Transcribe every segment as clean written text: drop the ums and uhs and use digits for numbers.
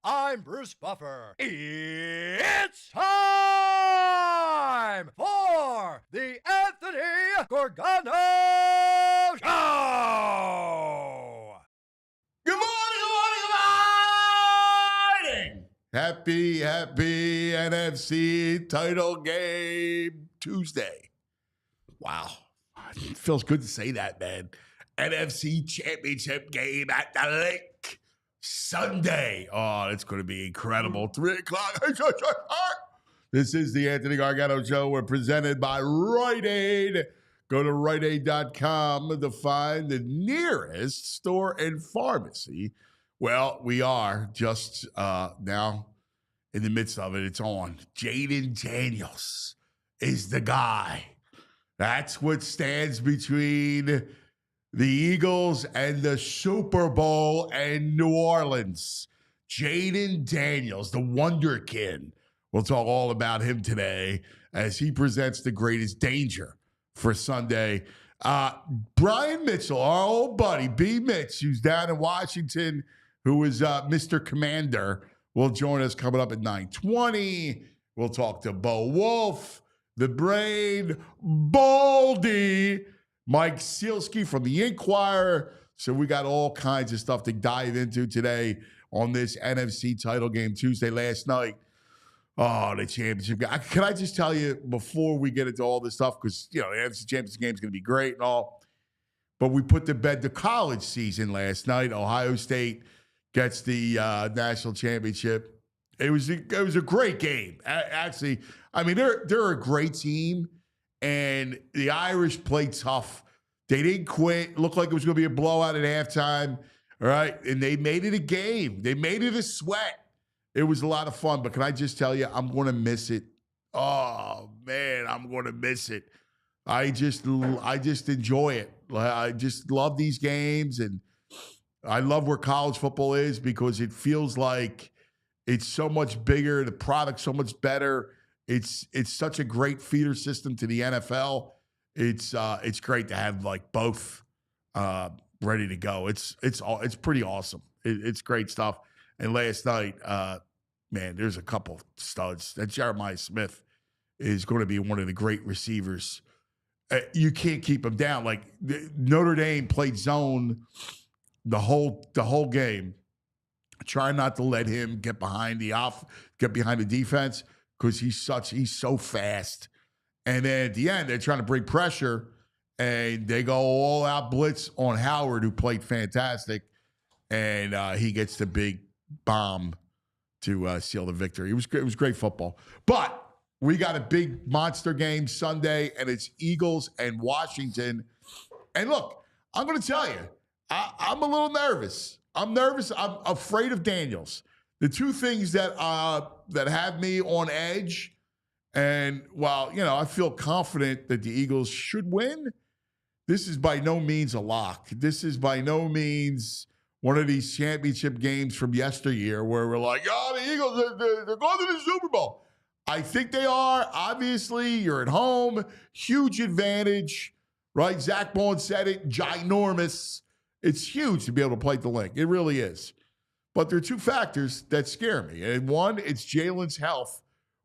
I'm Bruce Buffer. It's time for the Anthony Gorgano Show! Good morning! Happy NFC title game Tuesday. Wow. It feels good to say that, man. NFC Championship game at the lake. Sunday. Oh, it's going to be incredible. 3 o'clock. This is the Anthony Gargano Show. We're presented by Rite Aid. Go to riteaid.com to find the nearest store and pharmacy. Well, we are just now in the midst of it. It's on. Jalen Daniels is the guy. That's what stands between the Eagles and the Super Bowl and New Orleans. Jalen Daniels, the Wonder Kid. We'll talk all about him today as he presents the greatest danger for Sunday. Brian Mitchell, our old buddy, B. Mitch, who's down in Washington, who is Mr. Commander, will join us coming up at 9:20. We'll talk to Bo Wulf, the Brain, Baldy, Mike Sealski from the Inquirer. So we got all kinds of stuff to dive into today on this NFC title game Tuesday last night. Oh, the championship game. Can I just tell you before we get into all this stuff, because, you know, the NFC championship game is going to be great and all, but we put to bed the college season last night. Ohio State gets the national championship. It was a great game. Actually, I mean, they're a great team. And the Irish played tough. They didn't quit. It looked like it was going to be a blowout at halftime. All right. And they made it a game. They made it a sweat. It was a lot of fun. But can I just tell you, I'm going to miss it. Oh, man, I'm going to miss it. I just enjoy it. I just love these games. And I love where college football is because it feels like it's so much bigger. The product's so much better. It's such a great feeder system to the NFL. It's great to have like both ready to go. It's pretty awesome. It's great stuff. And last night, man, there's a couple studs. That Jeremiah Smith is going to be one of the great receivers. You can't keep him down. Like Notre Dame played zone the whole game. Try not to let him get behind the defense. Because he's so fast. And then at the end, they're trying to bring pressure, and they go all out blitz on Howard, who played fantastic, and he gets the big bomb to seal the victory. It was great football. But we got a big monster game Sunday, and it's Eagles and Washington. And look, I'm going to tell you, I'm a little nervous. I'm nervous. I'm afraid of Daniels. The two things that have me on edge, and while, you know, I feel confident that the Eagles should win, this is by no means a lock. This is by no means one of these championship games from yesteryear where we're like, oh, the Eagles, they're going to the Super Bowl. I think they are. Obviously, you're at home. Huge advantage, right? Zach Bowen said it, ginormous. It's huge to be able to play at the link. It really is. But there are two factors that scare me. And one, it's Jalen's health,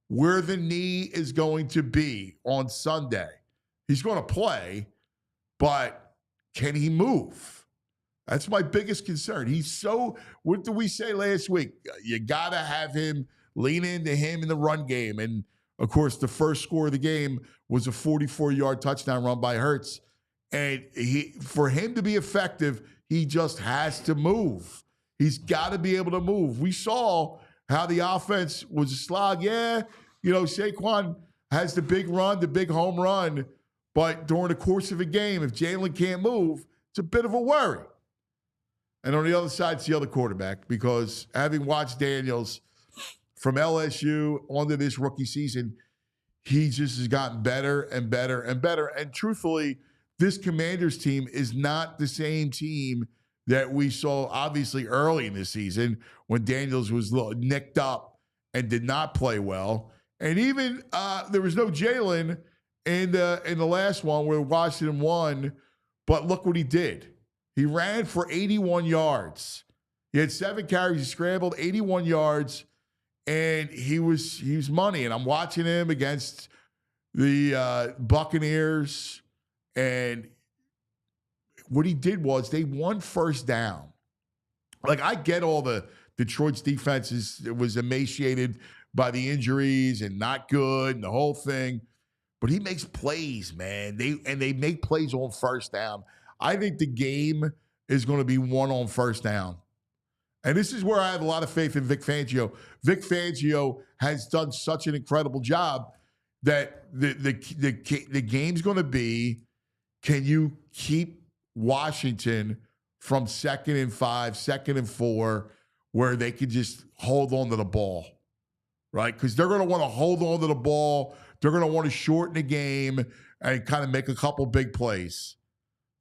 where the knee is going to be on Sunday. He's going to play, but can he move? That's my biggest concern. What did we say last week? You got to have him lean into him in the run game. And, of course, the first score of the game was a 44-yard touchdown run by Hurts. And for him to be effective, He just has to move. He's got to be able to move. We saw how the offense was a slog. Yeah, Saquon has the big run, the big home run, but during the course of a game, if Jalen can't move, it's a bit of a worry. And on the other side, it's the other quarterback, because having watched Daniels from LSU onto this rookie season, he just has gotten better and better and better. And truthfully, this Commanders team is not the same team that we saw obviously early in the season when Daniels was nicked up and did not play well. And even there was no Jalen in the last one where Washington won, but look what he did. He ran for 81 yards. He had 7 carries. He scrambled 81 yards, and he was money. And I'm watching him against the Buccaneers, and what he did was they won first down. Like, I get all the Detroit's defense was emaciated by the injuries and not good and the whole thing, but he makes plays, man. They make plays on first down. I think the game is going to be won on first down. And this is where I have a lot of faith in Vic Fangio. Vic Fangio has done such an incredible job that the game's going to be, can you keep Washington from 2nd and 5, 2nd and 4, where they can just hold on to the ball, right? Because they're going to want to hold on to the ball. They're going to want to shorten the game and kind of make a couple big plays.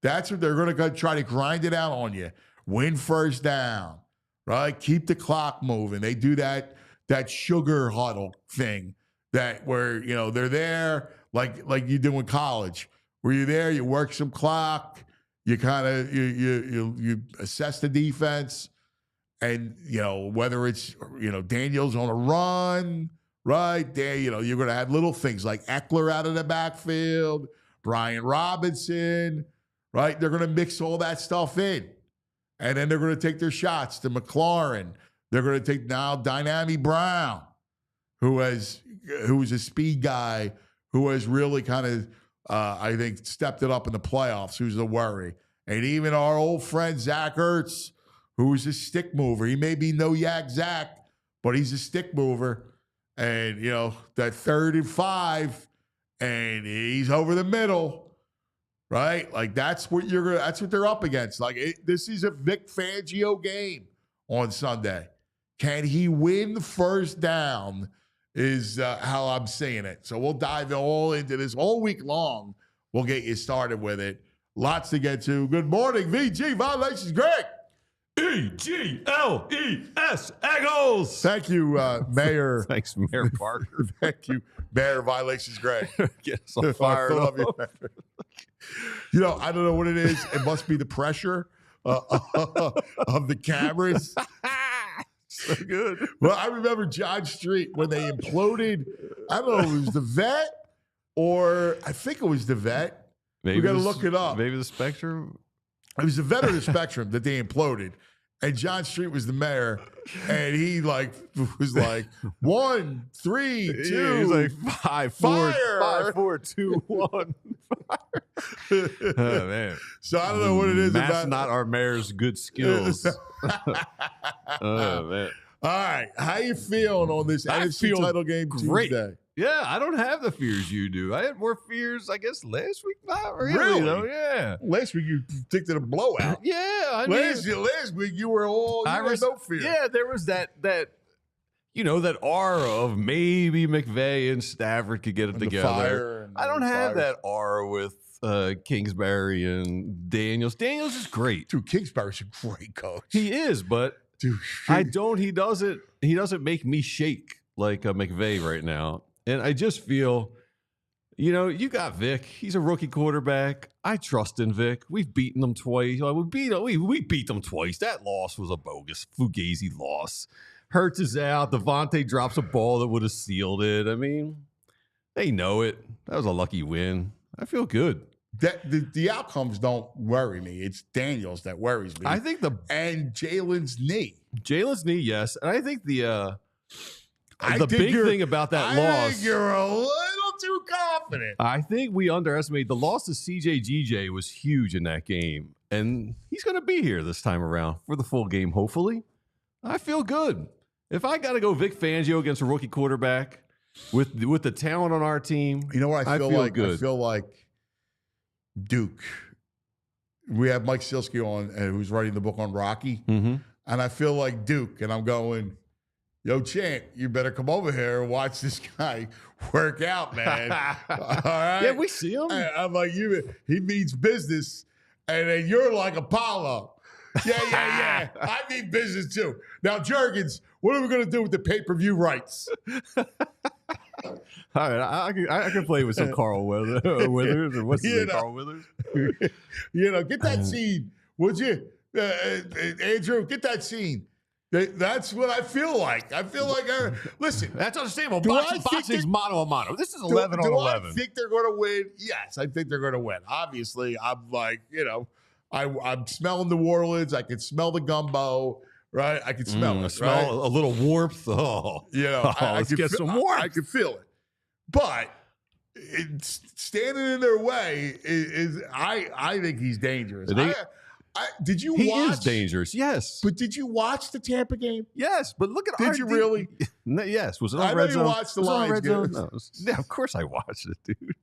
That's what they're going to try to grind it out on you. Win first down, right? Keep the clock moving. They do that sugar huddle thing where they're there like you do in college, where you're there, you work some clock, you kind of you assess the defense, and whether it's Daniels on a run, right there, you're going to have little things like Eckler out of the backfield, Brian Robinson. Right? They're going to mix all that stuff in. And then they're going to take their shots to McLaurin. They're going to take now Dynami Brown, who is a speed guy, who has really kind of, I think, stepped it up in the playoffs, who's the worry. And even our old friend Zach Ertz, who's a stick mover. He may be no yak Zach, but he's a stick mover. And, that 3rd and 5, and he's over the middle. Right? Like, that's what they're up against. Like, this is a Vic Fangio game on Sunday. Can he win first down is how I'm seeing it. So we'll dive all into this all week long. We'll get you started with it. Lots to get to. Good morning, VG Violations, Greg. EGLES Eagles. Thank you, Mayor. Thanks, Mayor Parker. Thank you, Mayor Violations, Greg. Get us all fired up. I don't know what it is. It must be the pressure of the cameras. So good. Well, I remember John Street when they imploded. I don't know if it was the Vet, or I think it was the Vet. We got to look it up. Maybe the Spectrum. It was the Vet or the Spectrum that they imploded. And John Street was the mayor, and he was like 1, 3, 2. He was like 5, 4, fire. 5, 4, 2, 1. Oh man! So I don't know what it is. That's not our mayor's good skills. Oh man! All right, how you feeling on this NFC title game great. Tuesday? Yeah, I don't have the fears you do. I had more fears, I guess, last week. Not really, though. Yeah. Last week you predicted a blowout. Yeah, last week you were all no fear. Yeah, there was that that aura of maybe McVay and Stafford could get it together. I don't have that aura with Kingsbury and Daniels. Daniels is great. Dude, Kingsbury's a great coach. He is, but dude, he doesn't make me shake like McVay right now. And I just feel, you got Vic. He's a rookie quarterback. I trust in Vic. We've beaten them twice. We beat them twice. That loss was a bogus, fugazi loss. Hurts is out. DeVonta drops a ball that would have sealed it. I mean, they know it. That was a lucky win. I feel good. The outcomes don't worry me. It's Daniels that worries me. I think and Jalen's knee. Jalen's knee, yes. And I think the big thing about that loss. I think you're a little too confident. I think we underestimated the loss to CJGJ was huge in that game, and he's going to be here this time around for the full game, hopefully. I feel good. If I got to go Vic Fangio against a rookie quarterback with the talent on our team, You know what I feel like? good. I feel like Duke. We have Mike Silsky on, who's writing the book on Rocky. Mm-hmm. And I feel like Duke, and I'm going, yo, Chant, you better come over here and watch this guy work out, man. All right? Yeah, we see him. I'm like, he means business, and then you're like Apollo. Yeah. I mean business too. Now, Juergens, what are we going to do with the pay-per-view rights? All right, I can play with some Carl Withers. Or what's his name? Carl Withers? Get that scene, would you? Andrew, get that scene. That's what I feel like. I feel like, listen. That's understandable. Do I think Boxing's mano a mano. This is Do 11 on 11. I think they're going to win? Yes, I think they're going to win. Obviously, I'm like, I'm smelling New Orleans. I can smell the gumbo, right? I can smell it. Smell right? a little warmth. Oh, let's get some warmth. I can feel it. But standing in their way is I think he's dangerous. Did you watch? He is dangerous, yes. But did you watch the Tampa game? Yes, but look at Did you really? Yes. Was it on I know Red you Zone? watched the Was it on Lions Red game. Zone? No. Yeah, of course I watched it, dude.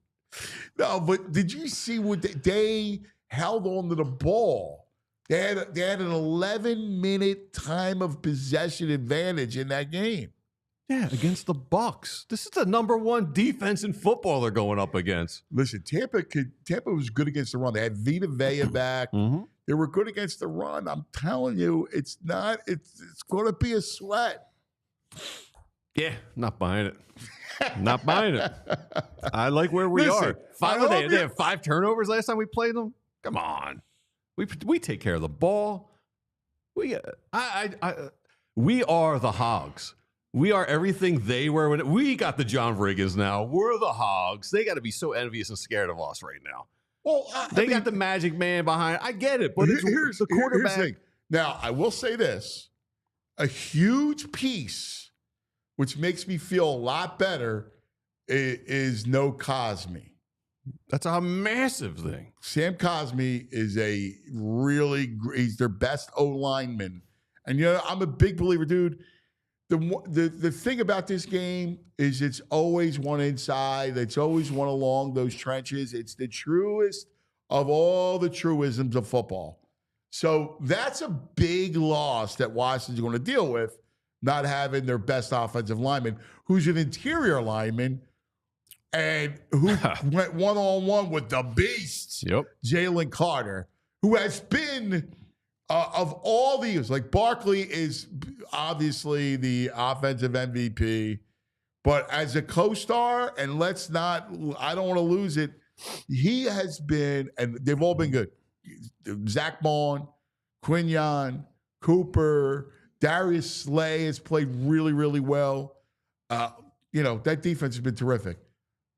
No, but did you see what they held on to the ball? They had an 11-minute time of possession advantage in that game. Yeah, against the Bucs. This is the number one defense in football they're going up against. Listen, Tampa was good against the run. They had Vita Vea back. Mm-hmm. They were good against the run. I'm telling you, it's going to be a sweat. Yeah, not buying it. Not buying it. I like where we Listen, are. They have 5 turnovers last time we played them. Come on, we take care of the ball. We are the Hogs. We are everything they were when we got the John Riggins. Now we're the Hogs. They got to be so envious and scared of us right now. Well, they got the magic man behind. I get it, but here's the quarterback. Here's the thing. Now, I will say this. A huge piece, which makes me feel a lot better, is no Cosme. That's a massive thing. Sam Cosme is he's their best O-lineman. And, I'm a big believer, dude. The thing about this game is it's always one inside. It's always one along those trenches. It's the truest of all the truisms of football. So that's a big loss that Washington's going to deal with, not having their best offensive lineman, who's an interior lineman and who went one-on-one with the beast, Jalen Carter, who has been of all these, like Barkley is obviously the offensive MVP, but as a co-star, and I don't want to lose it, he has been, and they've all been good. Zach Bond, Quinyon, Cooper, Darius Slay has played really, really well. That defense has been terrific,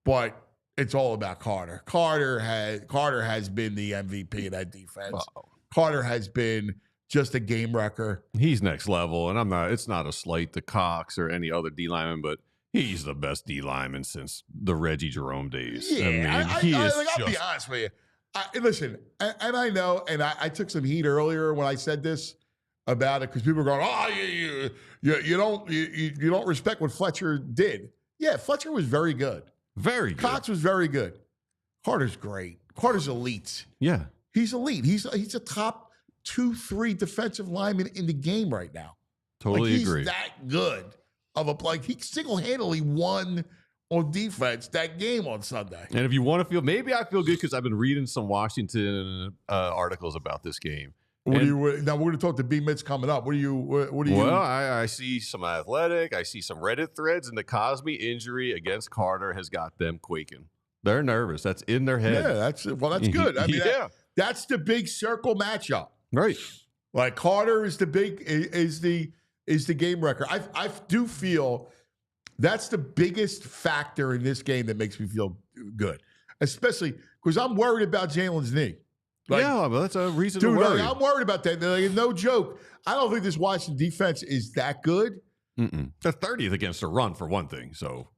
but it's all about Carter. Carter has been the MVP of that defense. Uh-oh. Carter has been just a game wrecker. He's next level, and it's not a slight to Cox or any other D lineman, but he's the best D lineman since the Reggie Jerome days. Yeah, I'll be honest with you. Listen, and I know, and I took some heat earlier when I said this about it because people were going, you don't respect what Fletcher did. Yeah, Fletcher was very good. Very good. Cox was very good. Carter's great. Carter's elite. Yeah. He's elite. He's a top 2-3 defensive lineman in the game right now. Totally agree. He's that good of a play. He single-handedly won on defense that game on Sunday. And if you want to feel, maybe I feel good because I've been reading some Washington articles about this game. Now we're going to talk to B Mitts coming up. What do you? Well, I see some Athletic. I see some Reddit threads, and the Cosme injury against Carter has got them quaking. They're nervous. That's in their head. Yeah, that's good. I mean, that's the big circle matchup, right? Like Carter is the game wrecker. I do feel that's the biggest factor in this game that makes me feel good, especially because I'm worried about Jalen's knee. But that's a reason to worry. I'm worried about that. No joke. I don't think this Washington defense is that good. Mm-mm. They're 30th against the run for one thing, so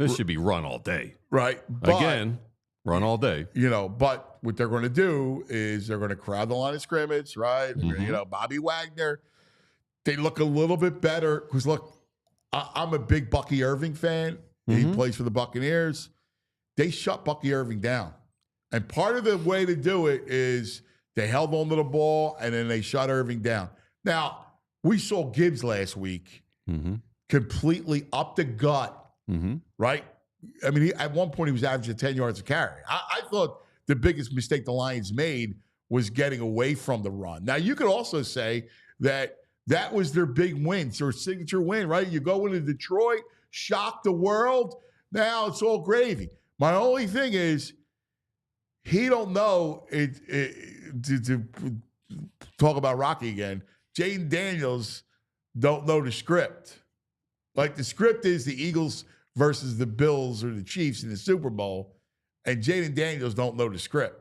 This should be run all day. Right. But, again, run all day. But what they're going to do is they're going to crowd the line of scrimmage, right? Bobby Wagner, they look a little bit better because, look, I'm a big Bucky Irving fan. He plays for the Buccaneers. They shut Bucky Irving down. And part of the way to do it is they held on to the ball and then they shut Irving down. Now, we saw Gibbs last week completely up the gut, right? I mean, at one point he was averaging 10 yards a carry. I thought the biggest mistake the Lions made was getting away from the run. Now, you could also say that was their big win, their signature win, right? You go into Detroit, shock the world. Now it's all gravy. My only thing is he don't know to talk about Rocky again. Jaden Daniels don't know the script. Like the script is the Eagles versus the Bills or the Chiefs in the Super Bowl, and Jaden Daniels don't know the script.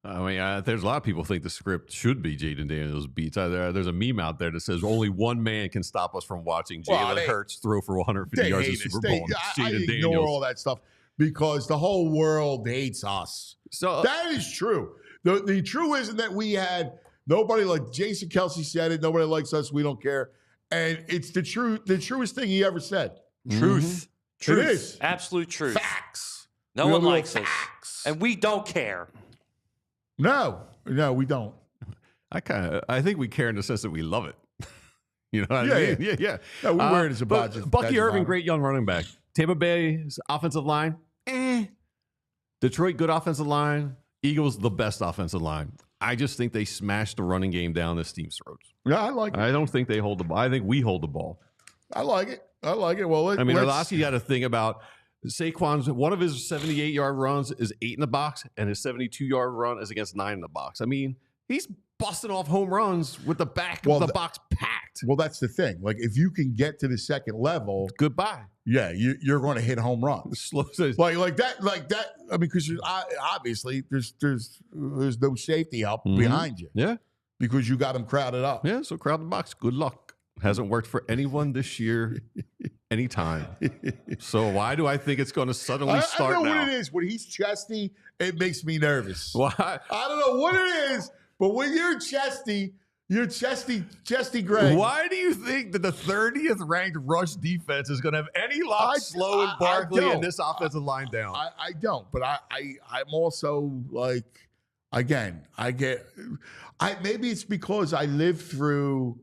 I mean, there's a lot of people think the script should be Jaden Daniels beats. There's a meme out there that says only one man can stop us from watching Jalen Hurts throw for 150 yards in the Super Bowl. I ignore all that stuff because the whole world hates us. So that is true. The true isn't that we had nobody like Jason Kelsey said it. Nobody likes us. We don't care. And it's the truest thing he ever said. Truth. It is. Absolute truth. Facts. No one likes us. And we don't care. No, we don't. I think we care in the sense that we love it. You know what I mean? Yeah. No, we wear it as a budget. Bucky Irving, great young running back. Tampa Bay's offensive line, Detroit, good offensive line. Eagles, the best offensive line. I just think they smashed the running game down this team's throats. Yeah, I like it. I don't think they hold the ball. I think we hold the ball. I like it. Well, Orlowski got to think about Saquon's, one of his 78-yard runs is 8 in the box, and his 72-yard run is against 9 in the box. I mean, he's busting off home runs with the back of the box packed. Well, that's the thing. Like, if you can get to the second level, goodbye. Yeah, you're going to hit home runs. like that. I mean, because obviously there's no safety help behind you. Yeah, because you got them crowded up. Yeah, so crowd the box. Good luck. Hasn't worked for anyone this year, anytime. So why do I think it's going to suddenly start now? I don't know what it is. When he's chesty, it makes me nervous. Why? I don't know what it is, but when you're chesty Greg. Why do you think that the 30th ranked rush defense is going to have any luck slowing Barkley and this offensive line down? I don't, but I'm also like, again, maybe it's because I lived through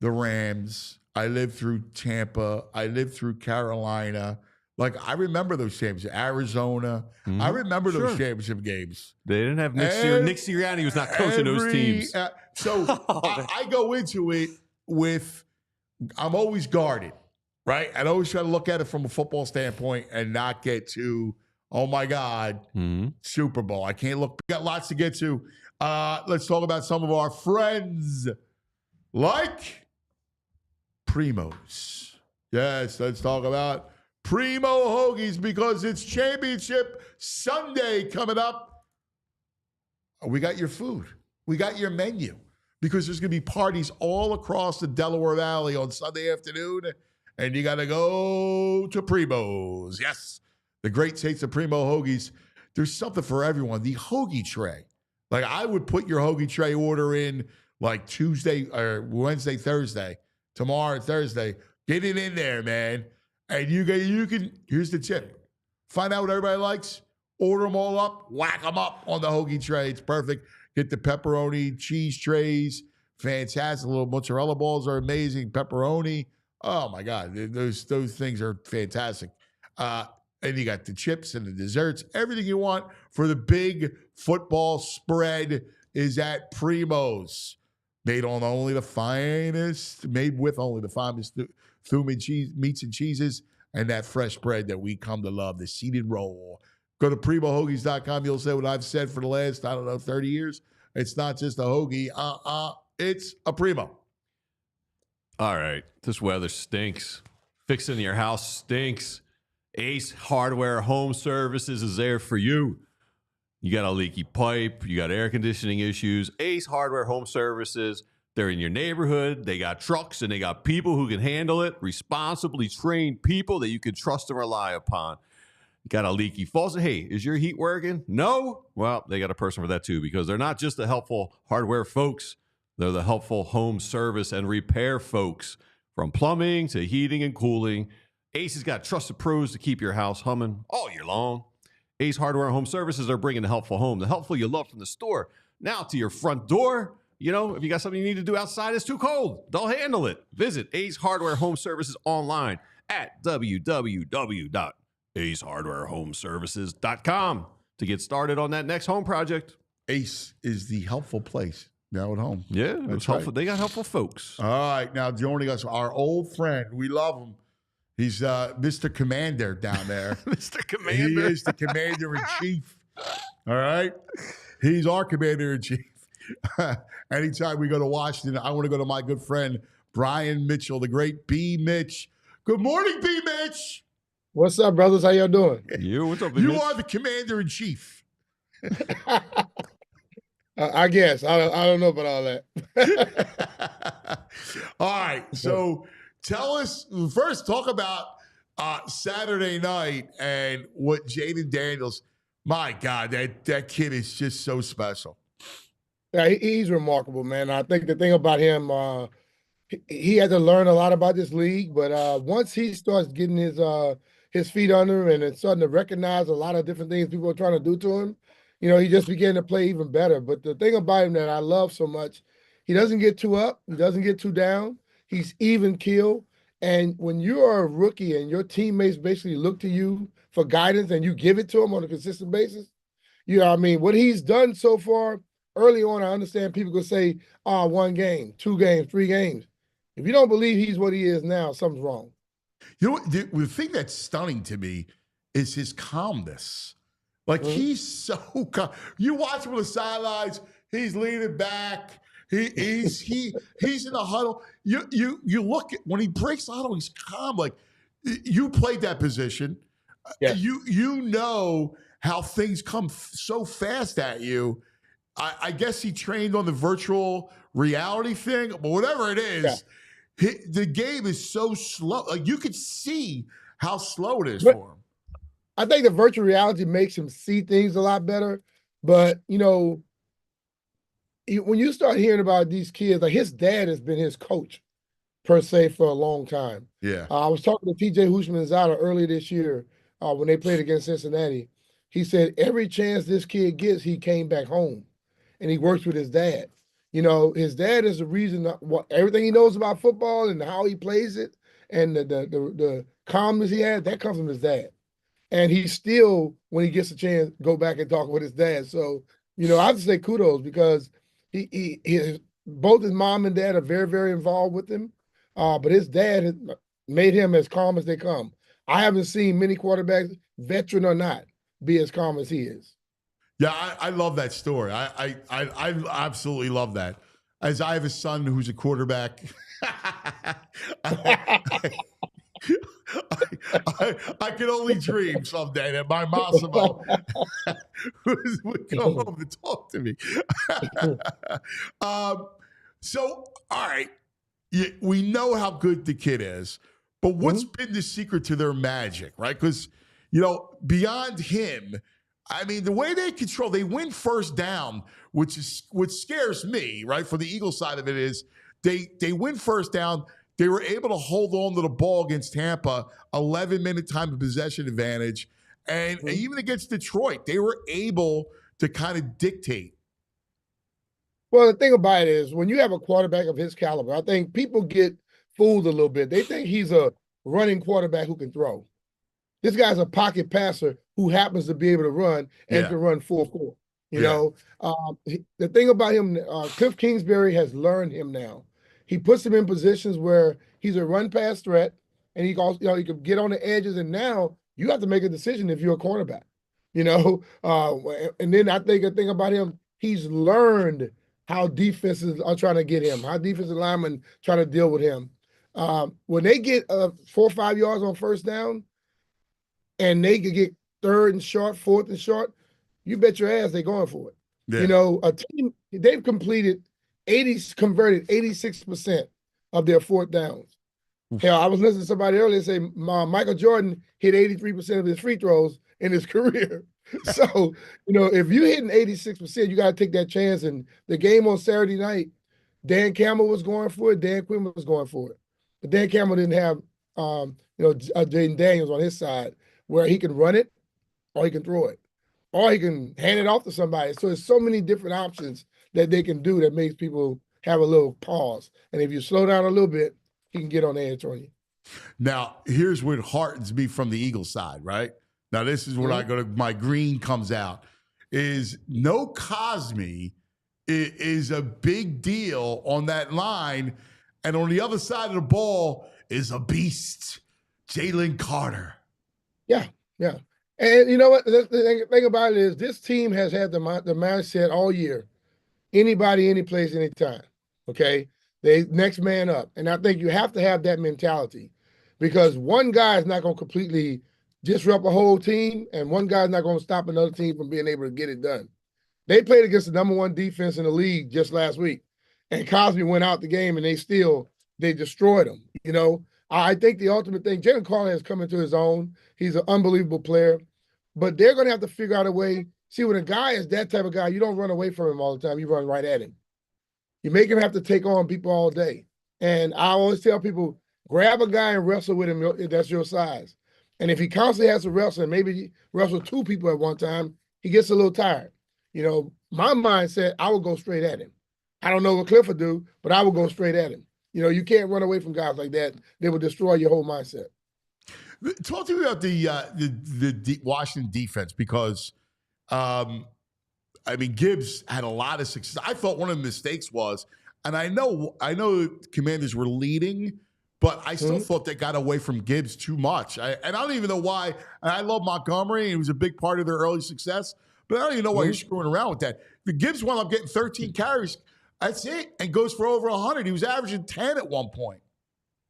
the Rams. I lived through Tampa. I lived through Carolina. Like, I remember those championships. Arizona. I remember those championship games. They didn't have Nick Sirianni was not coaching those teams. So I go into it with, I'm always guarded, right? I always try to look at it from a football standpoint and not get to, oh my God, Super Bowl. I can't look. We got lots to get to. Let's talk about some of our friends like Primo's. Yes, let's talk about Primo Hoagies because it's Championship Sunday coming up. We got your food. We got your menu because there's going to be parties all across the Delaware Valley on Sunday afternoon, and you got to go to Primo's. Yes, the great taste of Primo Hoagies. There's something for everyone. The hoagie tray. Like, I would put your hoagie tray order in like Tuesday or Wednesday, Thursday, tomorrow, Thursday. Get it in there, man. And you can, here's the tip. Find out what everybody likes. Order them all up. Whack them up on the hoagie tray. It's perfect. Get the pepperoni, cheese trays. Fantastic. Little mozzarella balls are amazing. Pepperoni. Oh, my God. Those things are fantastic. And you got the chips and the desserts. Everything you want for the big football spread is at Primo's. Made with only the finest meats and cheeses, and that fresh bread that we come to love, the seeded roll. Go to PrimoHoagies.com. You'll say what I've said for the last, 30 years. It's not just a hoagie. It's a Primo. All right. This weather stinks. Fixing your house stinks. Ace Hardware Home Services is there for you. You got a leaky pipe. You got air conditioning issues. Ace Hardware Home Services. They're in your neighborhood. They got trucks and they got people who can handle it. Responsibly trained people that you can trust and rely upon. Got a leaky faucet. Hey, is your heat working? No? Well, they got a person for that too, because they're not just the helpful hardware folks. They're the helpful home service and repair folks. From plumbing to heating and cooling, Ace has got trusted pros to keep your house humming all year long. Ace Hardware and Home Services are bringing the helpful home, the helpful you love from the store, now to your front door. You know, if you got something you need to do outside, it's too cold. They'll handle it. Visit Ace Hardware Home Services online at www.acehardwarehomeservices.com to get started on that next home project. Ace is the helpful place now at home. Yeah, it's helpful. They got helpful folks. All right, now joining us, our old friend. We love him. He's Mr. Commander down there. Mr. Commander. He is the Commander-in-Chief. All right? He's our Commander-in-Chief. Anytime we go to Washington, I want to go to my good friend, Brian Mitchell, the great B. Mitch. Good morning, B. Mitch. What's up, brothers? How y'all doing? What's up, B. You Mitch? are the Commander-in-Chief. I guess. I don't know about all that. All right. So tell us, first talk about Saturday night and what Jaden Daniels, my God, that kid is just so special. Yeah, he's remarkable, man. I think the thing about him, he had to learn a lot about this league, but once he starts getting his feet under him and starting to recognize a lot of different things people are trying to do to him, you know, he just began to play even better. But the thing about him that I love so much, he doesn't get too up, he doesn't get too down. He's even keel. And when you are a rookie and your teammates basically look to you for guidance and you give it to him on a consistent basis, you know what I mean? What he's done so far, early on, I understand people could say, 1 game, 2 games, 3 games. If you don't believe he's what he is now, something's wrong. You know what? The thing that's stunning to me is his calmness. Like, he's so calm. You watch him on the sidelines, he's leaning back. He's in the huddle. You look at when he breaks the huddle, he's calm. Like, you played that position. Yeah. You know how things come so fast at you. I guess he trained on the virtual reality thing, but whatever it is, the game is so slow. Like, you could see how slow it is for him. I think the virtual reality makes him see things a lot better. But, you know, when you start hearing about these kids, like his dad has been his coach, per se, for a long time. Yeah. I was talking to TJ Hushmanzada earlier this year when they played against Cincinnati. He said every chance this kid gets, he came back home. And he works with his dad. You know, his dad is the reason everything he knows about football and how he plays it and the calmness he has, that comes from his dad. And he still, when he gets a chance, go back and talk with his dad. So, you know, I have to say kudos because both his mom and dad are very, very involved with him. But his dad has made him as calm as they come. I haven't seen many quarterbacks, veteran or not, be as calm as he is. Yeah, I love that story. I absolutely love that. As I have a son who's a quarterback, I can only dream someday that my Massimo would come home to talk to me. So, all right, we know how good the kid is, but what's been the secret to their magic, right? Because, you know, beyond him, I mean, the way they control, they win first down, which scares me, right? For the Eagles side of it is they win first down. They were able to hold on to the ball against Tampa, 11-minute time of possession advantage. And even against Detroit, they were able to kind of dictate. Well, the thing about it is when you have a quarterback of his caliber, I think people get fooled a little bit. They think he's a running quarterback who can throw. This guy's a pocket passer who happens to be able to run and can run 4-4. You know, the thing about him, Cliff Kingsbury has learned him now. He puts him in positions where he's a run-pass threat, and he also, you know, he can get on the edges. And now you have to make a decision if you're a cornerback. You know, and then I think the thing about him, he's learned how defenses are trying to get him, how defensive linemen try to deal with him. When they get 4 or 5 yards on first down, and they could get 3rd and short, 4th and short, you bet your ass they're going for it. Yeah. You know, a team, they've completed converted 86% of their fourth downs. Hell, I was listening to somebody earlier say Michael Jordan hit 83% of his free throws in his career. So, if you're hitting 86%, you got to take that chance. And the game on Saturday night, Dan Campbell was going for it. Dan Quinn was going for it. But Dan Campbell didn't have, Jaden Daniels on his side where he can run it or he can throw it or he can hand it off to somebody. So there's so many different options that they can do that makes people have a little pause. And if you slow down a little bit, he can get on the edge on you. Now, here's what heartens me from the Eagles side, right? Now, this is when I go to my green comes out, is no Cosme is a big deal on that line. And on the other side of the ball is a beast, Jalen Carter. Yeah. And you know what? The thing about it is this team has had the mindset all year. Anybody, any place, anytime. Okay? They next man up. And I think you have to have that mentality because one guy is not going to completely disrupt a whole team and one guy's not going to stop another team from being able to get it done. They played against the number one defense in the league just last week. And Cosme went out the game and they destroyed them. I think the ultimate thing, Jalen Carter has come into his own. He's an unbelievable player. But they're going to have to figure out a way. See, when a guy is that type of guy, you don't run away from him all the time. You run right at him. You make him have to take on people all day. And I always tell people, grab a guy and wrestle with him if that's your size. And if he constantly has to wrestle, and maybe wrestle two people at one time, he gets a little tired. My mindset, I would go straight at him. I don't know what Cliff would do, but I would go straight at him. You can't run away from guys like that. They will destroy your whole mindset. Talk to me about the Washington defense because, Gibbs had a lot of success. I thought one of the mistakes was, and I know Commanders were leading, but I still thought they got away from Gibbs too much. And I don't even know why. And I love Montgomery, and he was a big part of their early success, but I don't even know why you're screwing around with that. The Gibbs wound up getting 13 carries. That's it, and goes for over 100. He was averaging 10 at one point.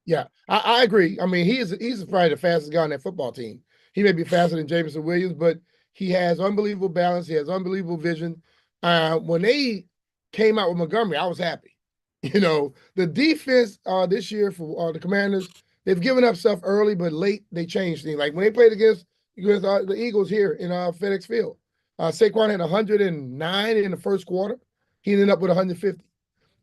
Yeah, I agree. He's probably the fastest guy on that football team. He may be faster than Jameson Williams, but he has unbelievable balance. He has unbelievable vision. When they came out with Montgomery, I was happy. The defense this year for the Commanders, they've given up stuff early, but late they changed things. Like when they played against the Eagles here in FedEx Field, Saquon had 109 in the first quarter. He ended up with 150.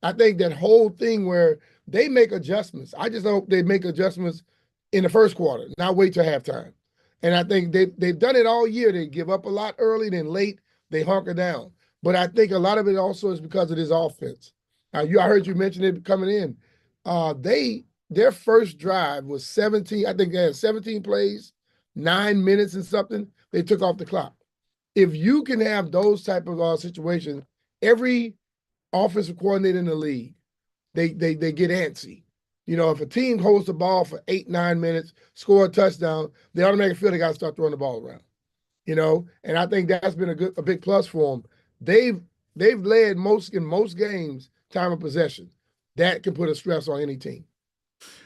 I think that whole thing where they make adjustments. I just hope they make adjustments in the first quarter, not wait till halftime. And I think they've done it all year. They give up a lot early, then late they hunker down. But I think a lot of it also is because of this offense. I heard you mention it coming in. Their first drive was 17. I think they had 17 plays, 9 minutes and something. They took off the clock. If you can have those type of situations, every offensive coordinator in the league, they get antsy. If a team holds the ball for 8-9 minutes, score a touchdown, they automatically feel they got to start throwing the ball around. And I think that's been a big plus for them. They've led in most games time of possession. That can put a stress on any team.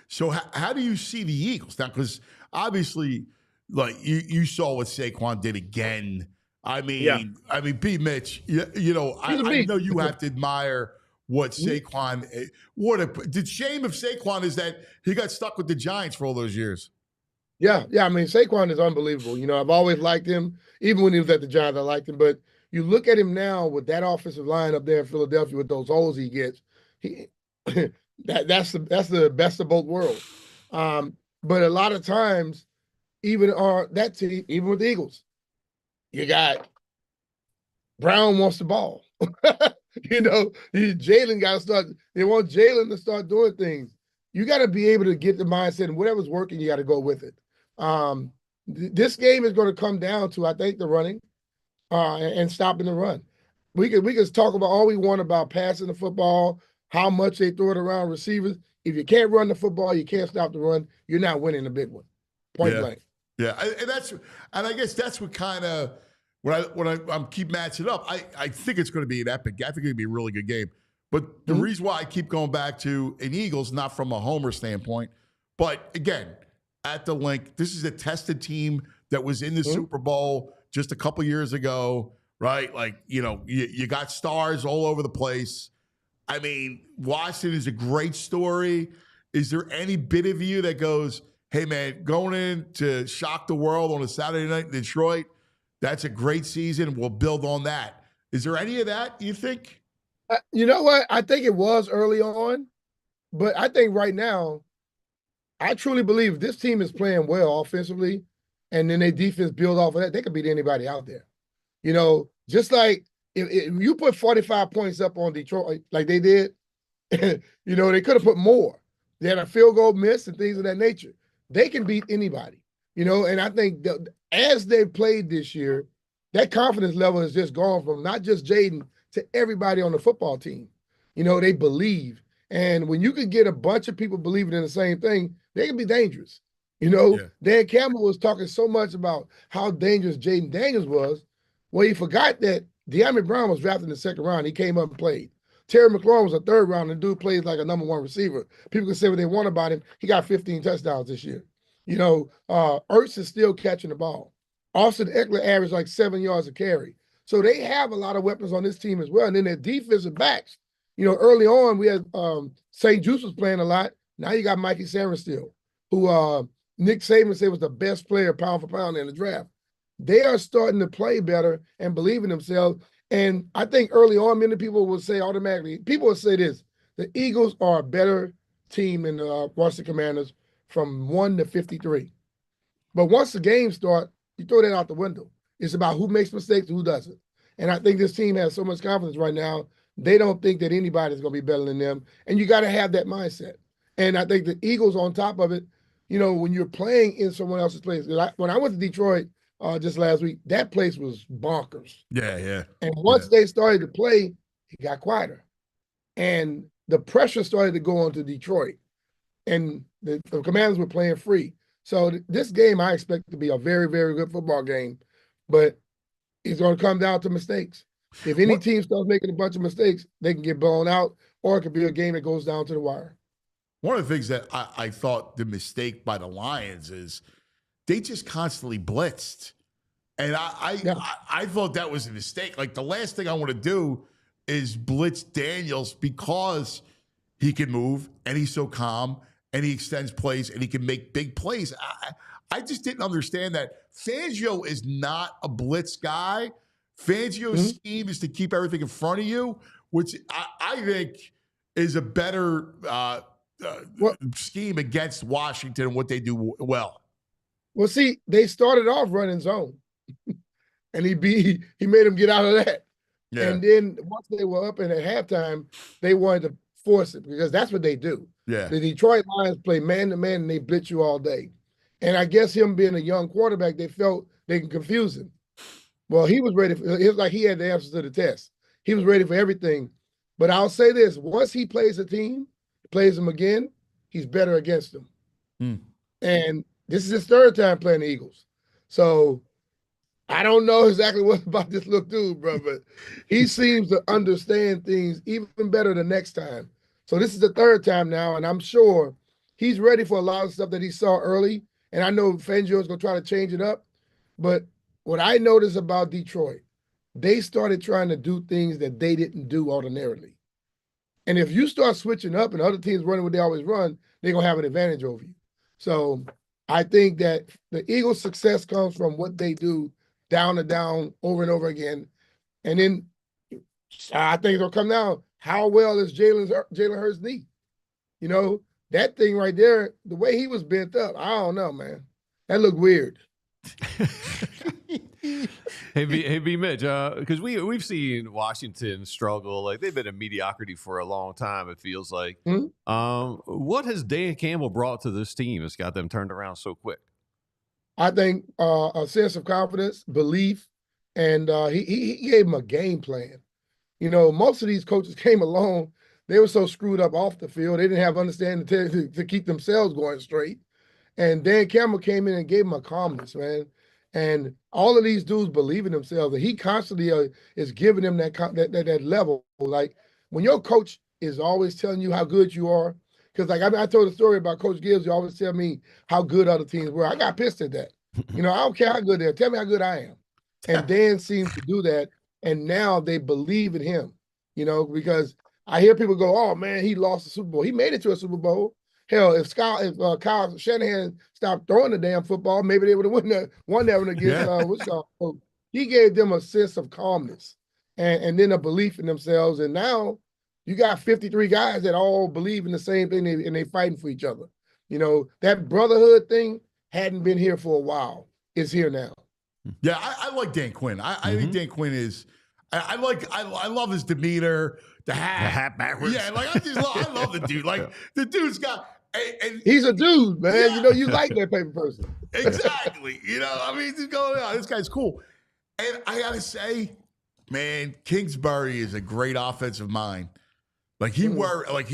So how do you see the Eagles now? Because obviously, like you saw what Saquon did again. B. Mitch, I know you have to admire what Saquon. The shame of Saquon is that he got stuck with the Giants for all those years. Yeah. Saquon is unbelievable. I've always liked him. Even when he was at the Giants, I liked him. But you look at him now with that offensive line up there in Philadelphia with those holes he gets. That's the best of both worlds. But a lot of times, even with the Eagles, you got Brown wants the ball. Jalen got to start. They want Jalen to start doing things. You got to be able to get the mindset, and whatever's working, you got to go with it. This game is going to come down to, I think, the running and stopping the run. We could talk about all we want about passing the football, how much they throw it around receivers. If you can't run the football, you can't stop the run. You're not winning the big one. Point blank. Yeah, and I guess that's what kind of when I'm keep matching up. I think it's going to be an epic. I think it's going to be a really good game. But the reason why I keep going back to an Eagles, not from a homer standpoint, but again, at the link, this is a tested team that was in the Super Bowl just a couple years ago, right? Like you got stars all over the place. I mean, Washington is a great story. Is there any bit of you that goes, hey, man, going in to shock the world on a Saturday night in Detroit, that's a great season. We'll build on that. Is there any of that, you think? You know what? I think it was early on, but I think right now, I truly believe this team is playing well offensively, and then their defense build off of that, they could beat anybody out there. You know, just like if you put 45 points up on Detroit like they did, you know, they could have put more. They had a field goal miss and things of that nature. They can beat anybody, you know, and I think that as they've played this year, that confidence level has just gone from not just Jaden to everybody on the football team. You know, they believe. And when you can get a bunch of people believing in the same thing, they can be dangerous. You know, Dan Campbell was talking so much about how dangerous Jaden Daniels was. Well, he forgot that De'Ami Brown was drafted in the second round. He came up and played. Terry McLaurin was a third round, and dude plays like a number one receiver. People can say what they want about him. He got 15 touchdowns this year. You know, Ertz is still catching the ball. Austin Eckler averaged like 7 yards a carry. So they have a lot of weapons on this team as well. And then their defensive backs, you know, early on we had St. Juice was playing a lot. Now you got Mikey Sarenstill, who Nick Saban said was the best player pound for pound in the draft. They are starting to play better and believe in themselves. And I think early on, many people will say automatically, people will say this, the Eagles are a better team than the Washington Commanders from 1 to 53. But once the game starts, you throw that out the window. It's about who makes mistakes and who doesn't. And I think this team has so much confidence right now, they don't think that anybody's going to be better than them. And you got to have that mindset. And I think the Eagles on top of it, you know, when you're playing in someone else's place, when I went to Detroit just last week, that place was bonkers. Yeah. And once they started to play, it got quieter. And the pressure started to go on to Detroit. And the Commanders were playing free. So this game I expect to be a very, very good football game. But it's going to come down to mistakes. If any team starts making a bunch of mistakes, they can get blown out, or it could be a game that goes down to the wire. One of the things that I thought the mistake by the Lions is they just constantly blitzed. And I thought that was a mistake. Like, the last thing I want to do is blitz Daniels because he can move and he's so calm and he extends plays and he can make big plays. I just didn't understand that. Fangio is not a blitz guy. Fangio's scheme is to keep everything in front of you, which I think is a better scheme against Washington and what they do well. Well, see, they started off running zone, and he made them get out of that. Yeah. And then once they were up and at halftime, they wanted to force it because that's what they do. Yeah. The Detroit Lions play man-to-man, and they blitz you all day. And I guess him being a young quarterback, they felt they can confuse him. Well, he was ready. It was like he had the answers to the test. He was ready for everything. But I'll say this, once he plays a team, plays them again, he's better against them. And this is his third time playing the Eagles. So I don't know exactly what about this little dude, bro, but he seems to understand things even better the next time. So this is the third time now, and I'm sure he's ready for a lot of stuff that he saw early. And I know Fangio is going to try to change it up. But what I noticed about Detroit, they started trying to do things that they didn't do ordinarily. And if you start switching up and other teams running what they always run, they're going to have an advantage over you. So I think that the Eagles' success comes from what they do down and down over and over again. And then I think it'll come down, how well is Jalen Hurts' knee? You know, that thing right there, the way he was bent up, I don't know, man. That looked weird. Hey, B. Mitch, because we've seen Washington struggle. Like, they've been in mediocrity for a long time, it feels like. What has Dan Campbell brought to this team that's got them turned around so quick? I think a sense of confidence, belief, and he gave them a game plan. You know, most of these coaches came along, they were so screwed up off the field, they didn't have understanding to keep themselves going straight. And Dan Campbell came in and gave them a calmness, man. And all of these dudes believe in themselves. And he constantly is giving them that level. Like, when your coach is always telling you how good you are, because like I told a story about Coach Gibbs, you always tell me how good other teams were. I got pissed at that. You know, I don't care how good they are. Tell me how good I am. And Dan seems to do that. And now they believe in him, you know, because I hear people go, "Oh man, he lost the Super Bowl. He made it to a Super Bowl." Hell, if Kyle Shanahan stopped throwing the damn football, maybe they would have won that one against so he gave them a sense of calmness and then a belief in themselves. And now you got 53 guys that all believe in the same thing and they fighting for each other. You know, that brotherhood thing hadn't been here for a while. It's here now. Yeah, I like Dan Quinn. I think Dan Quinn is. I love his demeanor, the hat backwards. Yeah, like I love the dude. Like the dude's got. And he's a dude, man. Yeah. You know, you like that paper person. Exactly. You know, I mean, just going on. This guy's cool. And I gotta say, man, Kingsbury is a great offensive mind. Like he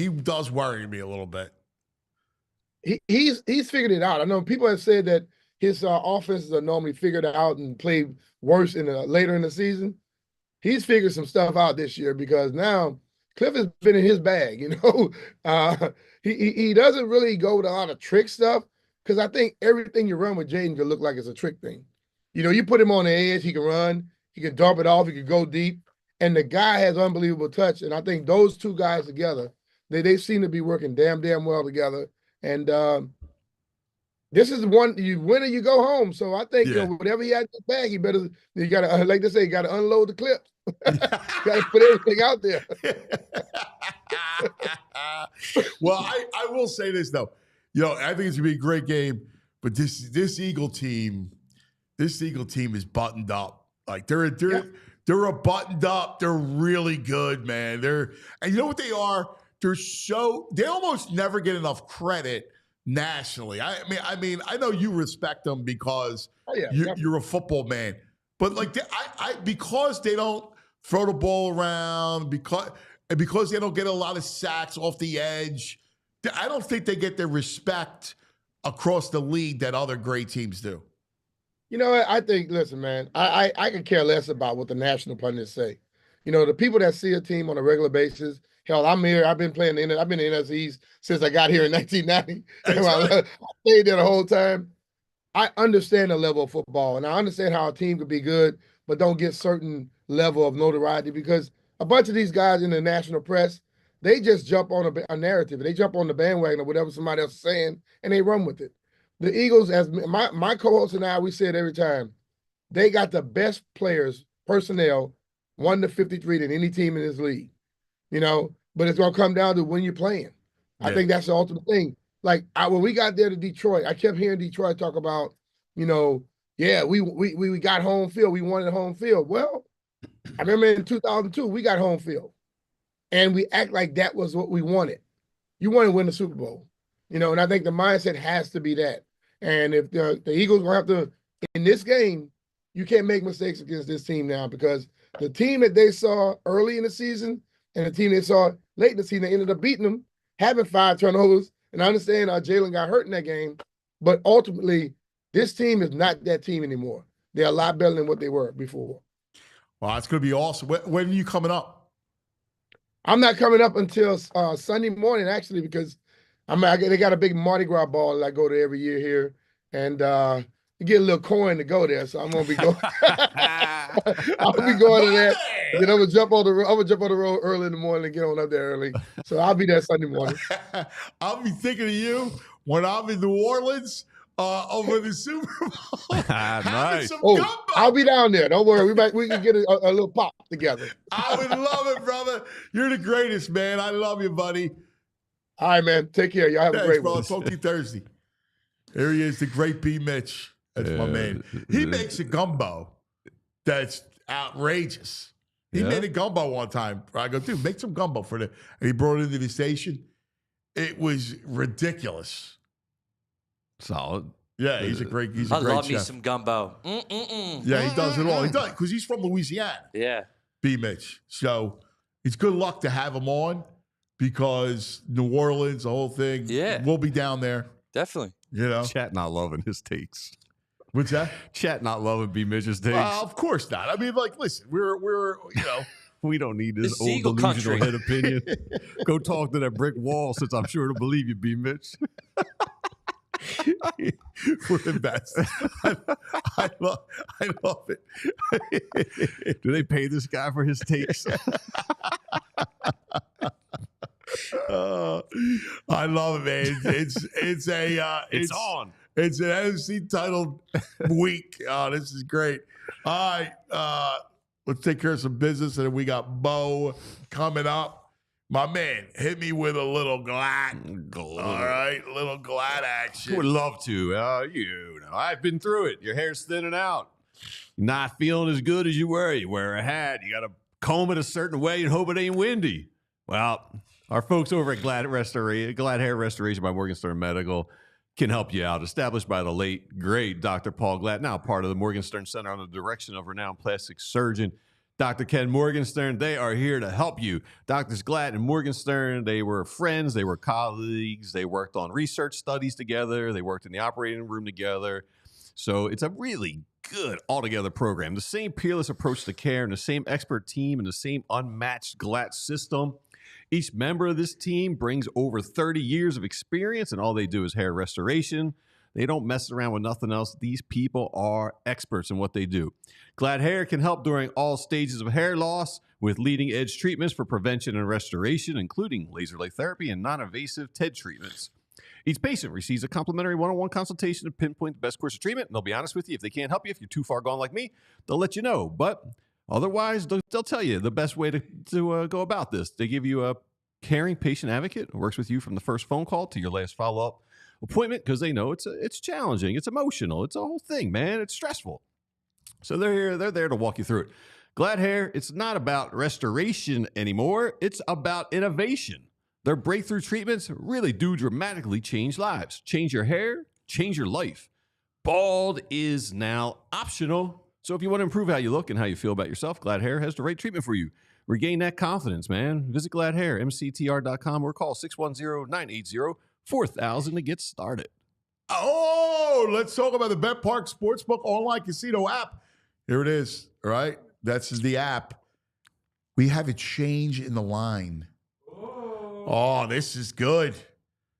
does worry me a little bit. He's figured it out. I know people have said that his offenses are normally figured out and play worse later in the season. He's figured some stuff out this year because now Cliff has been in his bag. You know, he doesn't really go with a lot of trick stuff because I think everything you run with Jaden can look like it's a trick thing. You know, you put him on the edge, he can run, he can dump it off, he can go deep, and the guy has unbelievable touch. And I think those two guys together, they seem to be working damn well together. And this is one you win or you go home. So I think you know, whatever he had in his bag, you gotta like they say, you gotta unload the clips. Gotta put everything out there. Well, I will say this though. You know, I think it's gonna be a great game, but this Eagle team is buttoned up. Like they're a buttoned up. They're really good, man. And you know what they are? They almost never get enough credit nationally. I mean, I know you respect them because you're a football man, but like because they don't throw the ball around, because they don't get a lot of sacks off the edge, I don't think they get the respect across the league that other great teams do. You know what? I think, listen, man, I could care less about what the national pundits say. You know, the people that see a team on a regular basis. Hell, I'm here. I've been in the NFCs since I got here in 1990. I stayed there the whole time. I understand the level of football, and I understand how a team could be good, but don't get certain level of notoriety because a bunch of these guys in the national press, they just jump on a narrative. They jump on the bandwagon or whatever somebody else is saying, and they run with it. The Eagles, as my co-host and I, we say it every time, they got the best players, personnel, 1 to 53 than any team in this league. You know, but it's going to come down to when you're playing. I think that's the ultimate thing. Like when we got there to Detroit, I kept hearing Detroit talk about, you know, we got home field. We wanted home field. Well, I remember in 2002, we got home field. And we act like that was what we wanted. You want to win the Super Bowl. You know, and I think the mindset has to be that. And if the Eagles will have to, in this game, you can't make mistakes against this team now because the team that they saw early in the season and the team they saw late in the season, they ended up beating them, having 5 turnovers. And I understand Jalen got hurt in that game, but ultimately, this team is not that team anymore. They're a lot better than what they were before. Well, it's going to be awesome. When are you coming up? I'm not coming up until Sunday morning, actually, because they got a big Mardi Gras ball that I go to every year here, and you get a little coin to go there, so I'm gonna be going. I'll be going to that. Then I'm gonna jump on the road early in the morning and get on up there early. So I'll be there Sunday morning. I'll be thinking of you when I'm in New Orleans over the Super Bowl. Nice. I'll be down there. Don't worry. We can get a little pop together. I would love it, brother. You're the greatest, man. I love you, buddy. All right, man. Take care. Y'all have a great one. I'll talk to you Thursday. There he is, the great B. Mitch. That's my man. He makes a gumbo that's outrageous. He made a gumbo one time. I go, dude, make some gumbo for and he brought it into the station. It was ridiculous. Solid. Yeah, he's a great chef. I love me some gumbo. Yeah, he does it all. He does because he's from Louisiana. Yeah. B. Mitch. So it's good luck to have him on because New Orleans, the whole thing. Yeah. We'll be down there. Definitely. You know? Chat not loving his takes. What's that? Chat not loving B. Mitch's takes. Of course not. I mean, like, listen, we're you know. We don't need this old Eagle delusional country. head opinion. Go talk to that brick wall since I'm sure to believe you, B. Mitch. We're the best. I love it. Do they pay this guy for his takes? I love it, man. It's on. It's an NFC titled week. Oh, this is great. All right, let's take care of some business, and then we got Bo coming up. My man, hit me with a little glad. All right, a little glad action. Would love to. I've been through it. Your hair's thinning out. Not feeling as good as you were. You wear a hat. You got to comb it a certain way and hope it ain't windy. Well, our folks over at Glad Hair Restoration by Morgenstern Medical can help you out. Established by the late, great Dr. Paul Glad, now part of the Morgenstern Center under the direction of renowned plastic surgeon Dr. Ken Morgenstern. They are here to help you. Doctors Glad and Morgenstern, they were friends. They were colleagues. They worked on research studies together. They worked in the operating room together. So it's a really good altogether program. The same peerless approach to care and the same expert team and the same unmatched Glad system. Each member of this team brings over 30 years of experience, and all they do is hair restoration. They don't mess around with nothing else. These people are experts in what they do. Glad Hair can help during all stages of hair loss with leading-edge treatments for prevention and restoration, including laser light therapy and non-invasive TED treatments. Each patient receives a complimentary one-on-one consultation to pinpoint the best course of treatment. And they'll be honest with you. If they can't help you, if you're too far gone like me, they'll let you know. But otherwise, they'll tell you the best way to go about this. They give you a caring patient advocate who works with you from the first phone call to your last follow-up appointment, because they know it's challenging, it's emotional, it's a whole thing, man. It's stressful. So they're there to walk you through it. Glad Hair, it's not about restoration anymore. It's about innovation. Their breakthrough treatments really do dramatically change lives. Change your hair, change your life. Bald is now optional. So if you want to improve how you look and how you feel about yourself, Glad Hair has the right treatment for you. Regain that confidence, man. Visit Glad Hair, mctr.com, or call 610-980-4000 to get started. Oh, let's talk about the Bet Park Sportsbook online casino app. Here it is, all right? That's the app. We have a change in the line. Oh, this is good.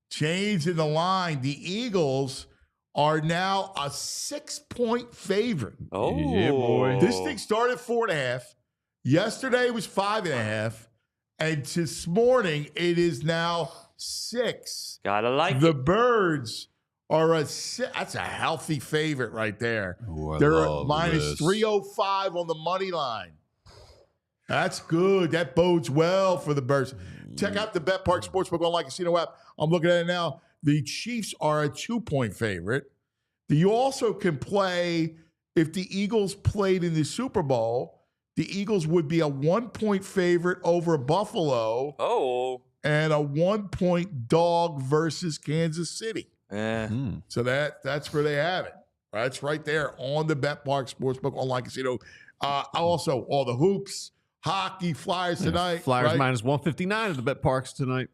Change in the line. The Eagles are now a 6-point favorite. Oh, yeah, boy. This thing started 4.5. Yesterday was 5.5. And this morning, it is now 6. Gotta like The it. Birds are that's a healthy favorite right there. Ooh, I They're love minus this. 305 on the money line. That's good. That bodes well for the Birds. Check out the Bet Park Sportsbook online casino app. I'm looking at it now. The Chiefs are a 2-point favorite. You also can play, if the Eagles played in the Super Bowl, the Eagles would be a 1-point favorite over Buffalo. Oh. And a 1-point dog versus Kansas City. So that's where they have it. That's right there on the Bet Park Sportsbook online casino. Also, all the hoops, hockey, Flyers tonight. Flyers right? minus 159 at the Bet Parks tonight.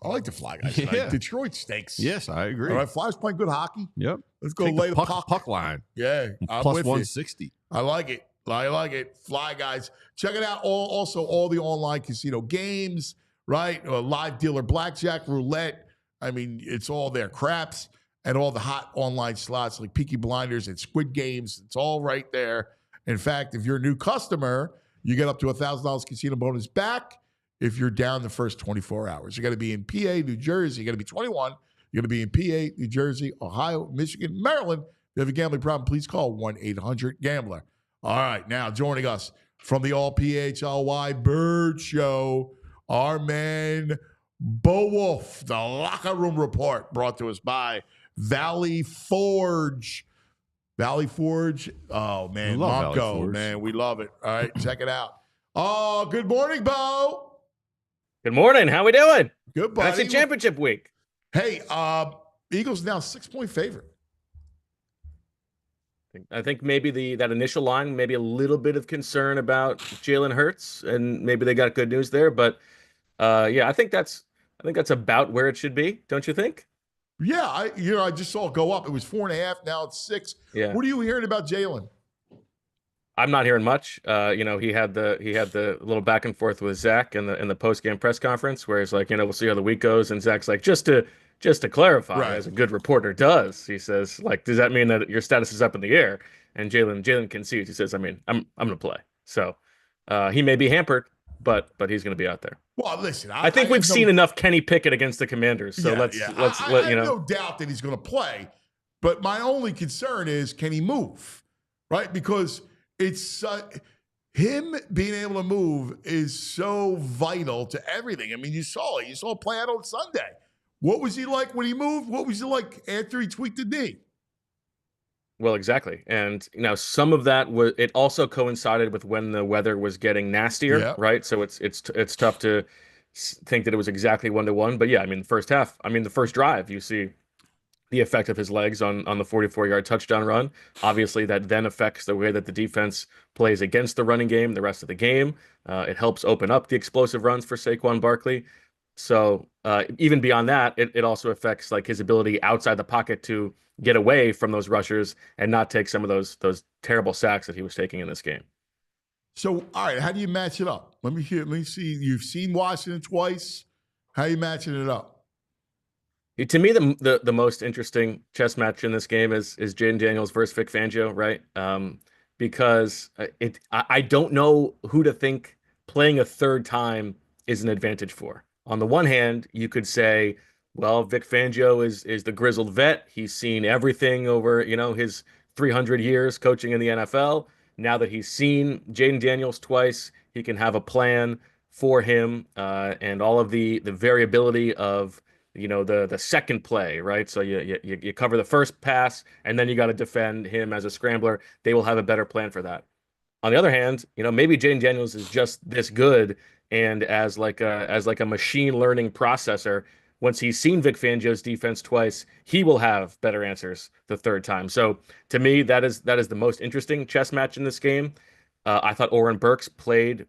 I like the Fly guys tonight. Yeah. Detroit stinks. Yes, I agree. All right, Flyers playing good hockey. Yep. Let's go Take lay the puck line. Yeah, I'm Plus with 160. you. I like it. I like it. Fly guys. Check it out. Also, all the online casino games, right? Live dealer blackjack, roulette. I mean, it's all there. Craps and all the hot online slots like Peaky Blinders and Squid Games. It's all right there. In fact, if you're a new customer, you get up to $1,000 casino bonus back if you're down the first 24 hours. You got to be in PA, New Jersey. You got to be 21. You got to be in PA, New Jersey, Ohio, Michigan, Maryland. If you have a gambling problem, please call 1-800-GAMBLER. All right, now joining us from the All PHLY Bird Show, our man Bo Wulf, the Locker Room Report, brought to us by Valley Forge. Valley Forge, oh man, Momco, man, we love it. All right, check it out. Oh, good morning, Bo. Good morning. How we doing? Good, buddy. NFC Championship week. Hey, Eagles now 6-point favorite. I think maybe that initial line, maybe a little bit of concern about Jalen Hurts, and maybe they got good news there. But yeah, I think that's about where it should be. Don't you think? Yeah, I just saw it go up. It was 4.5. Now it's 6. Yeah. What are you hearing about Jalen? I'm not hearing much. He had the little back and forth with Zach in the post game press conference where he's like, we'll see how the week goes, and Zach's like, just to clarify, right, as a good reporter does, he says, like, does that mean that your status is up in the air? And Jalen concedes. He says, I'm gonna play. So he may be hampered, but he's going to be out there. Well, listen, I think we've seen enough Kenny Pickett against the Commanders, so let's I you know. have no doubt that he's going to play, but my only concern is, can he move, right? Because it's him being able to move is so vital to everything. I mean, you saw it play out on Sunday. What was he like when he moved? What was he like after he tweaked the knee? Well, exactly. And some of that it also coincided with when the weather was getting nastier, right? So it's tough to think that it was exactly 1-to-1. But yeah, I mean, the first drive, you see the effect of his legs on the 44-yard touchdown run. Obviously, that then affects the way that the defense plays against the running game the rest of the game. It helps open up the explosive runs for Saquon Barkley. So even beyond that, it also affects like his ability outside the pocket to get away from those rushers and not take some of those terrible sacks that he was taking in this game. So, all right, how do you match it up? Let me see. You've seen Washington twice. How are you matching it up? To me, the most interesting chess match in this game is Jaden Daniels versus Vic Fangio, right? Because I don't know who to think playing a third time is an advantage for. On the one hand, you could say, well, Vic Fangio is the grizzled vet. He's seen everything over, his 300 years coaching in the NFL. Now that he's seen Jaden Daniels twice, he can have a plan for him and all of the variability of, the second play, right? So you cover the first pass and then you got to defend him as a scrambler. They will have a better plan for that. On the other hand, maybe Jaden Daniels is just this good, and as like a machine learning processor, once he's seen Vic Fangio's defense twice, he will have better answers the third time. So to me, that is the most interesting chess match in this game. I thought Oren Burks played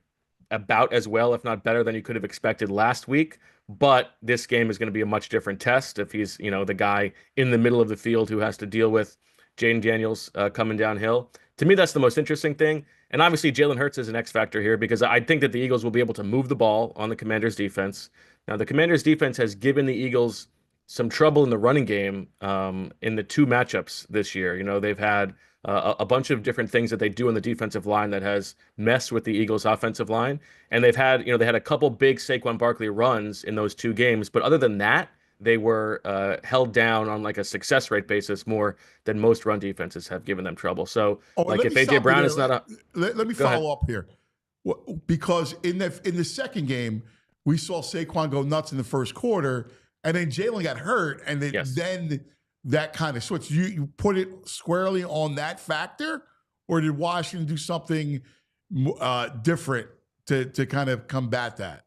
about as well, if not better, than you could have expected last week. But this game is going to be a much different test if he's, the guy in the middle of the field who has to deal with Jaden Daniels coming downhill. To me, that's the most interesting thing. And obviously, Jalen Hurts is an X factor here because I think that the Eagles will be able to move the ball on the Commanders' defense. Now, the Commanders' defense has given the Eagles some trouble in the running game in the two matchups this year. They've had a bunch of different things that they do on the defensive line that has messed with the Eagles' offensive line. And they had a couple big Saquon Barkley runs in those two games. But other than that, they were held down on like a success rate basis more than most run defenses have given them trouble. So if AJ Brown is not let me follow up here, because in the second game we saw Saquon go nuts in the first quarter, and then Jalen got hurt, and then that kind of switched. You put it squarely on that factor, or did Washington do something different to kind of combat that?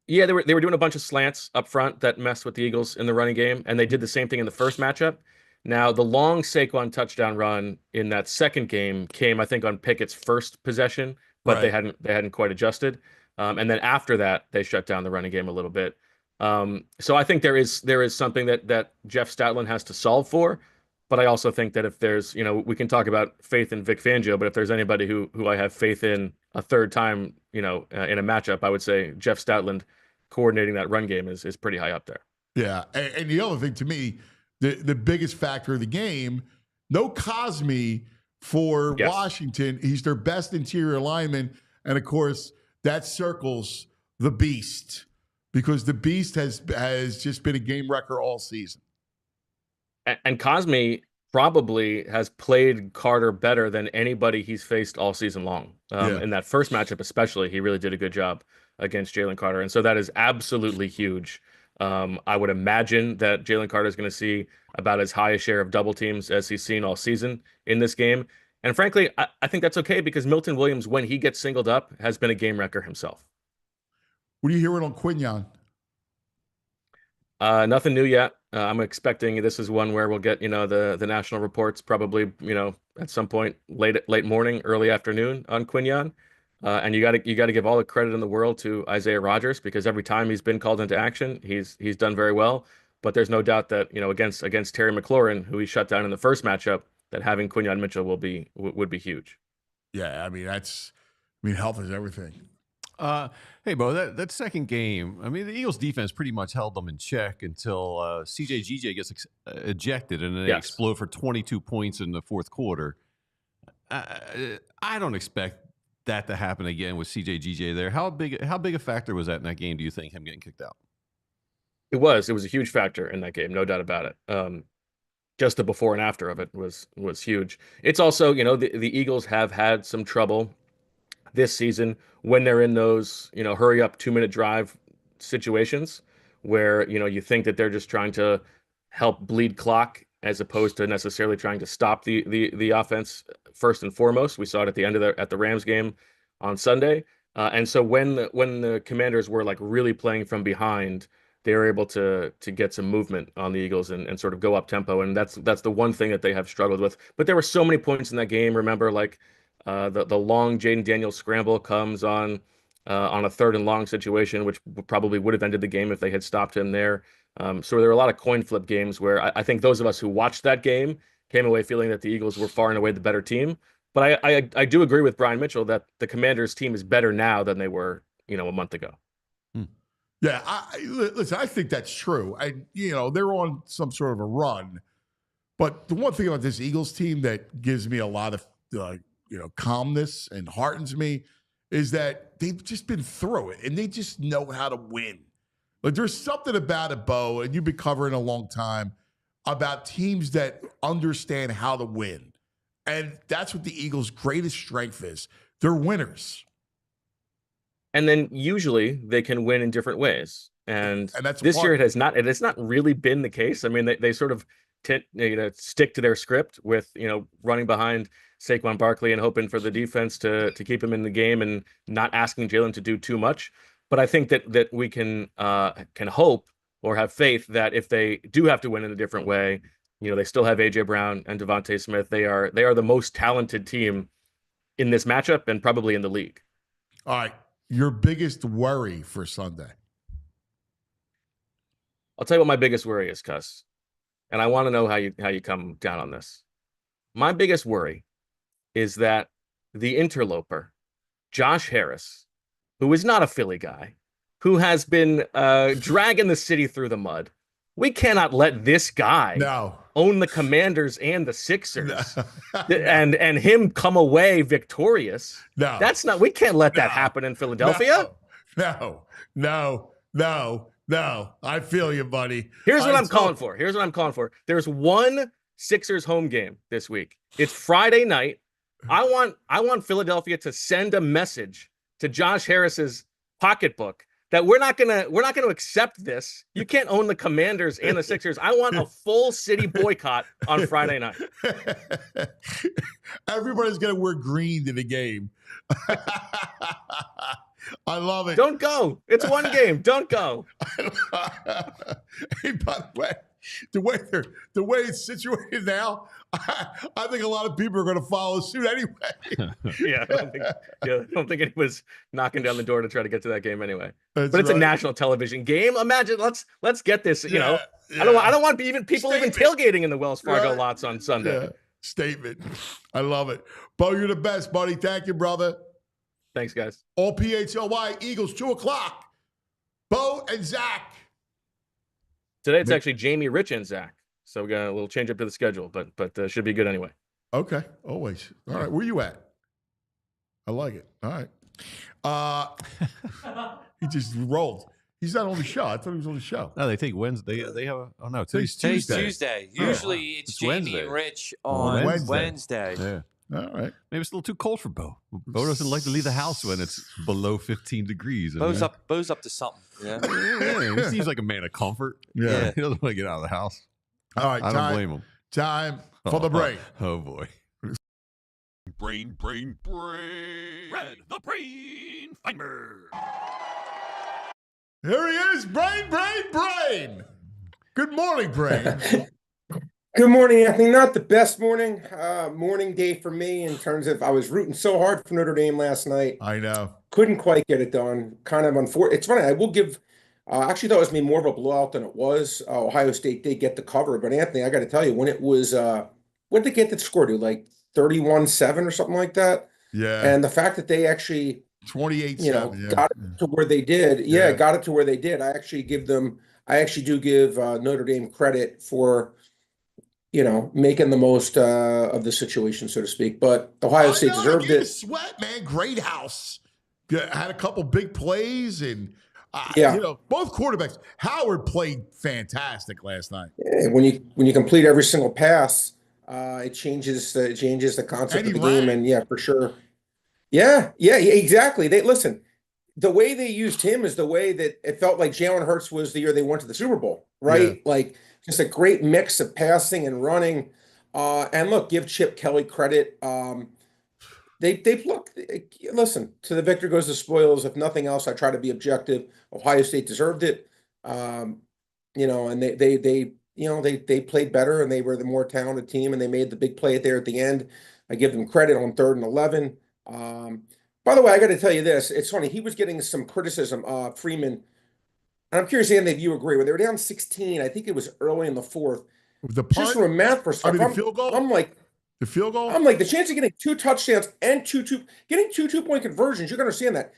Yeah, they were doing a bunch of slants up front that messed with the Eagles in the running game, and they did the same thing in the first matchup. Now, the long Saquon touchdown run in that second game came, I think, on Pickett's first possession, but they hadn't quite adjusted. And then after that, they shut down the running game a little bit. So I think there is something that Jeff Statland has to solve for. But I also think that if there's, we can talk about faith in Vic Fangio, but if there's anybody who I have faith in a third time, in a matchup, I would say Jeff Statland coordinating that run game is pretty high up there. Yeah. And the other thing to me, the biggest factor of the game, no Cosme for Washington. He's their best interior lineman. And of course, that circles the beast, because the beast has just been a game wrecker all season. And Cosme probably has played Carter better than anybody he's faced all season long. In that first matchup especially, he really did a good job against Jalen Carter. And so that is absolutely huge. I would imagine that Jalen Carter is going to see about as high a share of double teams as he's seen all season in this game. And frankly, I think that's okay, because Milton Williams, when he gets singled up, has been a game wrecker himself. What are you hearing on Quinyon? Nothing new yet. I'm expecting this is one where we'll get, the national reports probably, at some point late morning, early afternoon on Quinyon. And you got to give all the credit in the world to Isaiah Rodgers, because every time he's been called into action, he's done very well. But there's no doubt that, against Terry McLaurin, who he shut down in the first matchup, that having Quinyon Mitchell would be huge. Yeah, health is everything. Hey, Bo, that second game, the Eagles defense pretty much held them in check until CJ gets ejected, and then they explode for 22 points in the fourth quarter. I don't expect that to happen again with CJ there. How big a factor was that in that game, do you think, him getting kicked out? It was a huge factor in that game, no doubt about it. Just the before and after of it was huge. It's also, the Eagles have had some trouble this season when they're in those, hurry up 2-minute drive situations where, you think that they're just trying to help bleed clock as opposed to necessarily trying to stop the offense first and foremost. We saw it at the end of at the Rams game on Sunday. And so when the Commanders were like really playing from behind, they were able to get some movement on the Eagles and sort of go up tempo. And that's the one thing that they have struggled with. But there were so many points in that game. Remember, like the long Jaden Daniels scramble comes on a 3rd and long situation, which probably would have ended the game if they had stopped him there. So there were a lot of coin flip games where I think those of us who watched that game came away feeling that the Eagles were far and away the better team. But I do agree with Brian Mitchell that the Commanders team is better now than they were, a month ago. Yeah, listen, I think that's true. They're on some sort of a run. But the one thing about this Eagles team that gives me a lot of, calmness and heartens me is that they've just been through it and they just know how to win. Like there's something about it, Bo, and you've been covering a long time, about teams that understand how to win. And that's what the Eagles' greatest strength is. They're winners. And then usually they can win in different ways. And that's this year it has not really been the case. I mean, they sort of stick to their script with, running behind Saquon Barkley and hoping for the defense to keep him in the game and not asking Jalen to do too much. But I think that we can hope or have faith that if they do have to win in a different way, they still have AJ Brown and DeVonta Smith. They are the most talented team in this matchup and probably in the league. All right. Your biggest worry for Sunday? I'll tell you what my biggest worry is, Cuss. And I want to know how you come down on this. My biggest worry is that the interloper, Josh Harris, who is not a Philly guy, who has been dragging the city through the mud. We cannot let this guy own the Commanders and the Sixers and him come away victorious. We can't let that happen in Philadelphia. No. I feel you, buddy. Here's what I'm calling for. There's one Sixers home game this week. It's Friday night. I want Philadelphia to send a message to Josh Harris's pocketbook that we're not gonna accept this. You can't own the Commanders and the Sixers. I want a full city boycott on Friday night. Everybody's gonna wear green to the game. I love it. Don't go. It's one game. Don't go. Hey, by the way, the way it's situated now, I think a lot of people are going to follow suit anyway. I don't think it was knocking down the door to try to get to that game anyway. But it's right. a national television game. Imagine, let's get this. I don't want people even tailgating in the Wells Fargo lots on Sunday. Yeah. Statement. I love it. Bo, you're the best, buddy. Thank you, brother. Thanks, guys. All PHLY Eagles 2:00. Bo and Zach. Today it's actually Jamie, Rich, and Zach. So we got a little change up to the schedule, but should be good anyway. Okay, always. All right, where you at? I like it. All right. He just rolled. He's not on the show. I thought he was on the show. No, they take Wednesday. They have today's Tuesday. Usually it's Jamie Wednesday. and Rich on Wednesday. Yeah. All right. Maybe it's a little too cold for Bo. Bo doesn't like to leave the house when it's below 15 degrees. Bo's up to something. Yeah. He seems like a man of comfort. Yeah. He doesn't want to get out of the house. All right. I don't blame him. Time for the break. Oh, boy. Brain. Red, the brain finder. Here he is. Brain. Good morning, Brain. Good morning, Anthony. Not the best morning day for me in terms of I was rooting so hard for Notre Dame last night. I know. Couldn't quite get it done. Kind of unfortunate. It's funny. I will give. Actually, thought it was me more of a blowout than it was. Ohio State did get the cover, but Anthony, I got to tell you, when it was, what did they get the score to? Like 31-7 or something like that. Yeah. And the fact that they actually 28-7, got it to where they did. Yeah, got it to where they did. I actually do give Notre Dame credit for making the most of the situation, so to speak. But Ohio State deserved it. Sweat, man. Great house. Had a couple big plays, and both quarterbacks. Howard played fantastic last night. When you complete every single pass, it changes the concept of the game, and for sure. Yeah, exactly. Listen. The way they used him is the way that it felt like Jalen Hurts was the year they went to the Super Bowl, right? Yeah. Like just a great mix of passing and running. And look, give Chip Kelly credit. Listen, to the victor goes the spoils. If nothing else, I try to be objective. Ohio State deserved it. And they played better, and they were the more talented team, and they made the big play there at the end. I give them credit on 3rd and 11. By the way, I got to tell you this. It's funny. He was getting some criticism, Freeman. And I'm curious, Andy, if you agree. When they were down 16, I think it was early in the 4th. Just from a math perspective, the field goal? I'm like, the field goal? I'm like, the chance of getting 2 touchdowns and getting 2 2-point conversions, you got to understand that.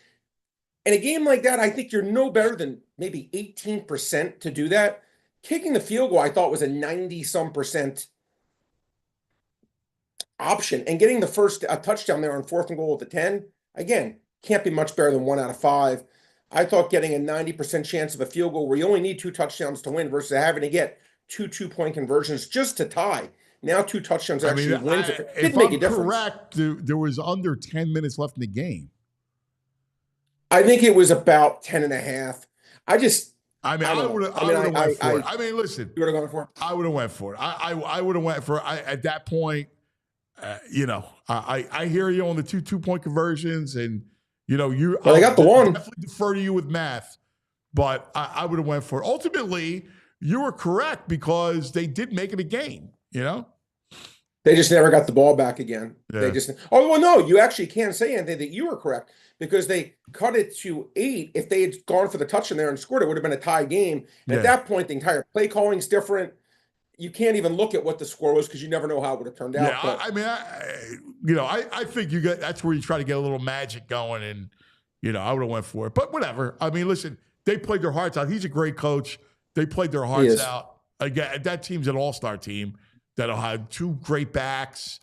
In a game like that, I think you're no better than maybe 18% to do that. Kicking the field goal, I thought, was a 90-some% option. And getting the first touchdown there on 4th and goal at the 10, again, can't be much better than 1 out of 5. I thought getting a 90% chance of a field goal where you only need 2 touchdowns to win versus having to get 2 2-point conversions just to tie. Now 2 touchdowns actually wins. It make a difference. Correct, there was under 10 minutes left in the game. I think it was about 10 and a half. I would have went for it. I mean, listen. You would have gone for it? I would have went for it. I would have went for it. At that point, I hear you on the 2 2-point conversions, and I got the one. Definitely defer to you with math, but I would have went for it. Ultimately, you were correct because they did make it a game. They just never got the ball back again. Yeah. No, you actually can say, Anthony, that you were correct because they cut it to 8. If they had gone for the touchdown there and scored, it would have been a tie game. And at that point, the entire play calling is different. You can't even look at what the score was because you never know how it would have turned out. Yeah, I think that's where you try to get a little magic going, and I would have went for it. But whatever. I mean, listen, they played their hearts out. He's a great coach. They played their hearts out. Again, that team's an all-star team that'll have 2 great backs.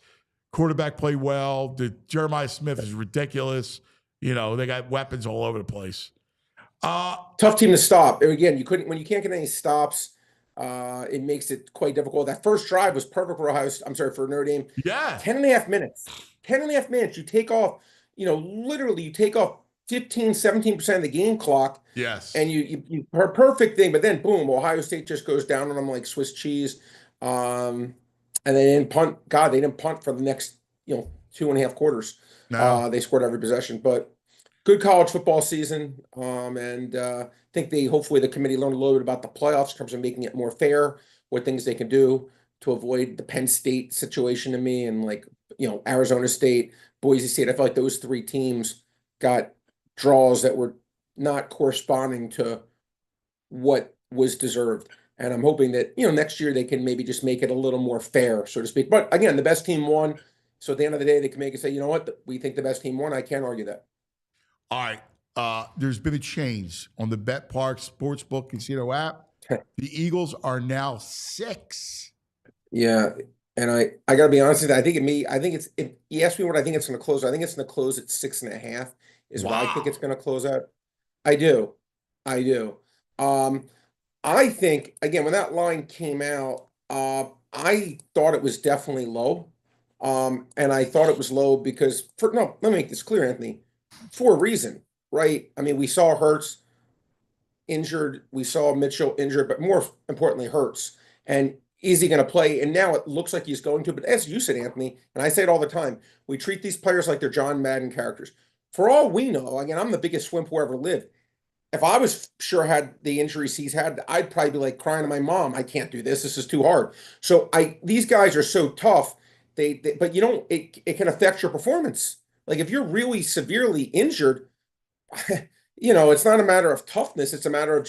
Quarterback played well. The Jeremiah Smith is ridiculous. They got weapons all over the place. Tough team to stop. Again, when you can't get any stops. It makes it quite difficult. That first drive was perfect for for Notre Dame. Yeah. 10 and a half minutes. 10 and a half minutes. You take off, literally you take off 15, 17% of the game clock. Yes. And you perfect thing, but then boom, Ohio State just goes down on them like Swiss cheese. And they didn't punt. God, they didn't punt for the next, 2.5 quarters. No. They scored every possession, but good college football season. And I think hopefully the committee learned a little bit about the playoffs in terms of making it more fair, what things they can do to avoid the Penn State situation to me, and Arizona State, Boise State. I feel like those 3 teams got draws that were not corresponding to what was deserved. And I'm hoping that, next year they can maybe just make it a little more fair, so to speak. But again, the best team won. So at the end of the day, they can make it say, you know what, we think the best team won. I can't argue that. All right. There's been a change on the BetPark Sportsbook Casino app. The Eagles are now 6. Yeah. And I got to be honest with you. You asked me what I think it's going to close. I think it's going to close at 6.5 is what I think it's going to close at. I do. I think, again, when that line came out, I thought it was definitely low. And I thought it was low because let me make this clear, Anthony, for a reason, right? I mean, we saw Hurts injured, we saw Mitchell injured, but more importantly, Hurts. And is he going to play? And now it looks like he's going to. But as you said, Anthony, and I say it all the time, we treat these players like they're John Madden characters. For all we know, again, I'm the biggest swimp who ever lived. If I was sure had the injuries he's had, I'd probably be like crying to my mom, I can't do this. This is too hard. So these guys are so tough. But it can affect your performance. Like if you're really severely injured, it's not a matter of toughness. It's a matter of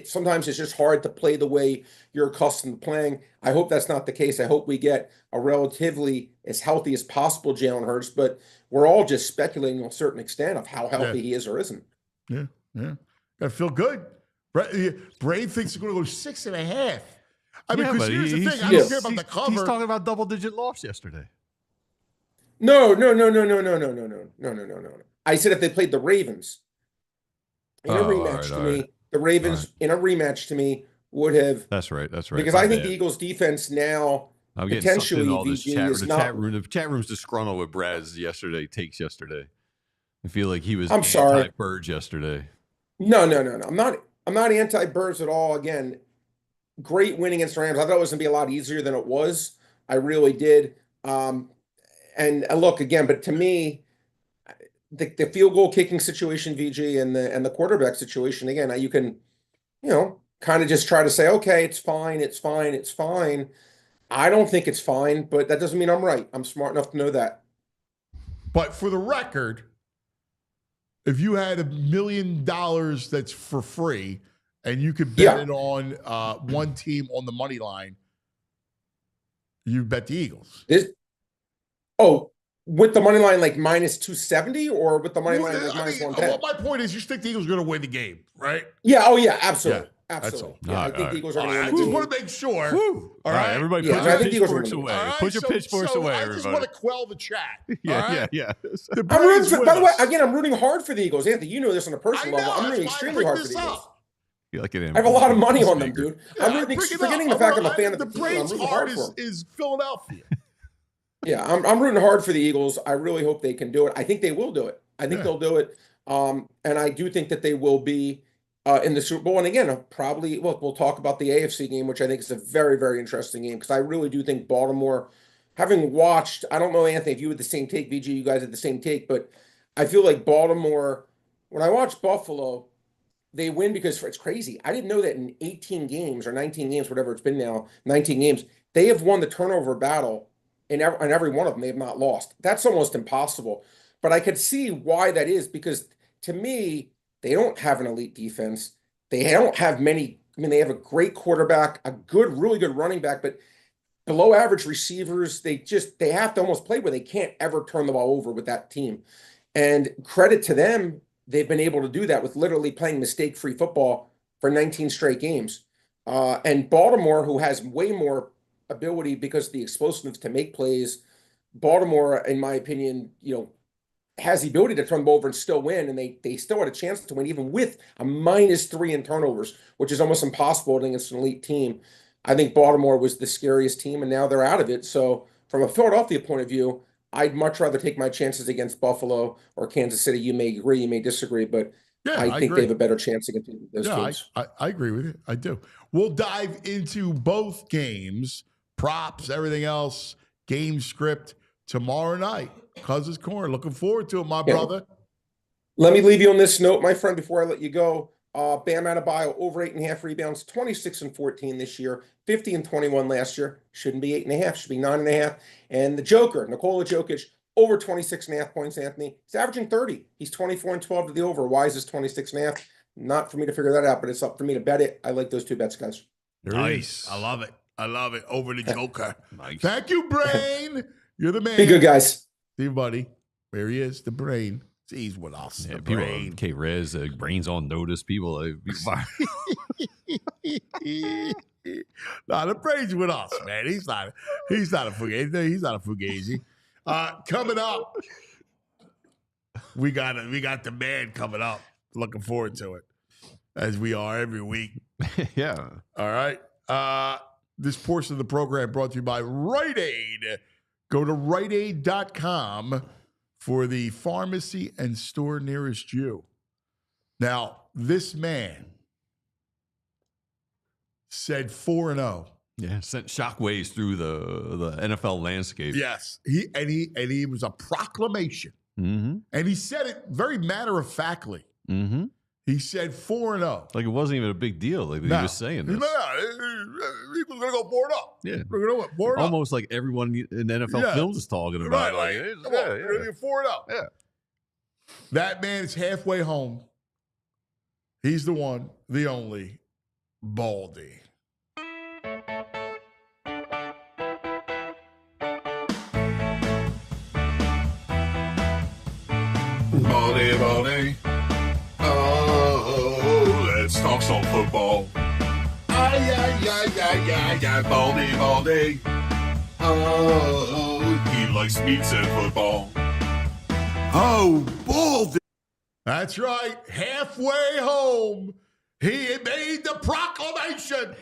sometimes it's just hard to play the way you're accustomed to playing. I hope that's not the case. I hope we get a relatively as healthy as possible Jalen Hurts, but we're all just speculating to a certain extent of how healthy he is or isn't. Yeah. Gotta feel good. Brave thinks it's going to go 6.5. I mean, because but here's the he's- thing. I don't care about he's- the cover. He's talking about double-digit loss yesterday. No. I said if they played the Ravens in a Oh, rematch all to right. me, the Ravens in a rematch to me would have. That's right. That's right. Because My I think bad. the Eagles defense now I'm getting sucked potentially into all this VG chat. is The not. chat room's disgruntled with Brad's takes yesterday. I feel like he was I'm sorry. anti-Burge yesterday. No. I'm not anti-Birds at all. Again, great win against the Rams. I thought it was gonna be a lot easier than it was. I really did. And look again, but to me, the field goal kicking situation, VG, and the quarterback situation, again, you can, kind of just try to say, okay, it's fine. I don't think it's fine, but that doesn't mean I'm right. I'm smart enough to know that. But for the record, if you had $1 million that's for free and you could bet it on one team on the money line, you bet the Eagles. With the money line like minus 270 or with the money line like minus 110? Well, my point is you think the Eagles are going to win the game, right? Yeah. Oh, yeah. Absolutely. Yeah, Absolutely. that's all. I think the Eagles are going to I win the just game. want to make sure. All right, everybody, Yeah, put I your think the Eagles are pitchforks gonna away. win. All right, Put your pitchforks away, I everybody. just want to quell the chat. Yeah. The I'm rooting Braves for, with by the way, us. again, I'm rooting hard for the Eagles. Anthony, you know this on a personal I know, level. I'm rooting that's why I extremely bring hard for this the Eagles. up. You like it? I have a lot of money on them, dude. I'm Yeah, rooting, bring it forgetting up. the fact I'm a fan of the the team. I'm Braves' rooting heart hard for them. is Philadelphia. Yeah, I'm rooting hard for the Eagles. I really hope they can do it. I think they will do it. I think they'll do it. And I do think that they will be in the Super Bowl. And again, probably, look, we'll talk about the AFC game, which I think is a very, very interesting game because I really do think Baltimore, having watched, I don't know, Anthony, if you had the same take, VG, you guys had the same take, but I feel like Baltimore, when I watch Buffalo, they win because it's crazy. I didn't know that in 18 games or 19 games, whatever it's been now, 19 games, they have won the turnover battle in every one of them. They have not lost. That's almost impossible. But I could see why that is because to me, they don't have an elite defense. They don't have many. I mean, they have a great quarterback, a really good running back, but below average receivers. They have to almost play where they can't ever turn the ball over with that team. And credit to them, they've been able to do that with literally playing mistake-free football for 19 straight games. And Baltimore, who has way more ability because of the explosiveness to make plays, Baltimore, in my opinion, has the ability to turn the ball over and still win, and they still had a chance to win even with a -3 in turnovers, which is almost impossible against an elite team. I think Baltimore was the scariest team, and now they're out of it. So from a Philadelphia point of view, I'd much rather take my chances against Buffalo or Kansas City. You may agree, you may disagree, but I think they have a better chance against those teams. I agree with you. I do. We'll dive into both games, props, everything else, game script tomorrow night. Cousins Corner. Looking forward to it, my brother. Let me leave you on this note, my friend, before I let you go. Bam Adebayo, over 8.5 rebounds, 26-14 this year, 50-21 last year. Shouldn't be 8.5, should be 9.5. And the Joker, Nikola Jokic, over 26.5 points, Anthony. He's averaging 30. He's 24-12 to the over. Why is this 26.5? Not for me to figure that out, but it's up for me to bet it. I like those two bets, guys. Nice. I love it. Over the Joker. Nice. Thank you, Brain. You're the man. Be good, guys. See you, buddy. There he is, the Brain. He's with us. Yeah, the people, Brain. K-Rez, Brain's on notice. People, Nah, the Brain's with us, man. He's not a fugazi. He's not a fugazi. Coming up, we got the man coming up. Looking forward to it, as we are every week. Yeah. All right. This portion of the program brought to you by Rite Aid. Go to riteaid.com for the pharmacy and store nearest you. Now, this man said 4-0. Yeah, sent shockwaves through the NFL landscape. Yes. He was a proclamation. Mm-hmm. And he said it very matter-of-factly. Mm-hmm. He said 4-0. Like it wasn't even a big deal. Like he was saying this. He was going to go 4-0. Yeah. We're going to go 4-0. Almost like everyone in NFL films is talking about Right, it. come on, we're going to get 4-0. Yeah. That man is halfway home. He's the one, the only, Baldy. Baldy. Oh, let's talk some football. Ay. I got Baldy. Oh, he likes pizza and football. Oh, Baldy. That's right. Halfway home, he made the proclamation.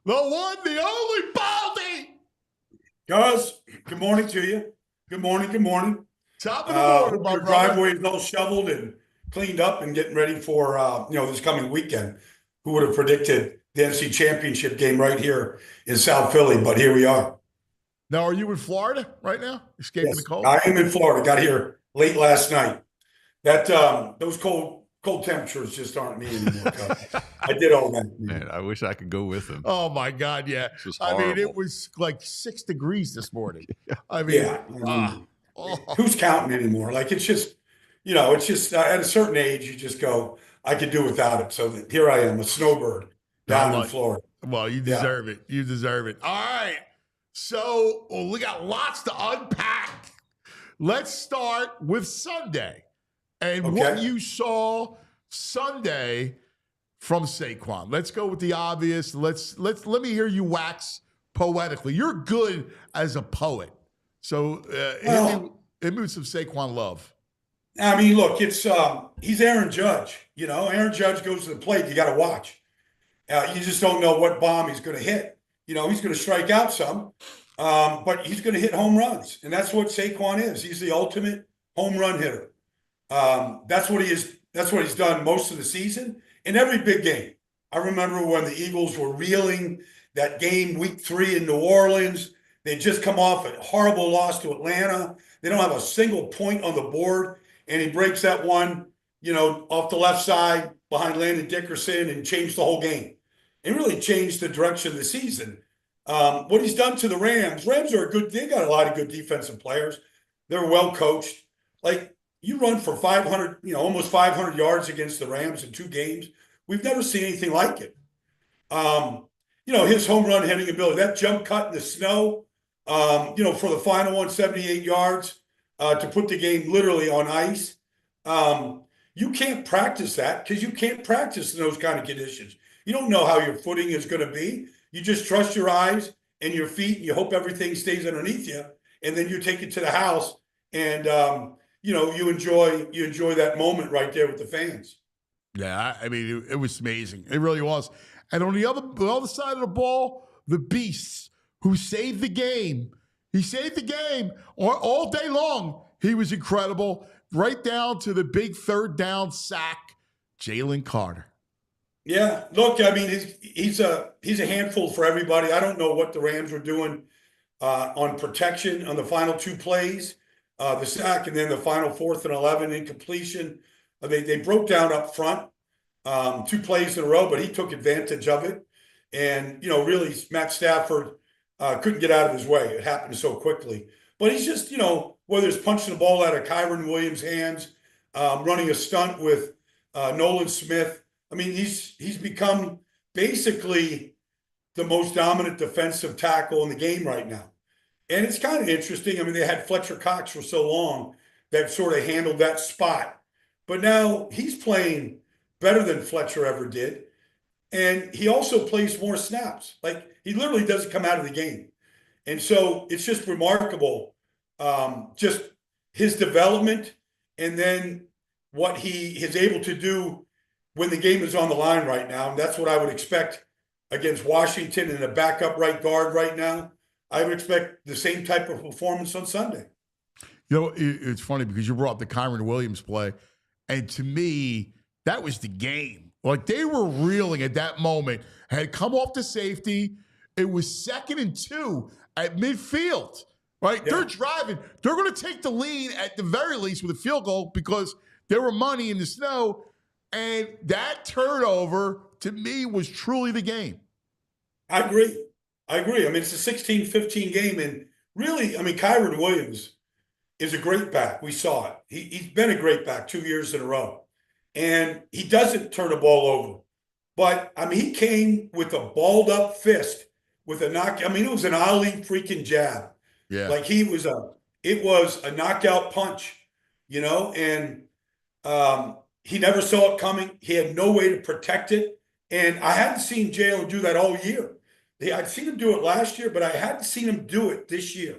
The one, the only Baldy. Guys, good morning to you. Good morning. Top of the morning, my your brother. driveway is all shoveled and cleaned up and getting ready for this coming weekend. Who would have predicted the NFC Championship game right here in South Philly? But here we are. Now, are you in Florida right now? Escaping Yes, the cold? I am in Florida. Got here late last night. That those cold temperatures just aren't me anymore. I did all that. Man, I wish I could go with him. Oh my God, yeah. This was I mean, it horrible. was like 6 degrees this morning. I mean, Who's counting anymore? Like it's just at a certain age you just go, I could do without it. So here I am, a snowbird down in Florida. Well, you deserve it. You deserve it. All right. So we got lots to unpack. Let's start with Sunday and what you saw Sunday from Saquon. Let's go with the obvious. Let me hear you wax poetically. You're good as a poet. So hit me with some Saquon love. I mean, look, it's he's Aaron Judge. Aaron Judge goes to the plate. You got to watch. You just don't know what bomb he's going to hit. He's going to strike out some, but he's going to hit home runs, and that's what Saquon is. He's the ultimate home run hitter. That's what he is. That's what he's done most of the season in every big game. I remember when the Eagles were reeling that game, Week 3 in New Orleans. They just come off a horrible loss to Atlanta. They don't have a single point on the board, and he breaks that one, off the left side behind Landon Dickerson and changed the whole game. It really changed the direction of the season. What he's done to the Rams are they got a lot of good defensive players. They're well coached. Like, you run for 500, almost 500 yards against the Rams in 2 games. We've never seen anything like it. His home run hitting ability, that jump cut in the snow, for the final one, 78 yards to put the game literally on ice. You can't practice that because you can't practice in those kind of conditions. You don't know how your footing is going to be. You just trust your eyes and your feet, and you hope everything stays underneath you, and then you take it to the house, and you enjoy that moment right there with the fans. Yeah, I mean, it was amazing. It really was. And on the other side of the ball, the beasts who saved the game. He saved the game all day long. He was incredible, right down to the big 3rd down sack, Jalen Carter. Yeah, look, I mean, he's a handful for everybody. I don't know what the Rams were doing on protection on the final 2 plays, the sack, and then the final 4th and 11 incompletion. They broke down up front 2 plays in a row, but he took advantage of it. And, really, Matt Stafford couldn't get out of his way. It happened so quickly. But he's just, whether it's punching the ball out of Kyron Williams' hands, running a stunt with Nolan Smith. I mean, he's become basically the most dominant defensive tackle in the game right now. And it's kind of interesting. I mean, they had Fletcher Cox for so long that sort of handled that spot. But now he's playing better than Fletcher ever did. And he also plays more snaps. Like, he literally doesn't come out of the game. And so it's just remarkable, just his development, and then what he is able to do when the game is on the line right now. And that's what I would expect against Washington and a backup right guard right now. I would expect the same type of performance on Sunday. It's funny because you brought up the Kyron Williams play. And to me, that was the game. Like, they were reeling at that moment. Had come off the safety. It was 2nd and 2 at midfield. Right? Yeah. They're driving. They're going to take the lead at the very least with a field goal because there were money in the snow. And that turnover, to me, was truly the game. I agree. I mean, it's a 16-15 game. And really, I mean, Kyron Williams is a great back. We saw it. He's been a great back 2 years in a row. And he doesn't turn the ball over. But, I mean, he came with a balled-up fist with a knock. I mean, it was an Ali freaking jab. Yeah. Like, it was a knockout punch, and he never saw it coming. He had no way to protect it. And I hadn't seen Jalen do that all year. I'd seen him do it last year, but I hadn't seen him do it this year.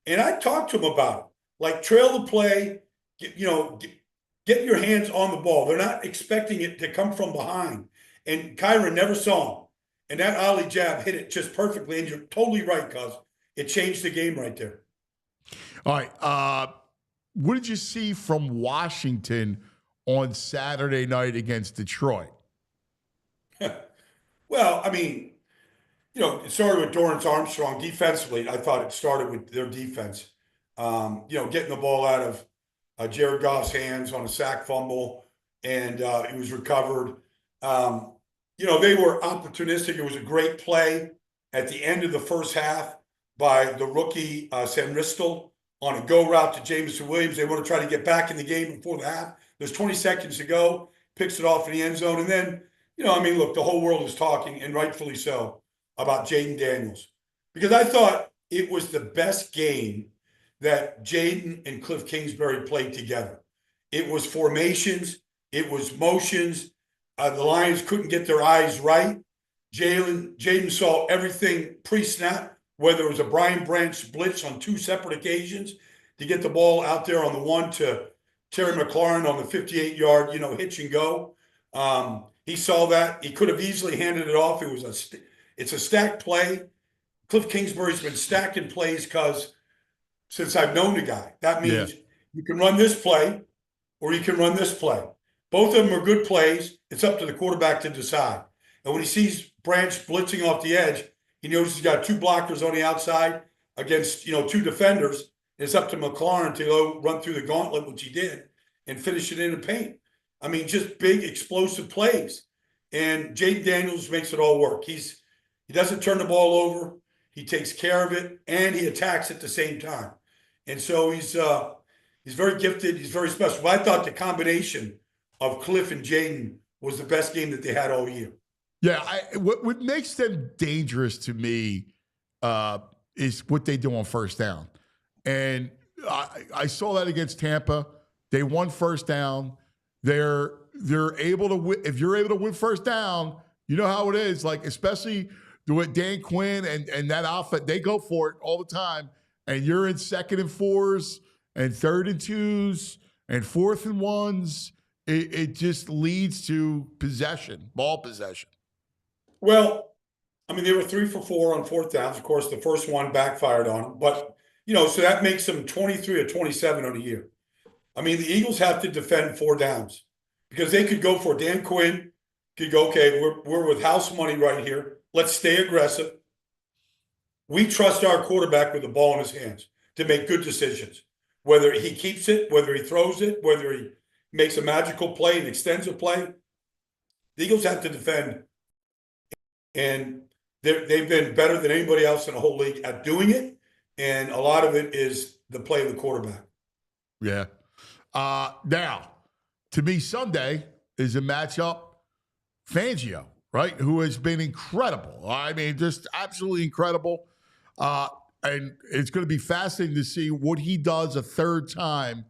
And I talked to him about it. Like, trail the play, get your hands on the ball. They're not expecting it to come from behind. And Kyron never saw him. And that ollie jab hit it just perfectly. And you're totally right, cuz it changed the game right there. All right. What did you see from Washington on Saturday night against Detroit? Well, I mean, it started with Dorrance Armstrong defensively. I thought it started with their defense. Getting the ball out of Jared Goff's hands on a sack fumble, and it was recovered. They were opportunistic. It was a great play at the end of the first half by the rookie Sanristel on a go route to Jameson Williams. They want to try to get back in the game before the half. There's 20 seconds to go, picks it off in the end zone. And then, look, the whole world is talking, and rightfully so, about Jaden Daniels. Because I thought it was the best game that Jaden and Cliff Kingsbury played together. It was formations. It was motions. The Lions couldn't get their eyes right. Jaden saw everything pre-snap, whether it was a Brian Branch blitz on 2 separate occasions to get the ball out there on the one to Terry McLaurin on the 58-yard, hitch and go. He saw that. He could have easily handed it off. It's a stacked play. Cliff Kingsbury's been stacking plays since I've known the guy. That means you can run this play or you can run this play. Both of them are good plays. It's up to the quarterback to decide. And when he sees Branch blitzing off the edge, he knows he's got 2 blockers on the outside against, 2 defenders. It's up to McLaurin to go run through the gauntlet, which he did, and finish it in the paint. I mean, just big, explosive plays. And Jaden Daniels makes it all work. He doesn't turn the ball over. He takes care of it, and he attacks at the same time. And so he's very gifted. He's very special. But I thought the combination of Cliff and Jaden was the best game that they had all year. Yeah, what makes them dangerous to me is what they do on first down. And I saw that against Tampa. They won first down. They're able to win. If you're able to win first down, you know how it is. Like, especially with Dan Quinn and that outfit, they go for it all the time. And you're in 2nd and 4s and 3rd and 2s and 4th and 1s. It just leads to ball possession. Well, I mean, they were 3 for 4 on 4th downs. Of course, the first one backfired on them. But, so that makes them 23 or 27 on the year. I mean, the Eagles have to defend 4 downs because they could go for Dan Quinn, could go, okay, we're with house money right here. Let's stay aggressive. We trust our quarterback with the ball in his hands to make good decisions, whether he keeps it, whether he throws it, whether he makes a magical play and extends a play. The Eagles have to defend, and they've been better than anybody else in the whole league at doing it, and a lot of it is the play of the quarterback. Yeah. Now, to me, Sunday is a matchup Fangio, right, who has been incredible. I mean, just absolutely incredible. And it's going to be fascinating to see what he does a third time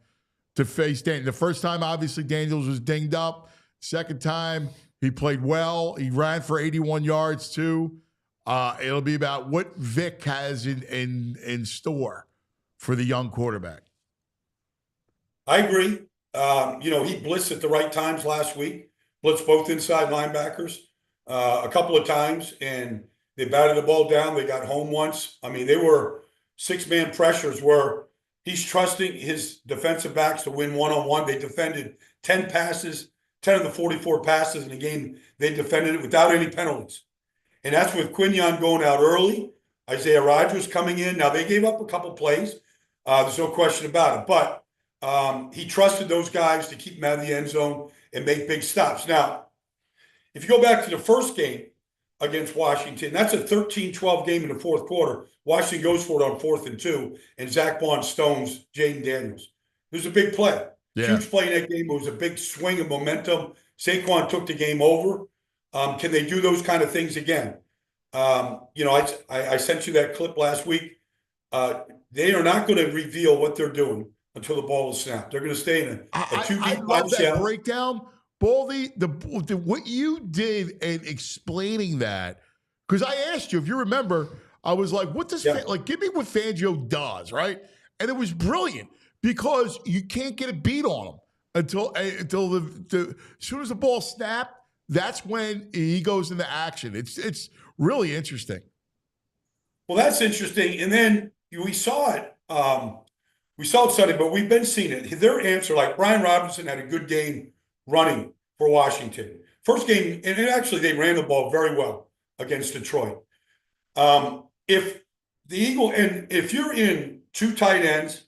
to face Daniels. The first time, obviously, Daniels was dinged up. Second time, he played well. He ran for 81 yards, too. It'll be about what Vic has in store for the young quarterback. I agree. He blitzed at the right times last week, blitzed both inside linebackers a couple of times, and they batted the ball down. They got home once. I mean, they were 6-man pressures where he's trusting his defensive backs to win one-on-one. They defended 10 passes, 10 of the 44 passes in the game. They defended it without any penalties. And that's with Quinion going out early, Isaiah Rodgers coming in. Now, they gave up a couple plays. There's no question about it. But he trusted those guys to keep him out of the end zone and make big stops. Now, if you go back to the first game against Washington, that's a 13-12 game in the fourth quarter. Washington goes for it on 4th and 2, and Zach Bond stones Jaden Daniels. It was a big play. Yeah. Huge play in that game. It was a big swing of momentum. Saquon took the game over. Can they do those kind of things again? I sent you that clip last week. They are not going to reveal what they're doing until the ball is snapped. They're going to stay in a 2 deep. I love that breakdown, Baldy. What you did in explaining that Because I asked you, if you remember, I was like, what does, give me what Fangio does, right? And it was brilliant because you can't get a beat on him until as soon as the ball snapped, that's when he goes into action. It's really interesting. Well, that's interesting. And then we saw it. We saw it Sunday, but we've been seeing it. Their answer, like Brian Robinson had a good game running for Washington. First game, and actually they ran the ball very well against Detroit. If the Eagle, and if you're in 2 tight ends,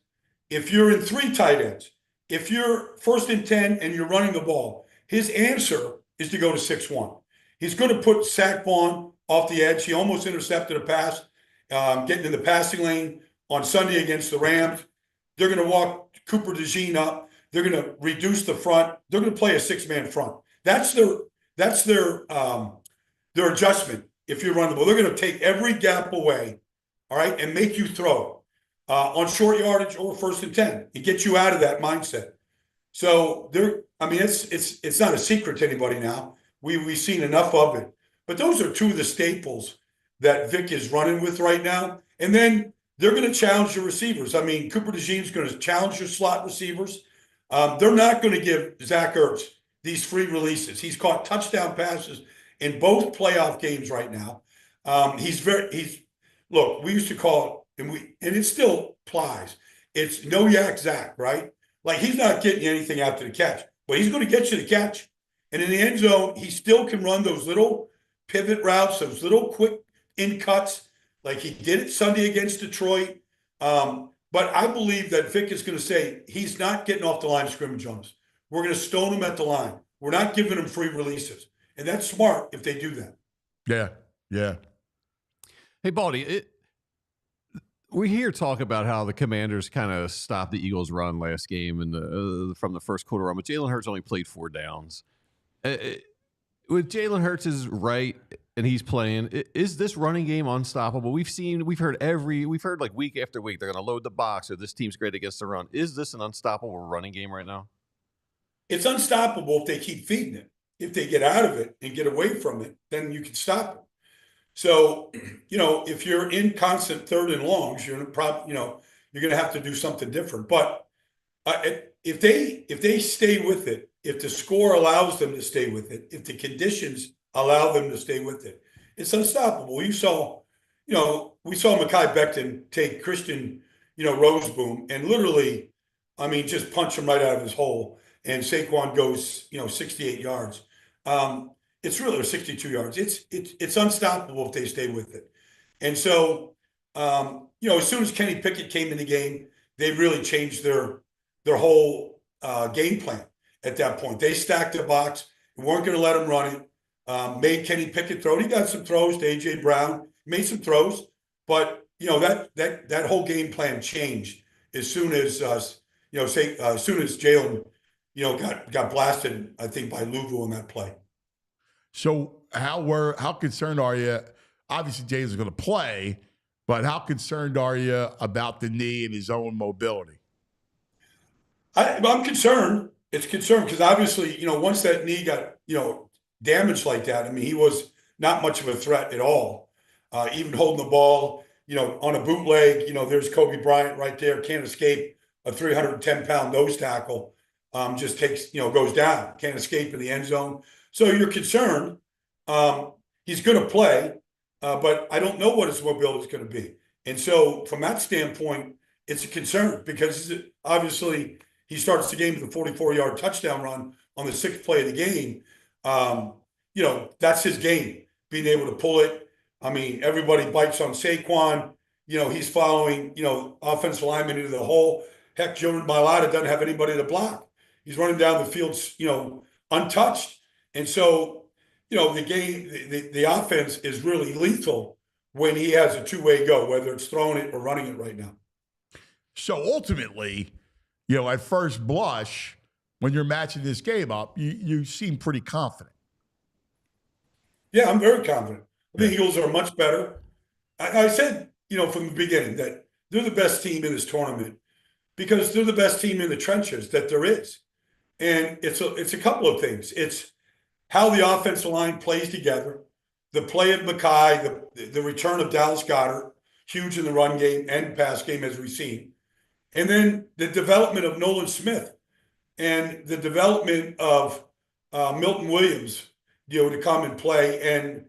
if you're in 3 tight ends, if you're 1st and 10 and you're running the ball, his answer is to go to 6-1. He's going to put Saquon off the edge. He almost intercepted a pass, getting in the passing lane on Sunday against the Rams. They're going to walk Cooper DeJean up. They're going to reduce the front. They're going to play a 6-man front. That's their adjustment. If you run the ball, they're going to take every gap away, all right, and make you throw on short yardage or 1st and 10. It gets you out of that mindset. So it's not a secret to anybody now. We've seen enough of it. But those are 2 of the staples that Vic is running with right now. And then they're going to challenge your receivers. I mean, Cooper DeJean's going to challenge your slot receivers. They're not going to give Zach Ertz these free releases. He's caught touchdown passes in both playoff games right now. Look, we used to call it, and it still applies. It's no yak Zach, right? Like, he's not getting you anything after the catch, but he's going to get you the catch. And in the end zone, he still can run those little pivot routes, those little quick in cuts, like he did it Sunday against Detroit. But I believe that Vic is going to say he's not getting off the line of scrimmage on us. We're going to stone him at the line. We're not giving him free releases. And that's smart if they do that. Yeah, yeah. Hey, Baldy, we hear talk about how the Commanders kind of stopped the Eagles' run last game and from the first quarter run, but Jalen Hurts only played 4 downs. With Jalen Hurts is right and he's playing, is this running game unstoppable? We've heard like week after week they're going to load the box or this team's great against the run. Is this an unstoppable running game right now? It's unstoppable if they keep feeding it. If they get out of it and get away from it, then you can stop it. So, if you're in constant 3rd and longs, you're going to have to do something different. But if they stay with it, if the score allows them to stay with it, if the conditions allow them to stay with it, it's unstoppable. We saw Mekhi Becton take Christian, Roseboom and literally, just punch him right out of his hole. And Saquon goes, 68 yards. It's really 62 yards. It's unstoppable if they stay with it. And so, as soon as Kenny Pickett came in the game, they really changed their whole game plan at that point. They stacked the box and weren't going to let him run it. Made Kenny Pickett throw. He got some throws to A.J. Brown. Made some throws. But, that whole game plan changed as soon as, as soon as Jalen, got blasted, I think, by Louisville in that play. So how concerned are you? Obviously, Jalen's going to play, but how concerned are you about the knee and his own mobility? I'm concerned. It's concerned because obviously, once that knee got, damaged like that, he was not much of a threat at all. Even holding the ball, on a bootleg, there's Kobe Bryant right there, can't escape a 310-pound nose tackle. Just takes, goes down, can't escape in the end zone. So you're concerned. He's going to play, but I don't know what his mobility is going to be. And so from that standpoint, it's a concern because obviously he starts the game with a 44-yard touchdown run on the 6th play of the game. That's his game, being able to pull it. Everybody bites on Saquon. He's following, offensive lineman into the hole. Heck, Jordan Mailata doesn't have anybody to block. He's running down the field, untouched. And so, the game, the offense is really lethal when he has a 2-way go, whether it's throwing it or running it right now. So ultimately, at first blush, when you're matching this game up, you seem pretty confident. Yeah, I'm very confident. The Eagles are much better. I said, from the beginning that they're the best team in this tournament because they're the best team in the trenches that there is. And it's a couple of things. It's how the offensive line plays together, the play of Mackay, the return of Dallas Goedert, huge in the run game and pass game as we've seen. And then the development of Nolan Smith and the development of Milton Williams, to come and play, and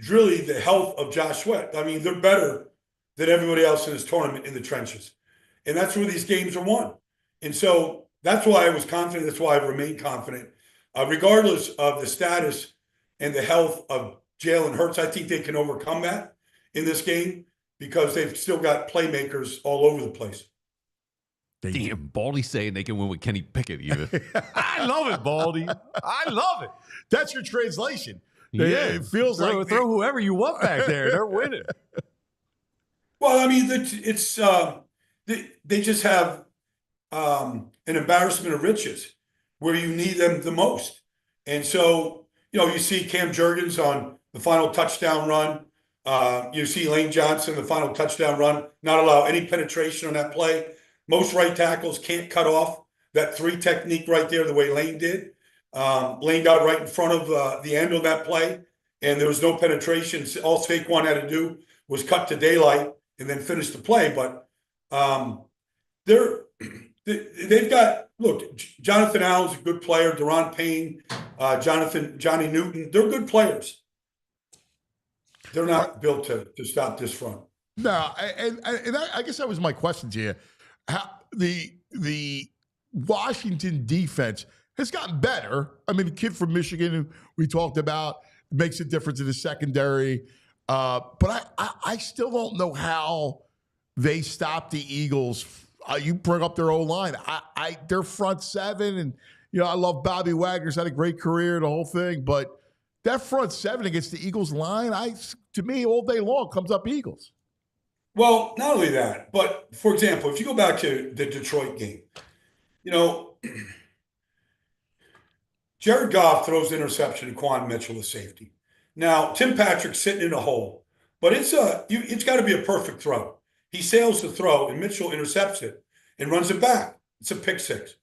really the health of Josh Sweat. I mean, they're better than everybody else in this tournament in the trenches. And that's where these games are won. And so that's why I was confident. That's why I've remained confident. Regardless of the status and the health of Jalen Hurts, I think they can overcome that in this game because they've still got playmakers all over the place. Damn, Baldy saying they can win with Kenny Pickett even. I love it, Baldy. I love it. That's your translation. Yeah, it feels like throw whoever you want back there. They're winning. Well, I mean, it's they just have an embarrassment of riches where you need them the most. And so, you see Cam Jurgens on the final touchdown run. You see Lane Johnson, the final touchdown run, not allow any penetration on that play. Most right tackles can't cut off that 3 technique right there the way Lane did. Lane got right in front of the end of that play, and there was no penetration. All Saquon had to do was cut to daylight and then finish the play. But they've got, look, Jonathan Allen's a good player, Deron Payne, Johnny Newton, they're good players. They're not built to stop this run. No, and I guess that was my question to you. How the Washington defense has gotten better. I mean, the kid from Michigan who we talked about makes a difference in the secondary. But I still don't know how they stop the Eagles. You bring up their O-line. Their front seven, and I love Bobby Wagner's had a great career, the whole thing. But that front seven against the Eagles line, to me, all day long comes up Eagles. Well, not only that, but for example, if you go back to the Detroit game, Jared Goff throws the interception to Quan Mitchell, the safety. Now, Tim Patrick's sitting in a hole, but it's got to be a perfect throw. He sails the throw, and Mitchell intercepts it and runs it back. It's a pick six.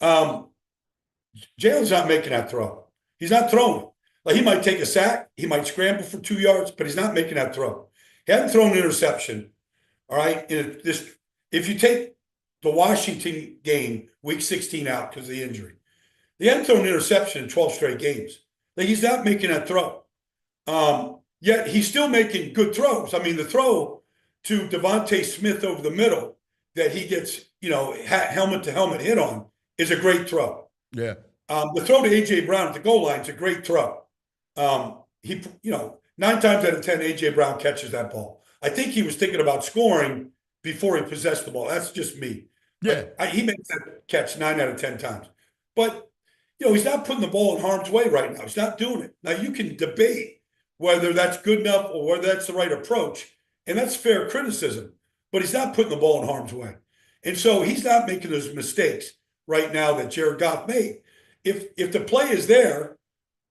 Jalen's not making that throw. He's not throwing. Like, he might take a sack, he might scramble for 2 yards, but he's not making that throw. He hadn't thrown an interception, all right? If you take the Washington game, week 16 out because of the injury, they hadn't thrown an interception in 12 straight games. Like, he's not making that throw. Yet he's still making good throws. I mean, the throw to DeVonta Smith over the middle that he gets, helmet-to-helmet hit on is a great throw. Yeah. The throw to A.J. Brown at the goal line is a great throw. 9 times out of 10, A.J. Brown catches that ball. I think he was thinking about scoring before he possessed the ball. That's just me. Yeah. He makes that catch 9 out of 10 times. But, he's not putting the ball in harm's way right now. He's not doing it. Now, you can debate whether that's good enough or whether that's the right approach, and that's fair criticism. But he's not putting the ball in harm's way. And so he's not making those mistakes right now that Jared Goff made. If the play is there,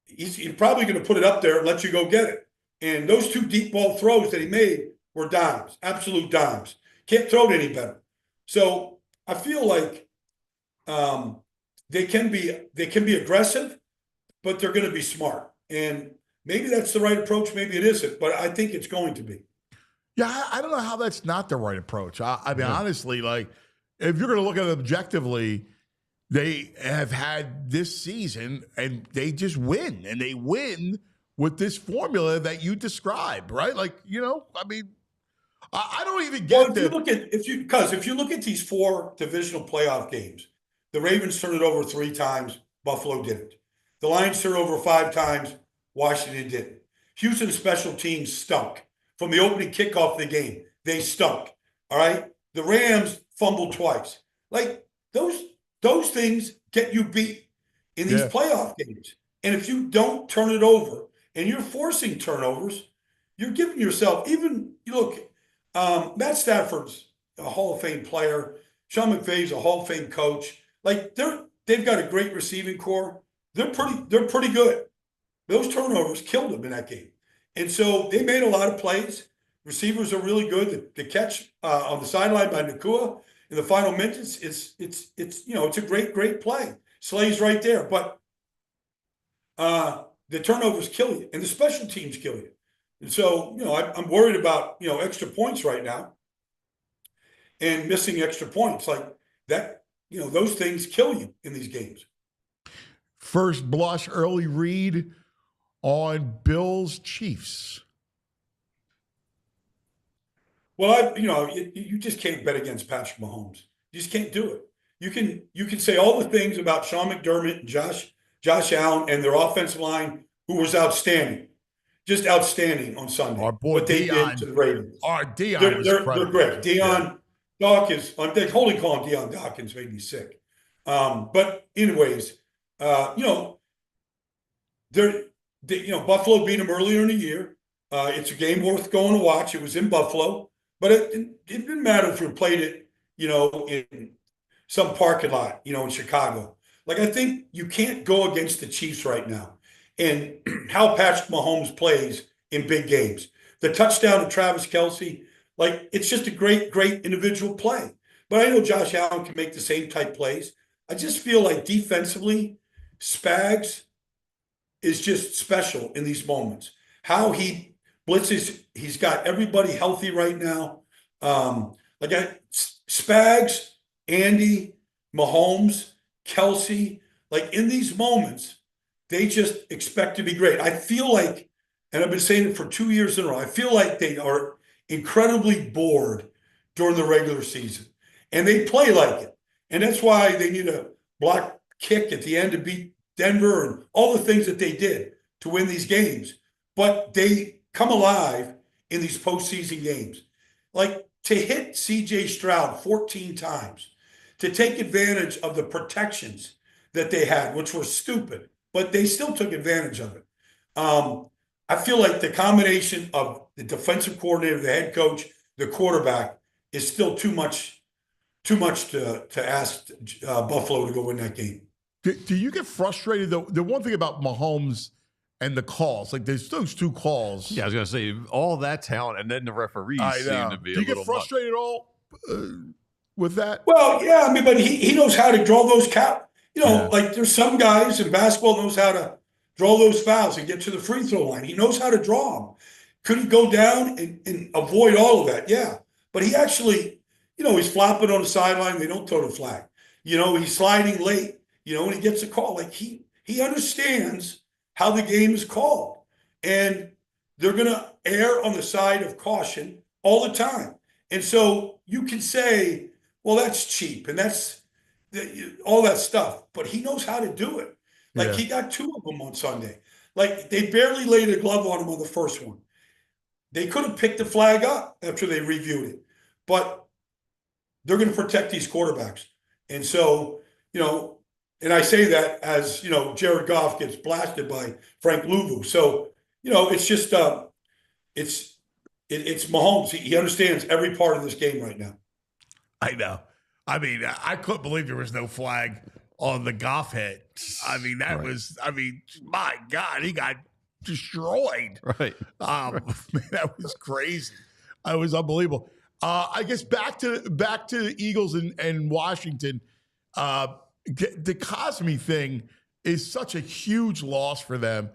he's probably going to put it up there and let you go get it. And those 2 deep ball throws that he made were dimes, absolute dimes. Can't throw it any better. So I feel like they can be aggressive, but they're going to be smart. And maybe that's the right approach. Maybe it isn't, but I think it's going to be. Yeah, I don't know how that's not the right approach. I mean, honestly, like, if you're going to look at it objectively, they have had this season and they just win, and they win with this formula that you described, right? Like, I mean, I don't even get if you look at these 4 divisional playoff games, the Ravens turned it over 3 times, Buffalo didn't. The Lions turned it over 5 times, Washington didn't. Houston's special teams stunk. From the opening kickoff of the game, they stunk. All right? The Rams fumbled twice. Like, those things get you beat in these playoff games. And if you don't turn it over and you're forcing turnovers, you're giving yourself, Matt Stafford's a Hall of Fame player. Sean McVay's a Hall of Fame coach. Like, they've got a great receiving core. They're pretty good. Those turnovers killed them in that game. And so they made a lot of plays. Receivers are really good. The catch on the sideline by Nakua in the final minutes, it's a great play. Slay's right there, but the turnovers kill you, and the special teams kill you. And so, I'm worried about, extra points right now and missing extra points like that. Those things kill you in these games. First blush, early read on Bills Chiefs. Well, you just can't bet against Patrick Mahomes. You just can't do it. You can say all the things about Sean McDermott and Josh Allen and their offensive line, who was outstanding, just outstanding on Sunday. Our boy what they Dion, did to the Ravens. Our Dion they're great. Dion Dawkins, they holy call him Dion Dawkins made me sick. But anyways, Buffalo beat them earlier in the year. It's a game worth going to watch. It was in Buffalo, but it didn't matter if you played it, in some parking lot, in Chicago. Like, I think you can't go against the Chiefs right now and how Patrick Mahomes plays in big games. The touchdown to Travis Kelce, it's just a great, great individual play. But I know Josh Allen can make the same type plays. I just feel like defensively, Spags is just special in these moments. How he blitzes, he's got everybody healthy right now. Spags, Andy, Mahomes, Kelce, in these moments, they just expect to be great. I feel like, and I've been saying it for 2 years in a row, I feel like they are incredibly bored during the regular season. And they play like it. And that's why they need a block kick at the end to beat Denver and all the things that they did to win these games. But they come alive in these postseason games. To hit C.J. Stroud 14 times, to take advantage of the protections that they had, which were stupid, but they still took advantage of it. I feel like the combination of the defensive coordinator, the head coach, the quarterback is still too much to ask Buffalo to go win that game. Do you get frustrated, though? The one thing about Mahomes and the calls, there's those two calls. Yeah, I was going to say, all that talent, and then the referees seem to be Do you get frustrated at all with that? Well, yeah, but he knows how to draw those there's some guys in basketball knows how to draw those fouls and get to the free throw line. He knows how to draw them. Could he go down and avoid all of that? Yeah. But he actually, he's flopping on the sideline. They don't throw the flag. He's sliding late, when he gets a call. He understands how the game is called. And they're going to err on the side of caution all the time. And so you can say, well, that's cheap and that's all that stuff. But he knows how to do it. He got 2 of them on Sunday. They barely laid a glove on him on the first one. They could have picked the flag up after they reviewed it. But they're going to protect these quarterbacks. And so, and I say that as, Jared Goff gets blasted by Frank Louvu. So, it's just, it's Mahomes. He understands every part of this game right now. I know. I couldn't believe there was no flag on the Goff hit. My God, he got destroyed. Right. Man, that was crazy. It was unbelievable. I guess back to the Eagles and Washington. The Cosme thing is such a huge loss for them.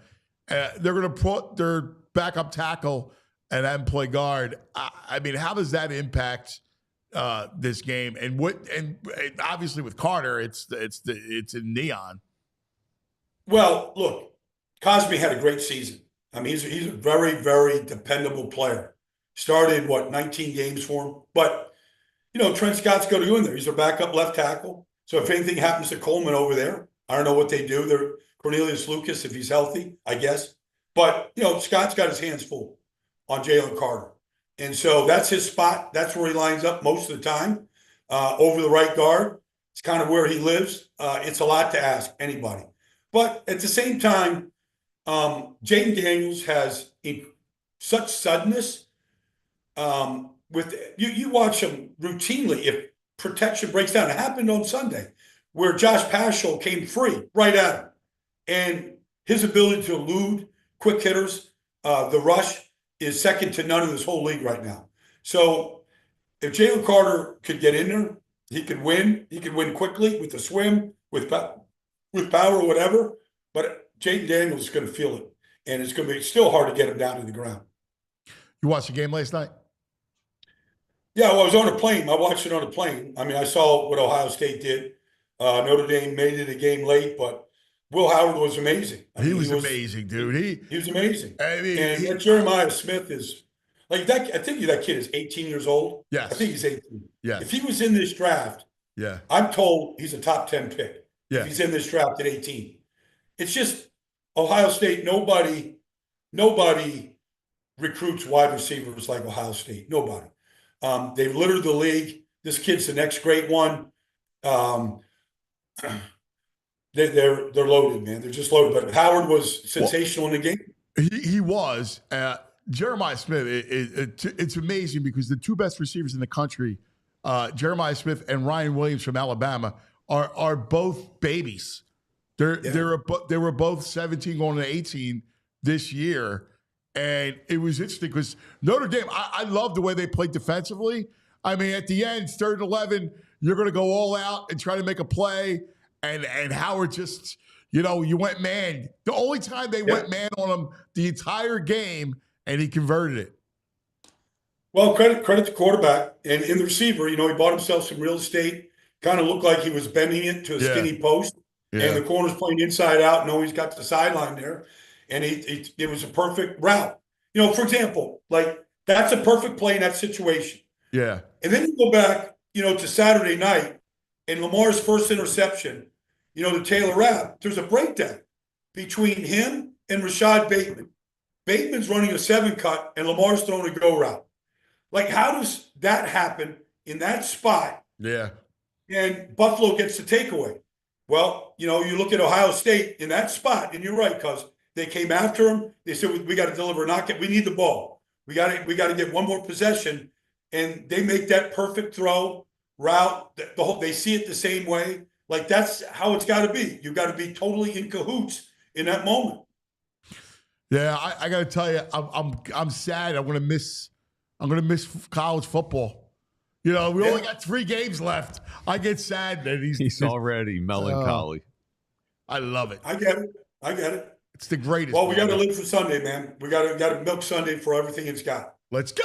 They're going to put their backup tackle and then play guard. How does that impact this game? And obviously with Carter, it's in neon. Well, look, Cosme had a great season. He's a very, very dependable player. Started 19 games for him, but Trent Scott's going to go in there. He's their backup left tackle. So if anything happens to Coleman over there, I don't know what they do. They're Cornelius Lucas, if he's healthy, I guess. But, Scott's got his hands full on Jalen Carter. And so that's his spot. That's where he lines up most of the time, over the right guard. It's kind of where he lives. It's a lot to ask anybody. But at the same time, Jaden Daniels has such suddenness. You watch him routinely. If protection breaks down, it happened on Sunday where Josh Paschal came free right at him. And his ability to elude quick hitters, the rush, is second to none in this whole league right now. So if Jalen Carter could get in there, he could win. He could win quickly with the swim, with power or whatever. But Jaden Daniels is going to feel it. And it's going to be still hard to get him down to the ground. You watched the game last night? Yeah, well, I was on a plane. I watched it on a plane. I mean, I saw what Ohio State did. Notre Dame made it a game late, but Will Howard was amazing. He was amazing, dude. He was amazing. I mean, and Jeremiah Smith is like that. I think that kid is 18 years old. Yes. I think he's 18. Yes. If he was in this draft, yeah, I'm told he's a top 10 pick. Yeah. If he's in this draft at 18. It's just Ohio State, nobody recruits wide receivers like Ohio State. Nobody. They've littered the league. This kid's the next great one. They're loaded, man. They're just loaded. But Howard was sensational in the game. He was. Jeremiah Smith, it's amazing because the two best receivers in the country, Jeremiah Smith and Ryan Williams from Alabama, are both babies. They were both 17 going to 18 this year. And it was interesting because Notre Dame, I love the way they played defensively. I mean, at the end, 3rd and 11, you're going to go all out and try to make a play. And Howard just, you went man. The only time they went man on him the entire game, and he converted it. Well, credit to quarterback and in the receiver. He bought himself some real estate. Kind of looked like he was bending it to a skinny post. Yeah. And the corner's playing inside out. No, he's got the sideline there. And it was a perfect route. For example, like that's a perfect play in that situation. Yeah. And then you go back, to Saturday night and Lamar's first interception, to Taylor Rapp. There's a breakdown between him and Rashad Bateman. Bateman's running a 7-cut and Lamar's throwing a go route. Like, how does that happen in that spot? Yeah. And Buffalo gets the takeaway. Well, you look at Ohio State in that spot, and you're right, because they came after him. They said, we got to deliver a knockout. We need the ball. We got to get one more possession. And they make that perfect throw route. They see it the same way. Like, that's how it's got to be. You got to be totally in cahoots in that moment. Yeah, I got to tell you, I'm sad. I'm gonna miss college football. We only got 3 games left. I get sad that he's already melancholy. I love it. I get it. It's the greatest. Well, we got to live for Sunday, man. We got to milk Sunday for everything it's got. Let's go.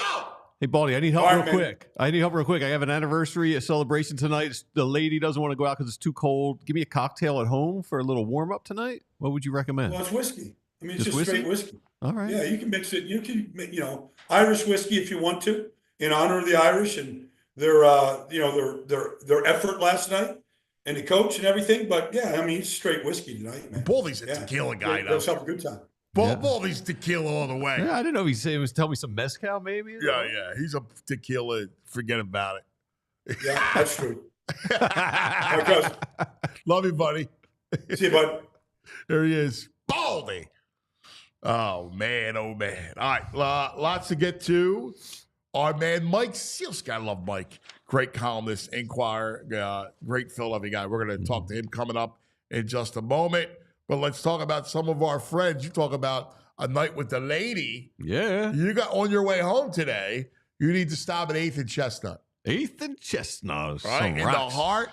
Hey, Baldy, I need help real quick. I have an anniversary, a celebration tonight. The lady doesn't want to go out because it's too cold. Give me a cocktail at home for a little warm-up tonight. What would you recommend? Well, it's whiskey. I mean, it's just straight whiskey. All right. Yeah, you can mix it. You can, Irish whiskey if you want to, in honor of the Irish and their effort last night and the coach and everything. But yeah, I mean, it's straight whiskey tonight, man. Baldy's a tequila guy, though. Let's have a good time. Baldy's tequila all the way. Yeah, I didn't know he was telling me some mezcal, maybe. Yeah. He's a tequila. Forget about it. Yeah, that's true. Love you, buddy. See you, bud. There he is, Baldy. Oh man. All right, lots to get to. Our man Mike Sealski. I love Mike. Great columnist, Inquirer, great Philadelphia guy. We're going to talk to him coming up in just a moment. But let's talk about some of our friends. You talk about a night with the lady. Yeah. You got on your way home today. You need to stop at 8th and Chestnut. 8th and Chestnut. Right? In the heart,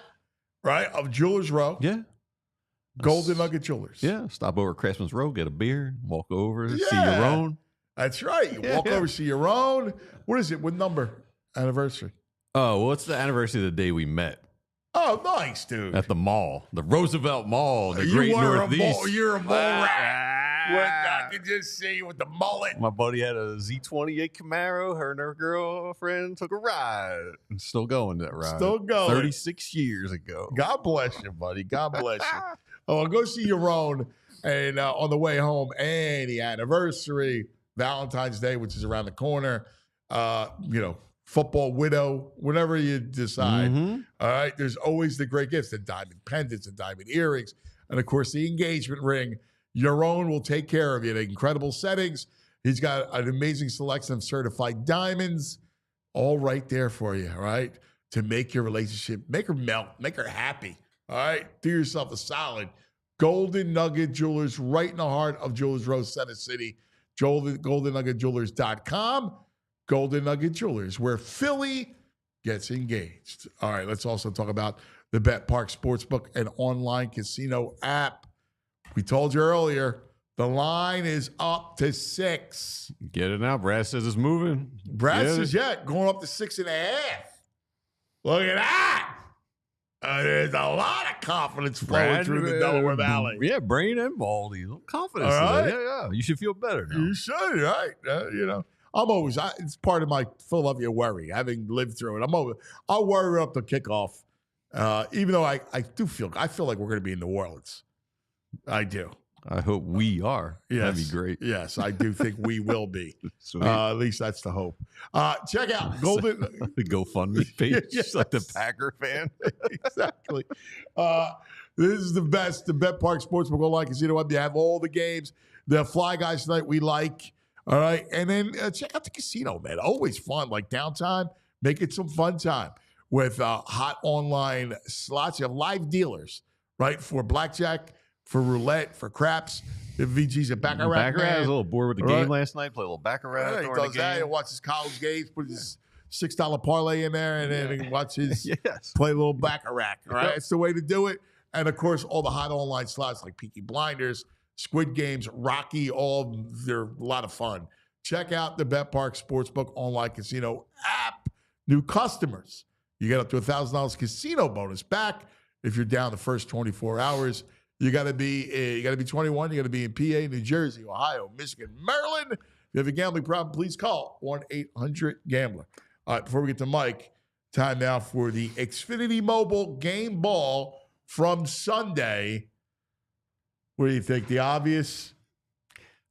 right, of Jewelers Row. Yeah. Golden Nugget Jewelers. Yeah. Stop over at Craftsman's Row, get a beer, walk over, see your own. That's right. You walk over, see your own. What is it? What number? Anniversary. Oh, well, it's the anniversary of the day we met. Oh, nice, dude. At the mall, the Roosevelt Mall, the Great Northeast. You're a mall rat. I can just see you with the mullet. My buddy had a Z28 Camaro. Her and her girlfriend took a ride. And still going that ride. Still going. 36 years ago. God bless you, buddy. God bless you. Oh, I'll go see your own. And on the way home, and the anniversary, Valentine's Day, which is around the corner. Football widow, whatever you decide. Mm-hmm. All right. There's always the great gifts, the diamond pendants and diamond earrings. And of course, the engagement ring. Your own will take care of you. The incredible settings. He's got an amazing selection of certified diamonds, all right there for you. All right. To make your relationship, make her melt, make her happy. All right. Do yourself a solid. Golden Nugget Jewelers, right in the heart of Jewelers Row, Center City. GoldenNuggetJewelers.com. Golden Nugget Jewelers, where Philly gets engaged. All right, let's also talk about the Bet Park Sportsbook and online casino app. We told you earlier, The line is up to 6. Get it now. Brad says it's moving. Brad says, going up to 6.5. Look at that. There's a lot of confidence flowing through the Delaware Valley. Yeah, Brain and Baldy. Confidence. All right. Yeah. You should feel better now. You should, right? I'm always, it's part of my Philadelphia worry, having lived through it. I'll worry up the kickoff, even though I feel like we're going to be in New Orleans. I do. I hope we are. Yes. That'd be great. Yes, I do think we will be. At least that's the hope. Check out Golden. The GoFundMe page, Yes. like the Packer fan. Exactly. This is the best. The Bet Park Sportsbook Online Casino Web. You have all the games. The Fly Guys tonight we like. All right. And then check out the casino, man. Always fun. Like downtime, make it some fun time with hot online slots. You have live dealers, right? For blackjack, for roulette, for craps. The VG's a Baccarat. Baccarat was a little bored with the game last night. Play a little Baccarat. He does that. He watches college games, put his $6 parlay in there, and then he watches play a little Baccarat. All right. That's the way to do it. And of course, all the hot online slots like Peaky Blinders, Squid Games, Rocky, they're a lot of fun. Check out the Bet Park Sportsbook Online Casino app. New customers, you get up to $1,000 casino bonus back if you're down the first 24 hours. You got to be 21. You got to be in PA, New Jersey, Ohio, Michigan, Maryland. If you have a gambling problem, please call 1-800-GAMBLER. All right, before we get to Mike, time now for the Xfinity Mobile game ball from Sunday. What do you think? The obvious?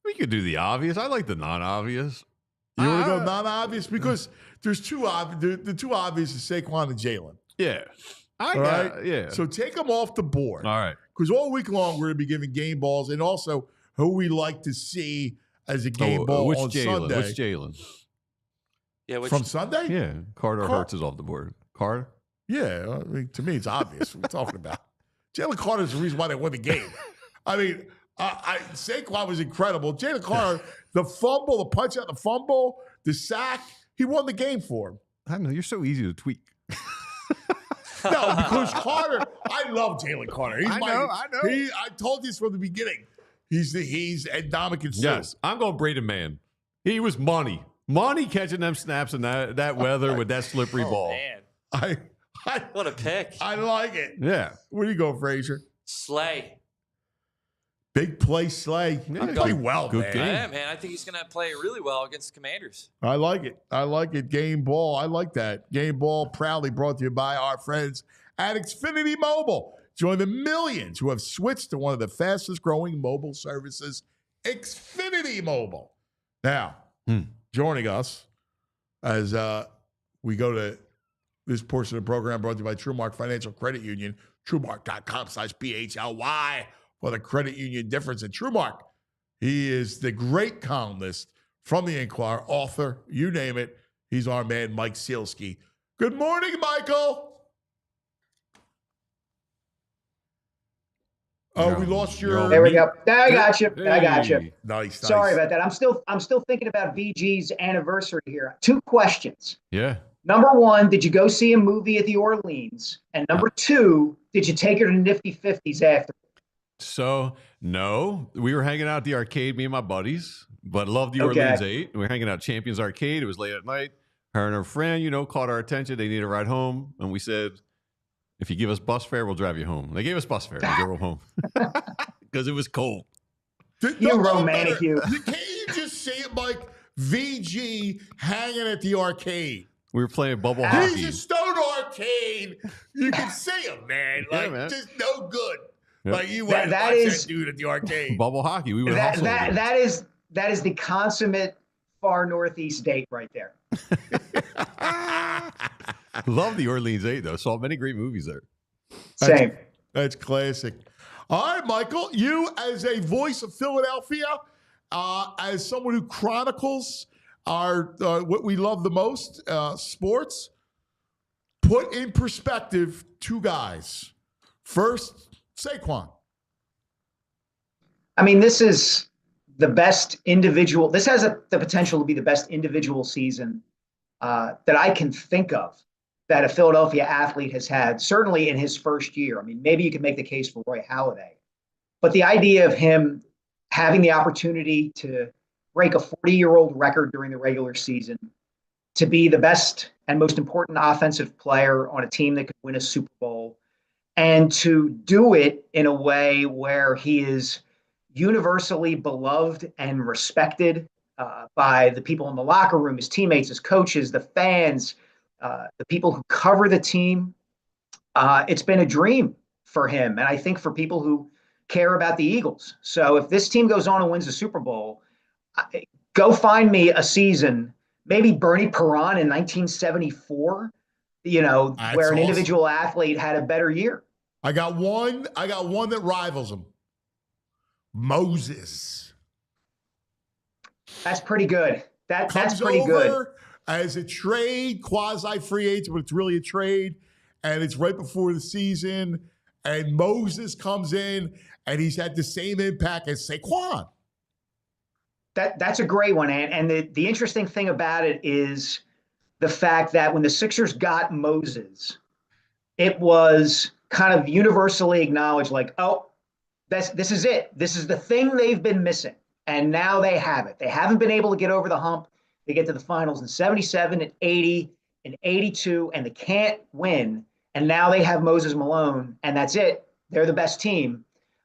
We could do the obvious. I like the non-obvious. You want to go non-obvious? Because there's two obvious. The two obvious is Saquon and Jalen. Yeah. Yeah. So take them off the board. All right. Because all week long, we're going to be giving game balls and also who we like to see as a game ball on Sunday. Which Jalen? Yeah, From Sunday? Yeah. Carter Hurts is off the board. Carter? Yeah. I mean, to me, it's obvious what we're talking about. Jalen Carter's the reason why they won the game. I mean, Saquon was incredible. Jalen Carter, the fumble, the punch out, the fumble, the sack, he won the game for him. I know. You're so easy to tweak. No, because Carter, I love Jalen Carter. I know. I told you this from the beginning. He's Ndamukong Suh. Yes, I'm going Braden Mann. He was money catching them snaps in that weather with that slippery ball. Man. What a pick. I like it. Yeah. Where do you go, Frazier? Slay. Big play Slay. Yeah, He played well, good man. game. Yeah, man. I think he's going to play really well against the Commanders. I like it. Game ball. I like that. Game ball proudly brought to you by our friends at Xfinity Mobile. Join the millions who have switched to one of the fastest growing mobile services, Xfinity Mobile. Now, joining us as we go to this portion of the program brought to you by TrueMark Financial Credit Union, TrueMark.com/PHLY for the credit union difference. And TrueMark, he is the great columnist from the Inquirer, author, you name it. He's our man, Mike Sealski. Good morning, Michael. Oh, we lost your. There we go. I got you. I got you. Nice. Sorry about that. I'm still thinking about VG's anniversary here. 2 questions. Yeah. Number 1, did you go see a movie at the Orleans? And number 2, did you take her to Nifty 50s after? So, no, we were hanging out at the arcade, me and my buddies, but loved the Orleans 8. We were hanging out at Champions Arcade. It was late at night. Her and her friend, caught our attention. They needed a ride home. And we said, if you give us bus fare, we'll drive you home. They gave us bus fare. We drove home because it was cold. You romantic, you. Can't you just see it like VG hanging at the arcade? We were playing bubble hockey. He's a stone arcade. You can see him, man. Like, man. just no good. Yep. Like, you went that dude at the arcade. Bubble hockey. We would that is the consummate far northeast date right there. Love the Orleans 8, though. Saw many great movies there. Same. That's classic. All right, Michael, you as a voice of Philadelphia, as someone who chronicles our what we love the most, sports, put in perspective 2 guys. First, Saquon. I mean, this is the best individual. This has the potential to be the best individual season that I can think of that a Philadelphia athlete has had, certainly in his first year. I mean, maybe you could make the case for Roy Halladay. But the idea of him having the opportunity to break a 40-year-old record during the regular season, to be the best and most important offensive player on a team that could win a Super Bowl, and to do it in a way where he is universally beloved and respected by the people in the locker room, his teammates, his coaches, the fans, the people who cover the team. It's been a dream for him, and I think for people who care about the Eagles. So if this team goes on and wins the Super Bowl, go find me a season, maybe Bernie Perron in 1974, where an individual athlete had a better year. I got one that rivals him. Moses. That's pretty good. That's pretty over good. As a trade, quasi free agent, but it's really a trade, and it's right before the season. And Moses comes in, and he's had the same impact as Saquon. That's a great one, and the interesting thing about it is the fact that when the Sixers got Moses, it was kind of universally acknowledged, like, oh, this is it. This is the thing they've been missing, and now they have it. They haven't been able to get over the hump. They get to the finals in 77 and 80 and 82, and they can't win. And now they have Moses Malone, and that's it. They're the best team.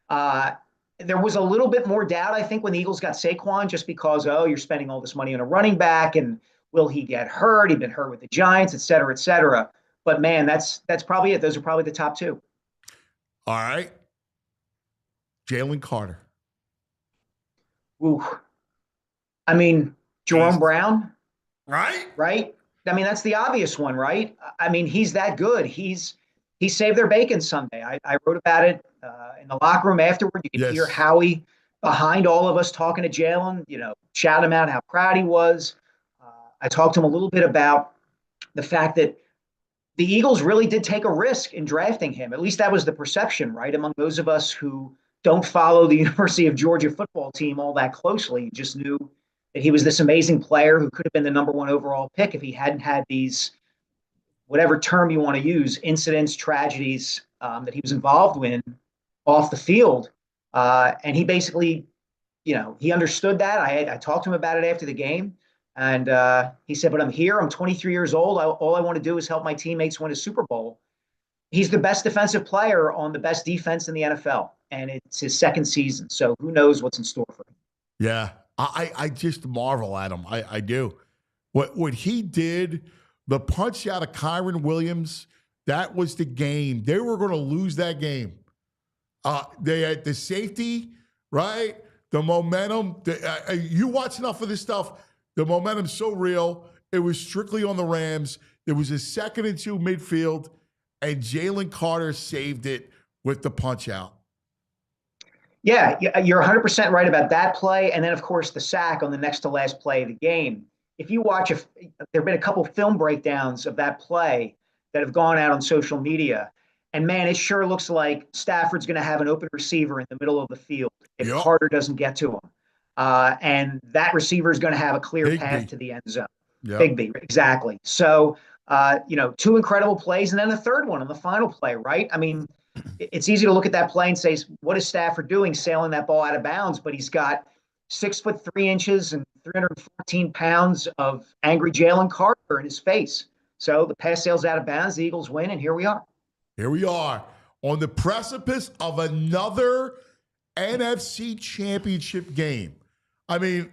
There was a little bit more doubt, I think, when the Eagles got Saquon, just because, you're spending all this money on a running back, and will he get hurt? He'd been hurt with the Giants, et cetera, et cetera. But, man, that's probably it. Those are probably the top two. All right. Jalen Carter. Ooh. I mean, Jerome Brown. Right? Right? I mean, that's the obvious one, right? I mean, he's that good. He saved their bacon Sunday. I wrote about it in the locker room afterward. You could hear Howie behind all of us talking to Jalen, shout him out how proud he was. I talked to him a little bit about the fact that the Eagles really did take a risk in drafting him. At least that was the perception, right? Among those of us who don't follow the University of Georgia football team all that closely, just knew that he was this amazing player who could have been the number one overall pick if he hadn't had these, whatever term you want to use, incidents, tragedies that he was involved in off the field. And he basically, he understood that. I talked to him about it after the game. And he said, but I'm here. I'm 23 years old. All I want to do is help my teammates win a Super Bowl. He's the best defensive player on the best defense in the NFL. And it's his second season. So who knows what's in store for him. Yeah. I just marvel at him. I do. What he did, the punch out of Kyron Williams, that was the game. They were going to lose that game. They had the safety, right? The momentum. You watch enough of this stuff. The momentum's so real. It was strictly on the Rams. There was a 2nd and 2 midfield, and Jalen Carter saved it with the punch out. Yeah, you're 100% right about that play. And then, of course, the sack on the next to last play of the game. If you watch, there have been a couple film breakdowns of that play that have gone out on social media. And, man, it sure looks like Stafford's going to have an open receiver in the middle of the field if Carter doesn't get to him. And that receiver is going to have a clear path to the end zone. Big B, exactly. So, 2 incredible plays. And then the third one on the final play, right? I mean, it's easy to look at that play and say, what is Stafford doing sailing that ball out of bounds? But he's got 6'3" and 314 pounds of angry Jalen Carter in his face. So the pass sails out of bounds, the Eagles win, and here we are. Here we are on the precipice of another NFC Championship game. I mean,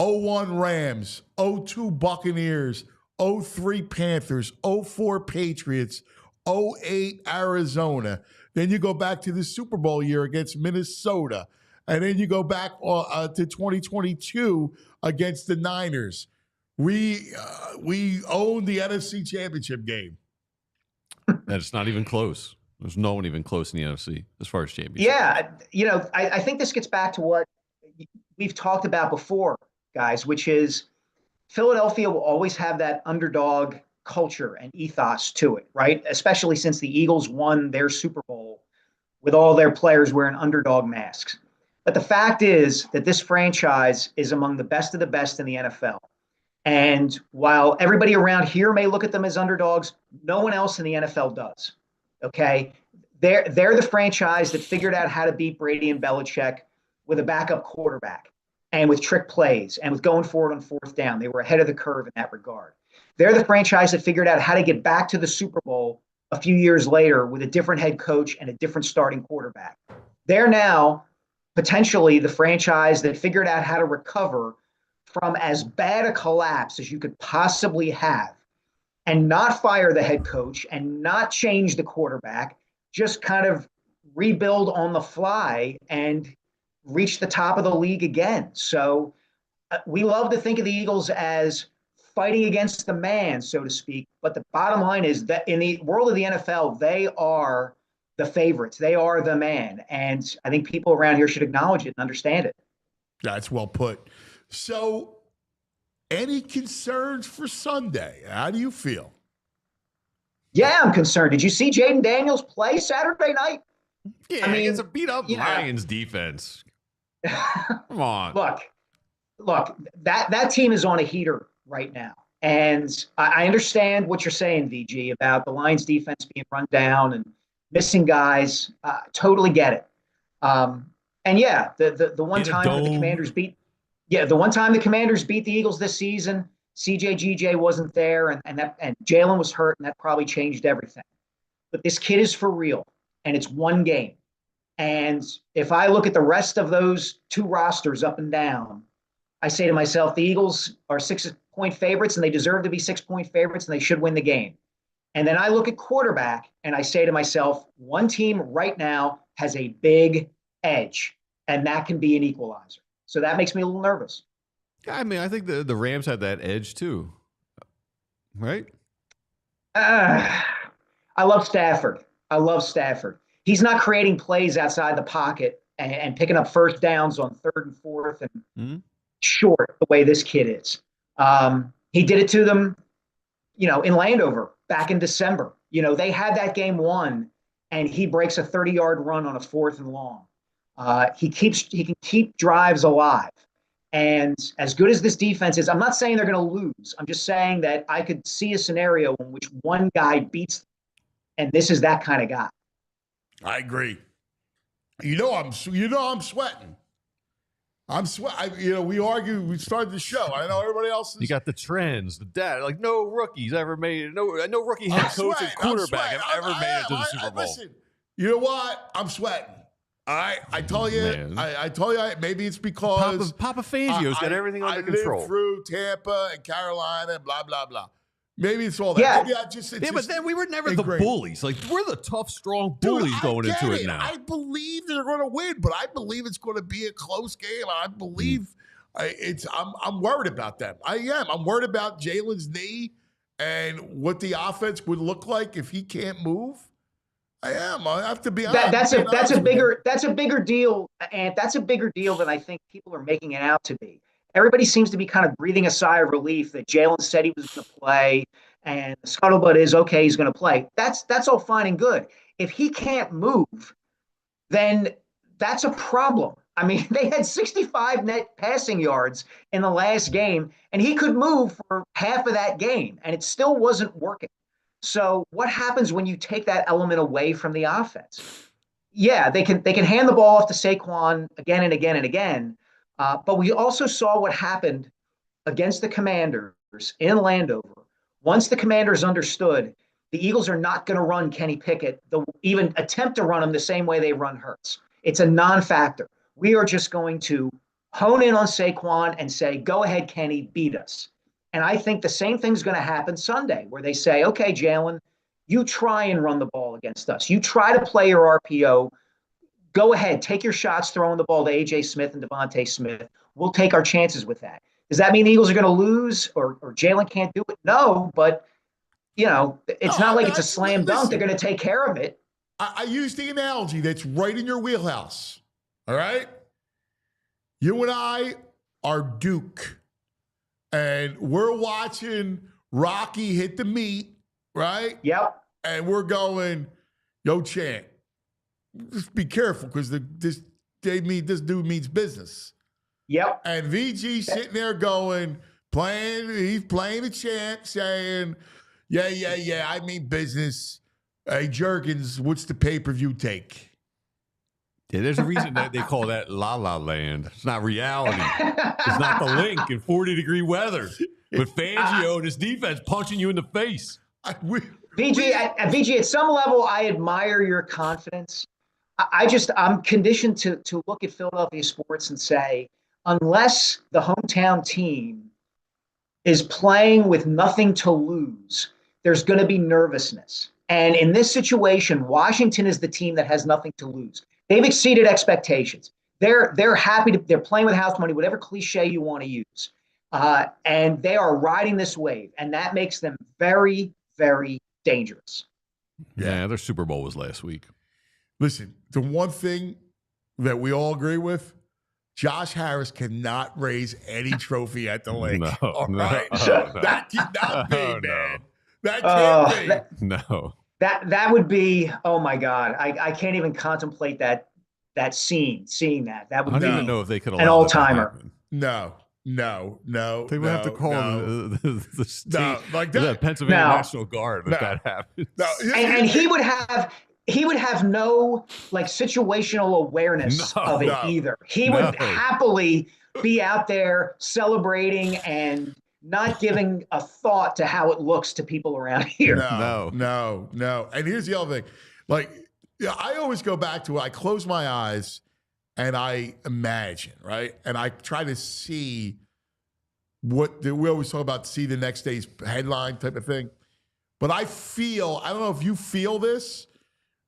0-1 Rams, 0-2 Buccaneers, 0-3 Panthers, 0-4 Patriots, 0-8 Arizona. Then you go back to the Super Bowl year against Minnesota. And then you go back to 2022 against the Niners. We own the NFC Championship game. And it's not even close. There's no one even close in the NFC as far as championship. Yeah, I think this gets back to what we've talked about before, guys, which is Philadelphia will always have that underdog culture and ethos to it, right? Especially since the Eagles won their Super Bowl with all their players wearing underdog masks. But the fact is that this franchise is among the best of the best in the NFL. And while everybody around here may look at them as underdogs, no one else in the NFL does. Okay? They're the franchise that figured out how to beat Brady and Belichick with a backup quarterback and with trick plays and with going forward on fourth down. They were ahead of the curve in that regard. They're the franchise that figured out how to get back to the Super Bowl a few years later with a different head coach and a different starting quarterback. They're now potentially the franchise that figured out how to recover from as bad a collapse as you could possibly have and not fire the head coach and not change the quarterback, just kind of rebuild on the fly and reach the top of the league again. So we love to think of the Eagles as fighting against the man, so to speak. But the bottom line is that in the world of the NFL, they are the favorites. They are the man. And I think people around here should acknowledge it and understand it. That's well put. So any concerns for Sunday? How do you feel? Yeah, I'm concerned. Did you see Jaden Daniels play Saturday night? Yeah, I mean, it's a beat-up Lions defense. Come on. Look, that team is on a heater right now. And I understand what you're saying, VG, about the Lions defense being run down and missing guys. Totally get it. And yeah, the one time the Commanders beat the Eagles this season, CJ wasn't there and Jalen was hurt, and that probably changed everything. But this kid is for real, and it's one game. And if I look at the rest of those two rosters up and down, I say to myself, the Eagles are 6-point favorites, and they deserve to be 6-point favorites, and they should win the game. And then I look at quarterback, and I say to myself, one team right now has a big edge, and that can be an equalizer. So that makes me a little nervous. Yeah, I mean, I think the Rams had that edge too, right? I love Stafford. He's not creating plays outside the pocket and picking up first downs on third and fourth and short the way this kid is. He did it to them, in Landover back in December. They had that game won, and he breaks a 30-yard run on a 4th and long. He can keep drives alive. And as good as this defense is, I'm not saying they're going to lose. I'm just saying that I could see a scenario in which one guy beats them, and this is that kind of guy. I agree. I'm sweating. We argue. We started the show. I know everybody else is. You got the trends, the data. Like no rookies ever made it. No rookie head coach and quarterback have ever made it to the Super Bowl. Listen, you know what? I'm sweating. All right, I tell you, I tell you, maybe it's because Papa Fangio's got everything under control. I lived through Tampa and Carolina, blah blah blah. Maybe it's all that. Yeah, maybe but then we were never the bullies. Like we're the tough, strong bullies going into it now. I believe they're going to win, but I believe it's going to be a close game. I believe I'm worried about them. I am. I'm worried about Jalen's knee and what the offense would look like if he can't move. I am. I have to be honest. That's a bigger deal, and that's a bigger deal than I think people are making it out to be. Everybody seems to be kind of breathing a sigh of relief that Jalen said he was going to play, and the scuttlebutt is okay. He's going to play. That's all fine and good. If he can't move, then that's a problem. I mean, they had 65 net passing yards in the last game, and he could move for half of that game, and it still wasn't working. So what happens when you take that element away from the offense? Yeah, they can hand the ball off to Saquon again and again and again. But we also saw what happened against the Commanders in Landover. Once the Commanders understood the Eagles are not going to run Kenny Pickett, they'll even attempt to run him the same way they run Hurts. It's a non-factor. We are just going to hone in on Saquon and say, go ahead, Kenny, beat us. And I think the same thing's going to happen Sunday, where they say, okay, Jalen, you try and run the ball against us. You try to play your RPO. Go ahead, take your shots throwing the ball to A.J. Smith and DeVonta Smith. We'll take our chances with that. Does that mean the Eagles are going to lose or Jalen can't do it? No, but, it's not like it's a slam dunk. They're going to take care of it. I use the analogy that's right in your wheelhouse, all right? You and I are Duke. And we're watching Rocky hit the meat, right? Yep. And we're going, yo, champ, just be careful because this dude means business. Yep. And VG sitting there going, he's playing the champ, saying, yeah, I mean business. Hey, Jergens, what's the pay-per-view take? Yeah, there's a reason that they call that La La Land. It's not reality. It's not the link in 40-degree weather. But Fangio and his defense punching you in the face. VG, at some level, I admire your confidence. I'm conditioned to look at Philadelphia sports and say, unless the hometown team is playing with nothing to lose, there's going to be nervousness. And in this situation, Washington is the team that has nothing to lose. They've exceeded expectations. They're happy they're playing with house money, whatever cliche you want to use. And they are riding this wave, and that makes them very, very dangerous. Yeah, their Super Bowl was last week. Listen, the one thing that we all agree with, Josh Harris cannot raise any trophy at the lake. No, right? no. That cannot be, man. No. That can't be. No. That would be, oh my God. I can't even contemplate that scene, seeing that. That would I be don't even know if they could allow an all-timer. No. They would have to call the state, like the Pennsylvania National Guard if that happens. And he would have no like situational awareness of it either. He would happily be out there celebrating and not giving a thought to how it looks to people around here. No. And here's the other thing. Like, I always go back to I close my eyes and I imagine, right? And I try to see we always talk about see the next day's headline type of thing. But I don't know if you feel this,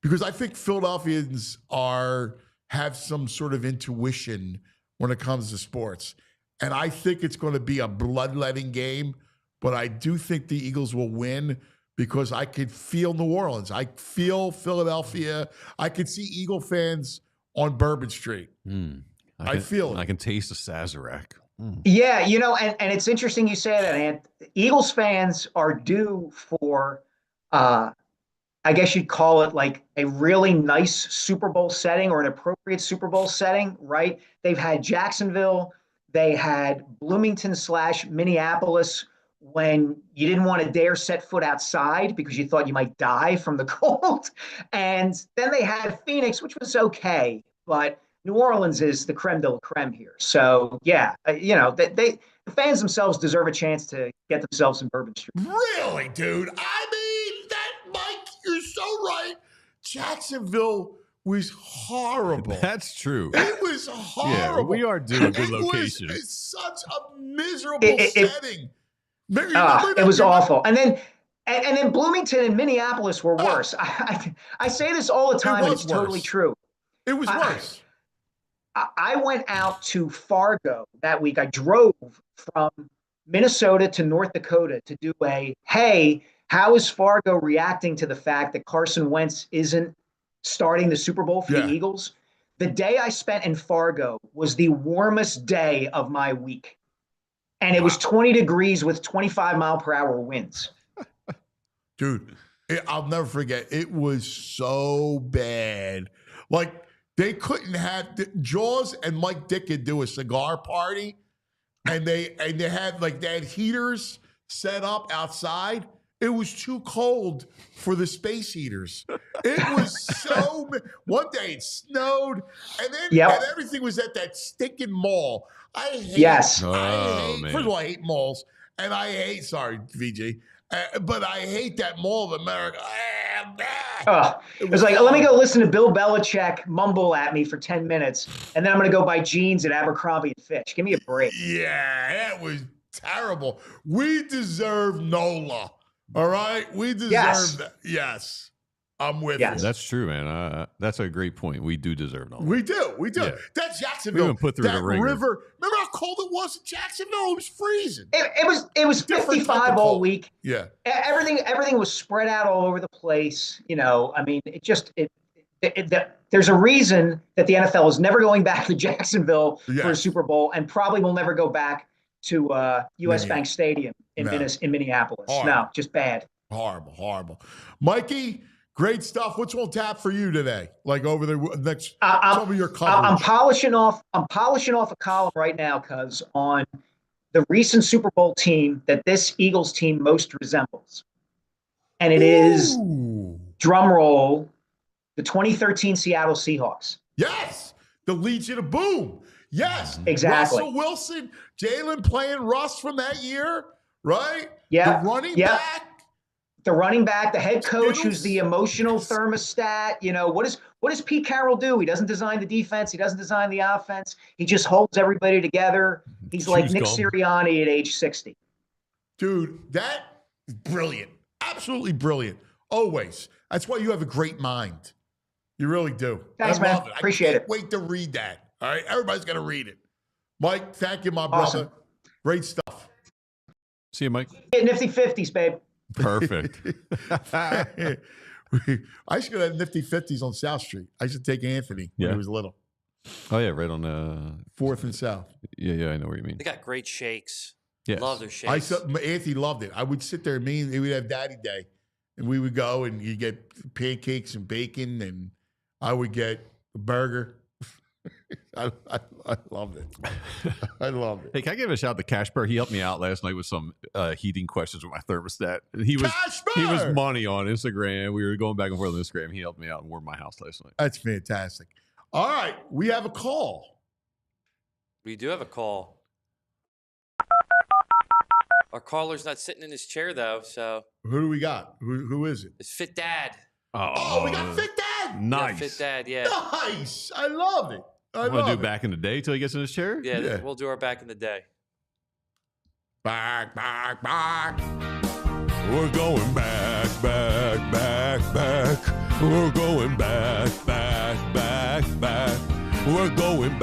because I think Philadelphians have some sort of intuition when it comes to sports. And I think it's going to be a bloodletting game, but I do think the Eagles will win because I could feel New Orleans. I feel Philadelphia. I could see Eagle fans on Bourbon Street. I feel it. I can taste the Sazerac. Yeah, and it's interesting you say that, Ant. Eagles fans are due for, I guess you'd call it like a really nice Super Bowl setting or an appropriate Super Bowl setting, right? They've had Jacksonville. They had Bloomington/Minneapolis when you didn't want to dare set foot outside because you thought you might die from the cold. And then they had Phoenix, which was okay, but New Orleans is the creme de la creme here. So, yeah, the fans themselves deserve a chance to get themselves in Bourbon Street. Really, dude? I mean, Mike, you're so right. Jacksonville was horrible. That's true. It was horrible. Yeah, we are due a good location. It's such a miserable setting. It was awful. And then Bloomington and Minneapolis were worse. I say this all the time, and it's totally true. It was worse. I went out to Fargo that week. I drove from Minnesota to North Dakota to do hey, how is Fargo reacting to the fact that Carson Wentz isn't starting the Super Bowl for the Eagles? The day I spent in Fargo was the warmest day of my week. And it was 20 degrees with 25-mile-per-hour winds. Dude, I'll never forget. It was so bad. Like, they couldn't have Jaws and Mike Dick could do a cigar party, and they had heaters set up outside. It was too cold for the space heaters. It was so. One day it snowed, and then and everything was at that stinking mall. I hate. Yes. First of all, I hate malls, and I hate. Sorry, VJ. But I hate that Mall of America. It was like, let me go listen to Bill Belichick mumble at me for 10 minutes, and then I'm going to go buy jeans at Abercrombie & Fitch. Give me a break. Yeah, that was terrible. We deserve NOLA. All right? We deserve that. Yes. I'm with you. That's true, man. That's a great point. We do deserve NOLA. We do. Yeah. That's Jacksonville. We put through that the ringer. River. Remember how cold it was in Jacksonville? It was freezing. It was 55 all week. Yeah. Everything was spread out all over the place. I mean, there's a reason that the NFL is never going back to Jacksonville for a Super Bowl, and probably will never go back to US Bank Stadium in Minneapolis. Horrible. No, just bad. Horrible. Mikey, great stuff. What's on tap for you today? Like over the next some of your coverage. I'm polishing off a column right now, cuz on the recent Super Bowl team that this Eagles team most resembles. And it is, drum roll, the 2013 Seattle Seahawks. Yes. The Legion of Boom. Yes. Exactly. Russell Wilson, Jalen playing Russ from that year, right? Yeah. The running back. The running back, the head coach, who's the Skittles. emotional thermostat. You know, what does Pete Carroll do? He doesn't design the defense. He doesn't design the offense. He just holds everybody together. He's like Nick Sirianni at age 60. Dude, that is brilliant. Absolutely brilliant. Always. That's why you have a great mind. You really do. Thanks, I man. love it. Appreciate I can't it. wait to read that. All right. Everybody's going to read it. Mike, thank you, my Awesome. brother. Great stuff. See you, Mike. Get nifty 50s, babe. Perfect. I should go to Nifty 50s on South Street. I should take Anthony when he was little. Oh, yeah, right on 4th and South. Yeah, I know what you mean. They got great shakes. Yes. Love their shakes. Anthony loved it. I would sit there, me and we'd have Daddy Day, and we would go and you get pancakes and bacon, and I would get a burger. I loved it. I loved it. Hey, can I give a shout out to Cashper? He helped me out last night with some heating questions with my thermostat. And he was money on Instagram. We were going back and forth on Instagram. He helped me out and warmed my house last night. That's fantastic. All right, we have a call. We do have a call. Our caller's not sitting in his chair though, so Who do we got? Who is it? it's Fit Dad. Oh, we got Fit Dad. Nice. Yeah, Fit Dad, yeah. Nice. I love it. I Want love to it. do back in the day till he gets in his chair? Yeah, we'll do our back in the day. Back. We're going back. We're going back. We're going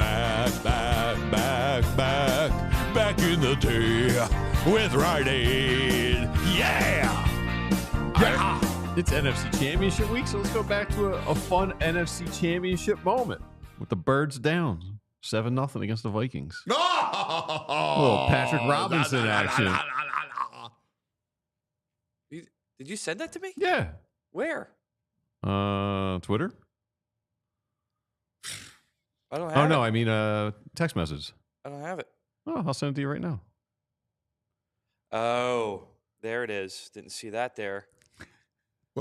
back in the day with Rite Aid. Yeah. It's NFC Championship week, so let's go back to a fun NFC Championship moment with the Birds down 7-0 against the Vikings. Little Patrick Robinson action. Did you send that to me? Yeah. Where? Twitter? I don't have it. Oh, no, I mean text message. I don't have it. Oh, I'll send it to you right now. Oh, there it is. Didn't see that there.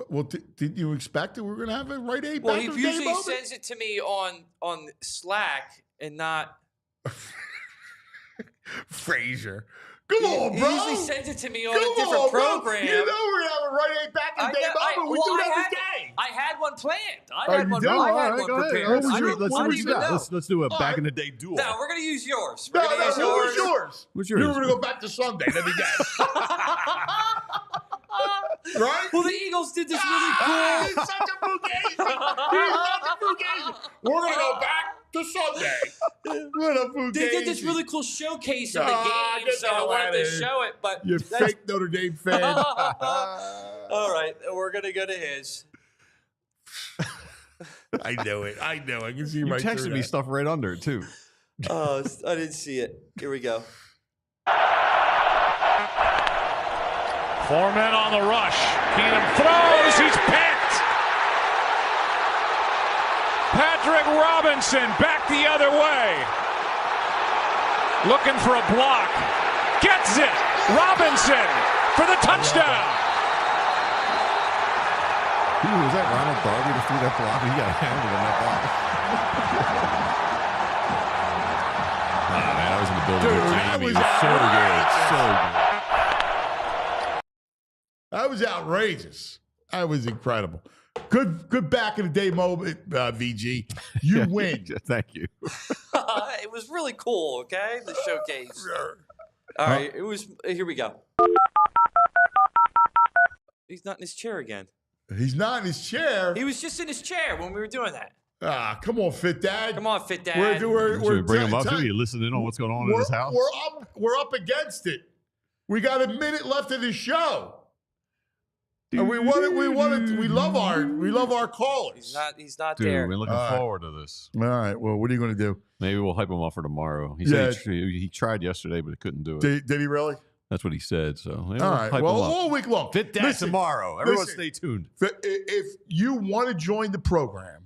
Well, did you expect that we were going to have a Rite Aid? Well, he usually sends it to me on Slack and not. Frazier. Come on, bro. He usually sends it to me on a different program. You know we're going to have a Rite Aid back in the day moment. We do it every day. I had one planned. I Oh, had you one, do? I had one prepared. Let's do a back in the day duel. No, we're going to use yours. No, who's yours? What's You yours? were going to go back to Sunday. Let me guess. Right? Well, the Eagles did this really cool. He's such a fugazi. We're going to go back to Sunday. What a fugazi. They did this really cool showcase of the game, so I wanted to show it. But You fake Notre Dame fan. All right, we're going to go to his. I know it. I can see You right texted through me that. stuff right under it, too. Oh, I didn't see it. Here we go. 4 men on the rush. Keenum throws. He's picked. Patrick Robinson back the other way. Looking for a block. Gets it. Robinson for the touchdown. Was that Ronald Darby to throw that block? He got hammered on that block. Man, I was in the building with Jamie. So good. That was outrageous. That was incredible. Good back in the day moment, VG. You win. Thank you. It was really cool, okay? The showcase. All right, it was. Here we go. He's not in his chair again. He's not in his chair. He was just in his chair when we were doing that. Come on, Fit Dad. Come on, Fit Dad. We're bring him up to you. Listening on what's going on in his house. We're up against it. We got a minute left of the show. And we love our callers. He's not Dude, there. we're looking forward to this. All right. Well, what are you going to do? Maybe we'll hype him up for tomorrow. He said he tried yesterday, but he couldn't do it. Did he really? That's what he said. So all right. Well, all week long. Fit Dad tomorrow. Everyone stay tuned. If you want to join the program,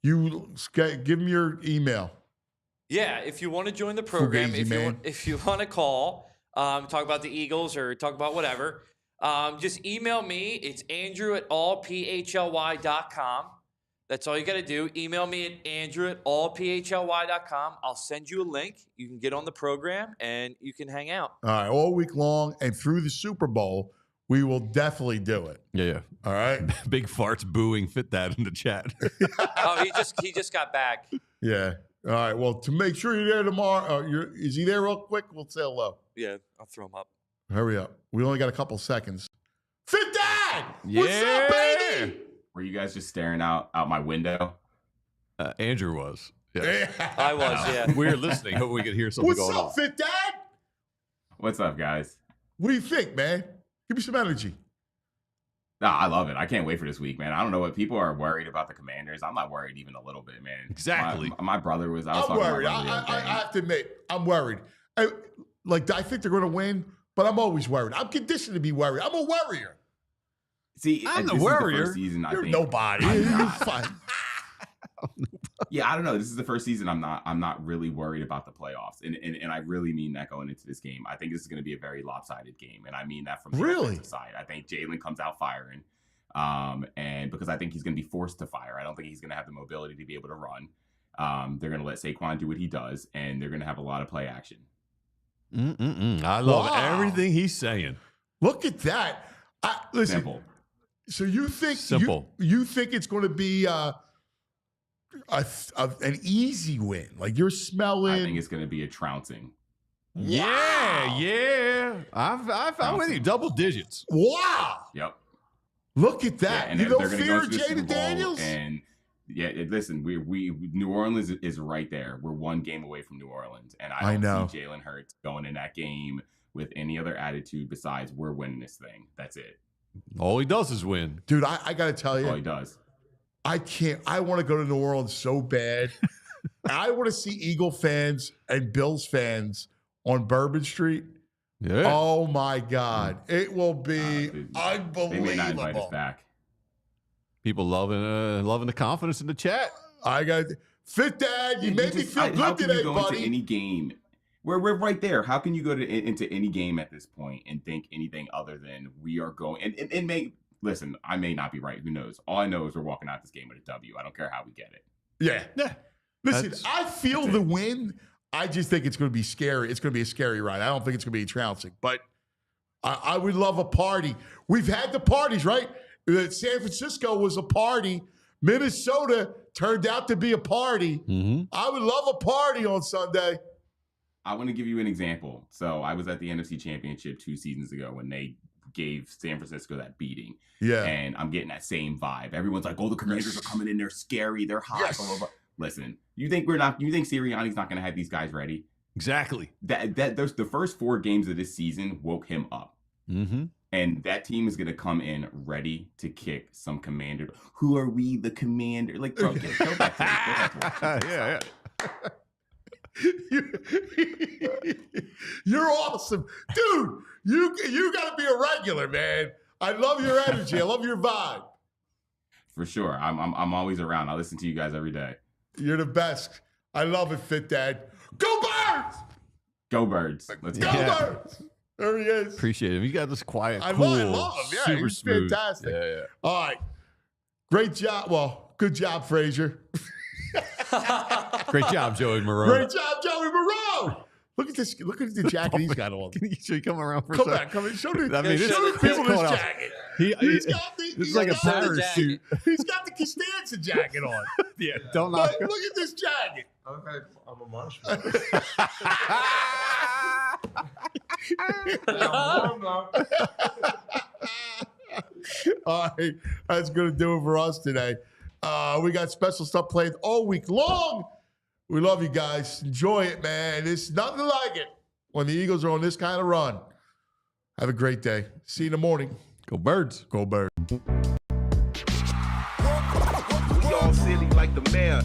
you give him your email. Yeah, if you want to join the program, Fugazi, if you want to call, talk about the Eagles or talk about whatever, just email me. It's Andrew at allphly.com. That's all you got to do. Email me at andrew@allphly.com. I'll send you a link. You can get on the program, and you can hang out. All right, all week long and through the Super Bowl, we will definitely do it. Yeah. All right. Big farts booing. Fit that in the chat. Oh, he just got back. Yeah. All right. Well, to make sure you're there tomorrow, is he there real quick? We'll say hello. Yeah, I'll throw him up. Hurry up. We only got a couple seconds. Fit Dad! Yeah. What's up, baby? Were you guys just staring out my window? Andrew was. Yeah. I was, yeah. We were listening. Hope we could hear something What's going up, on. Fit Dad? What's up, guys? What do you think, man? Give me some energy. Nah, I love it. I can't wait for this week, man. I don't know what people are worried about the Commanders. I'm not worried even a little bit, man. Exactly. My brother was. I was I'm talking to my worried. brother the other I day. have to admit, I'm worried. I think they're going to win, but I'm always worried. I'm conditioned to be worried. I'm a worrier. See, I'm the this worrier. Is the first season, I You're think. nobody. You're fine. Yeah, I don't know. This is the first season I'm not really worried about the playoffs, and I really mean that going into this game. I think this is going to be a very lopsided game, and I mean that from the offensive side. I think Jalen comes out firing, and because I think he's going to be forced to fire. I don't think he's going to have the mobility to be able to run. They're going to let Saquon do what he does, and they're going to have a lot of play action. I love everything he's saying. Look at that. Listen. Simple. So you think Simple. You think it's going to be an easy win? Like you're smelling. I think it's going to be a trouncing. Yeah. I'm with you. Double digits. Wow. Yep. Look at that. Yeah, and you they're don't going to fear go to the Super Jaden Bowl, Daniels? and yeah, listen, we New Orleans is right there. We're one game away from New Orleans, and I don't see Jalen Hurts going in that game with any other attitude besides we're winning this thing. That's it. All he does is win. Dude, I got to tell you. All he does. I can't. I want to go to New Orleans so bad. I want to see Eagle fans and Bills fans on Bourbon Street. Yeah. Oh, my God. It will be unbelievable. They may not invite us back. People loving the confidence in the chat. I got Fit Dad. You made me feel good today, buddy. How can you go into any game? We're right there. How can you go into any game at this point and think anything other than we are going and make? Listen, I may not be right. Who knows? All I know is we're walking out this game with a W. I don't care how we get it. Yeah. Listen, I feel the win. I just think it's going to be scary. It's going to be a scary ride. I don't think it's going to be trouncing, but I would love a party. We've had the parties, right? San Francisco was a party. Minnesota turned out to be a party. Mm-hmm. I would love a party on Sunday. I want to give you an example. So I was at the NFC Championship 2 seasons ago when they gave San Francisco that beating. Yeah. And I'm getting that same vibe. Everyone's like, oh, the Commanders are coming in. They're scary. They're hot. Yes. Blah, blah, blah. Listen, you think Sirianni's not going to have these guys ready? Exactly. The first 4 games of this season woke him up. Mm-hmm. And that team is going to come in ready to kick some Commander. Who are we, the Commander? Like, bro, go back to Yeah. You're awesome. Dude, you got to be a regular, man. I love your energy. I love your vibe. For sure. I'm always around. I listen to you guys every day. You're the best. I love it, Fit Dad. Go Birds! Go Birds. Let's go. Birds! There he is. Appreciate him. You got this quiet, I cool, love him. Yeah, super he's smooth. fantastic. Yeah. All right. Great job. Well, good job, Frazier. Great job, Joey Moreau. Great job, Joey Moreau. Look at this. Look at the jacket he's got on. Can you come around for a Come second? back. Come in. Show the, I mean, show the people this jacket. It's like a parachute. He's got the Costanza jacket on. Yeah, don't knock Look at this jacket. Okay, I'm a marshmallow. All right, that's going to do it for us today. We got special stuff planned all week long. We love you guys. Enjoy it, man. It's nothing like it when the Eagles are on this kind of run. Have a great day. See you in the morning. Go Birds. Go Birds. We all silly like the mayor.